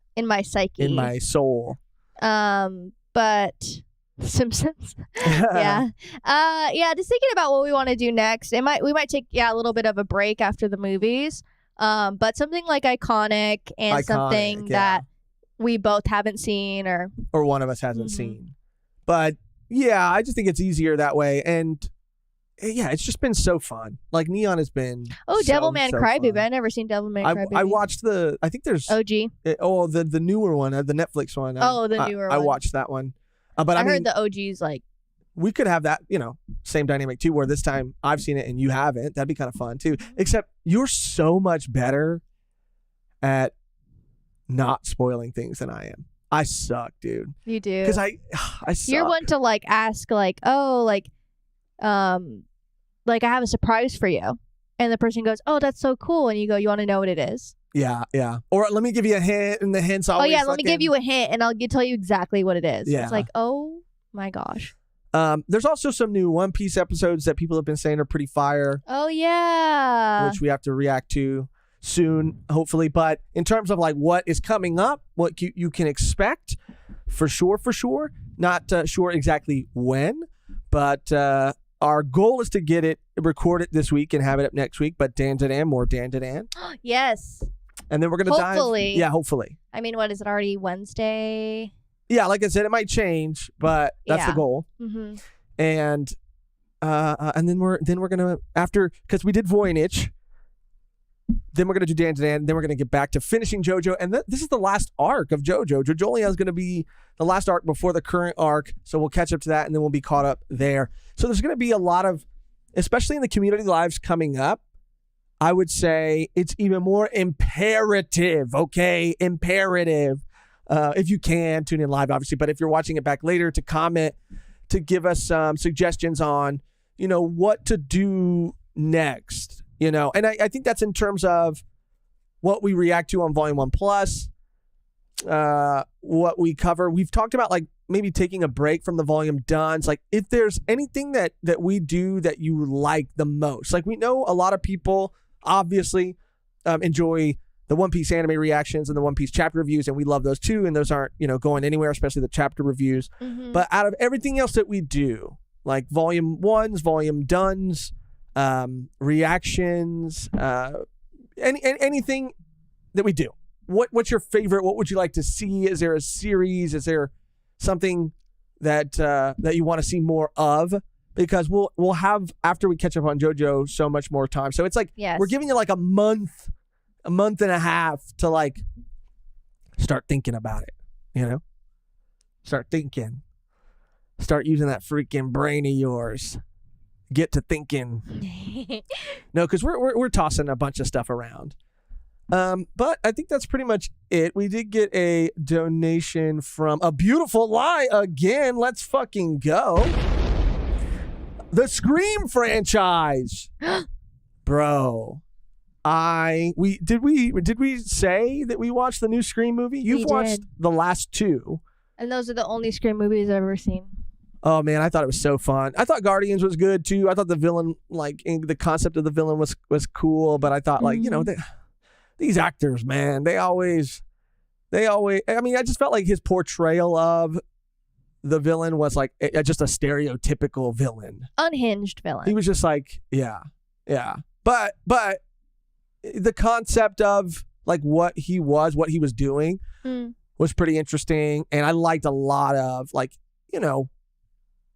psyche, in my soul. But Simpsons. Yeah. Just thinking about what we want to do next. We might take a little bit of a break after the movies. But something like iconic something that we both haven't seen or one of us hasn't seen. But yeah, I just think it's easier that way. And yeah, it's just been so fun. Like Neon has been Devilman Crybaby. I never seen Devilman Crybaby. I watched I think there's OG. The newer one, the Netflix one. The newer one. I watched that one. But I mean, heard the OG's like. We could have that, same dynamic too, where this time I've seen it and you haven't. That'd be kind of fun too. Except you're so much better at not spoiling things than I am. I suck, dude. You do. Because I suck. You're one to like ask like, I have a surprise for you. And the person goes, oh, that's so cool. And you go, you want to know what it is? Yeah. Or let me give you a hint, and the hint's always let me give you a hint, and I'll tell you exactly what it is. Yeah. It's like, oh my gosh. There's also some new One Piece episodes that people have been saying are pretty fire. Oh yeah. Which we have to react to soon, hopefully. But in terms of like what is coming up, what you can expect, for sure. Not sure exactly when, but our goal is to get it recorded this week and have it up next week. But more Dan. Yes. And then we're gonna Hopefully. dive. Yeah, hopefully. I mean, what is it already? Wednesday. Yeah, like I said, it might change, but that's the goal. Mm-hmm. And then we're gonna, after, because we did Voynich, then we're gonna do Dan, then we're gonna get back to finishing JoJo, and this is the last arc of JoJo. JoJolia is gonna be the last arc before the current arc, so we'll catch up to that, and then we'll be caught up there. So there's gonna be a lot of, especially in the community lives coming up, I would say it's even more imperative, if you can tune in live, obviously, but if you're watching it back later, to comment, to give us some suggestions on, what to do next, and I think that's in terms of what we react to on Volume 1 Plus, what we cover. We've talked about like maybe taking a break from the Volume Duns, like if there's anything that we do that you like the most. Like we know a lot of people obviously enjoy the One Piece anime reactions and the One Piece chapter reviews, and we love those too, and those aren't, going anywhere, especially the chapter reviews. Mm-hmm. But out of everything else that we do, like Volume 1s, Volume Duns, reactions, anything that we do, what's your favorite? What would you like to see? Is there a series? Is there something that you want to see more of? Because we'll have, after we catch up on JoJo, so much more time. So it's like, we're giving you like a month and a half to like start thinking about it, Start thinking. Start using that freaking brain of yours. Get to thinking. No, because we're tossing a bunch of stuff around. But I think that's pretty much it. We did get a donation from A Beautiful Lie again. Let's fucking go. The Scream franchise. Bro. Did we say that we watched the new Scream movie? You've watched the last two. And those are the only Scream movies I've ever seen. Oh man, I thought it was so fun. I thought Guardians was good too. I thought the villain, like the concept of the villain was cool, but I thought like, these actors, man, they always, I mean, I just felt like his portrayal of the villain was like just a stereotypical villain. Unhinged villain. He was just like, yeah. But the concept of like what he was doing was pretty interesting. And I liked a lot of like,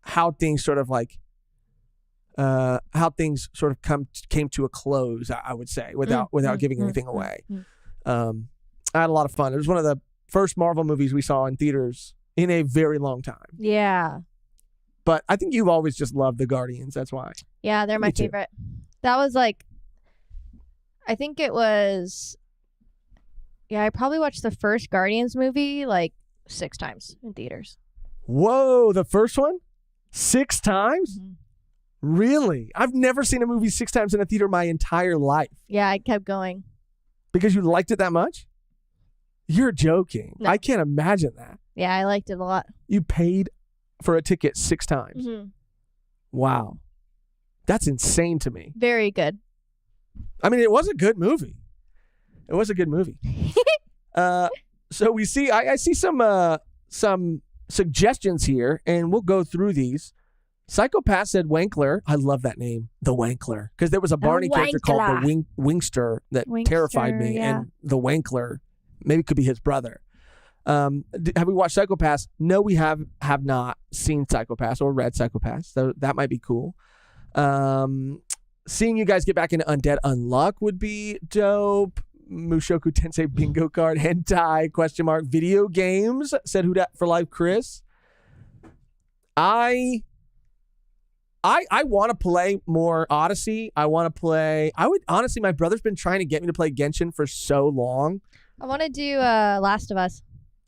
how things sort of like, came to a close, I would say, without giving anything away. I had a lot of fun. It was one of the first Marvel movies we saw in theaters in a very long time. Yeah. But I think you've always just loved the Guardians. That's why. Yeah, they're my favorite. That was like, I think it was, I probably watched the first Guardians movie like 6 times in theaters. Whoa, the first one? 6 times? Mm-hmm. Really? I've never seen a movie 6 times in a theater my entire life. Yeah, I kept going. Because you liked it that much? You're joking. No. I can't imagine that. Yeah, I liked it a lot. You paid for a ticket 6 times. Mm-hmm. Wow. That's insane to me. Very good. I mean, it was a good movie. So we see, I see some suggestions here, and we'll go through these. Psychopath said Wankler. I love that name, the Wankler, because there was a Barney character called the Wingster that terrified me, and the Wankler maybe could be his brother. Have we watched Psychopaths? No, we have not seen Psychopaths or read Psychopaths, so that might be cool. Seeing you guys get back into Undead Unluck would be dope. Mushoku Tensei bingo card, hentai, ? Video games, said Who Dat for Life Chris. I want to play more Odyssey. I would honestly, my brother's been trying to get me to play Genshin for so long. I want to do Last of Us.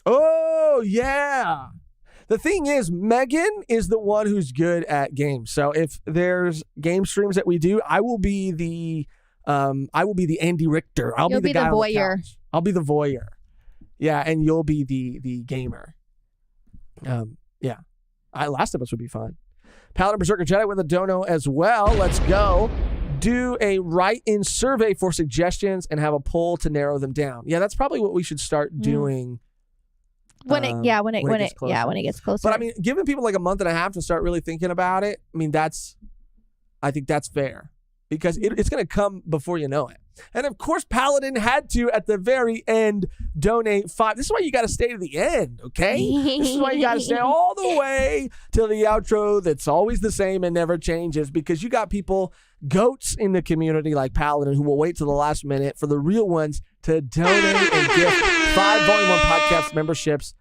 Oh, yeah. The thing is, Mehgan is the one who's good at games. So if there's game streams that we do, I will be the Andy Richter. You'll be the guy voyeur. I'll be the voyeur. Yeah, and you'll be the gamer. Yeah. Last of Us would be fun. Paladin Berserker Jedi with a dono as well. Let's go. Do a write-in survey for suggestions and have a poll to narrow them down. Yeah, that's probably what we should start doing. When it gets closer. But I mean, giving people like a month and a half to start really thinking about it, I mean, I think that's fair because it's going to come before you know it. And of course, Paladin had to, at the very end, donate $5. This is why you got to stay to the end, okay? This is why you got to stay all the way till the outro that's always the same and never changes, because you got people, goats in the community like Paladin, who will wait till the last minute for the real ones to donate and gift 5 Volume 1 podcast memberships.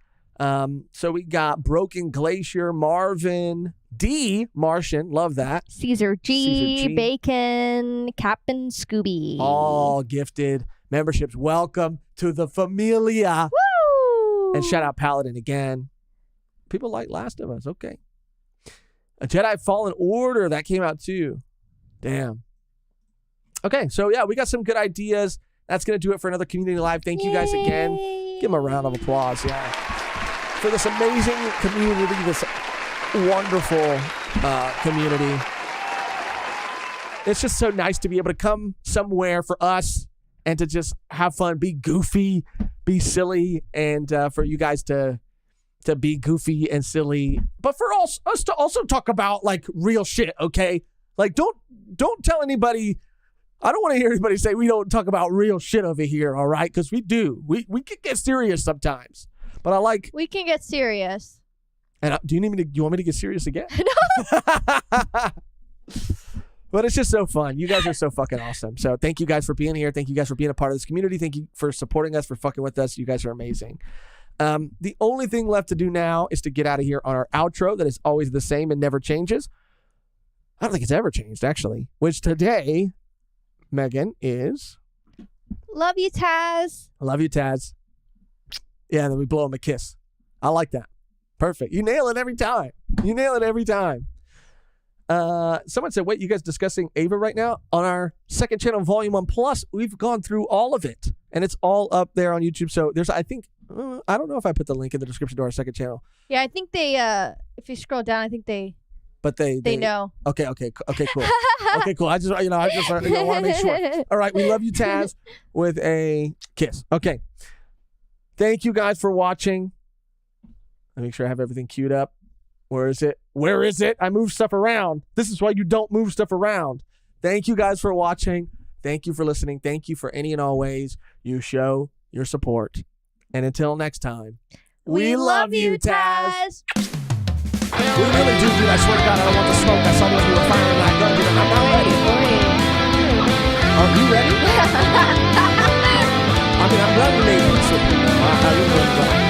So we got Broken Glacier, Marvin, D, Martian, love that. Caesar G, Bacon, Captain Scooby. All gifted memberships. Welcome to the familia. Woo! And shout out Paladin again. People like Last of Us. Okay. A Jedi Fallen Order, that came out too. Damn. Okay, so yeah, we got some good ideas. That's going to do it for another Community Live. Thank you guys again. Give them a round of applause, yeah. For this amazing community, this wonderful community. It's just so nice to be able to come somewhere for us and to just have fun, be goofy, be silly, and for you guys to be goofy and silly, but for us to also talk about like real shit, okay? Like don't tell anybody. I don't want to hear anybody say we don't talk about real shit over here, all right? Because we do. We can get serious sometimes. But I like. We can get serious. And do you want me to get serious again? But it's just so fun. You guys are so fucking awesome. So thank you guys for being here. Thank you guys for being a part of this community. Thank you for supporting us, for fucking with us. You guys are amazing. The only thing left to do now is to get out of here on our outro that is always the same and never changes. I don't think it's ever changed, actually. Which today, Mehgan, is... Love you, Taz. I love you, Taz. Yeah, and then we blow him a kiss. I like that. Perfect. You nail it every time. Someone said, wait, you guys discussing Ava right now? On our second channel, Volume 1 Plus, we've gone through all of it. And it's all up there on YouTube. So there's, I think, I don't know if I put the link in the description to our second channel. Yeah, I think they, if you scroll down, I think they... But they know. Okay, cool. Okay, cool. I just want to make sure. All right, we love you, Taz, with a kiss. Okay. Thank you guys for watching. Let me make sure I have everything queued up. Where is it? I move stuff around. This is why you don't move stuff around. Thank you guys for watching. Thank you for listening. Thank you for any and all ways you show your support. And until next time, we love you, Taz. We really do, dude. I swear to God, I don't want the smoke. I saw when you were firing that gun, dude. I'm not ready. Are you ready? I mean, I'm glad we made it. So, I really want to go.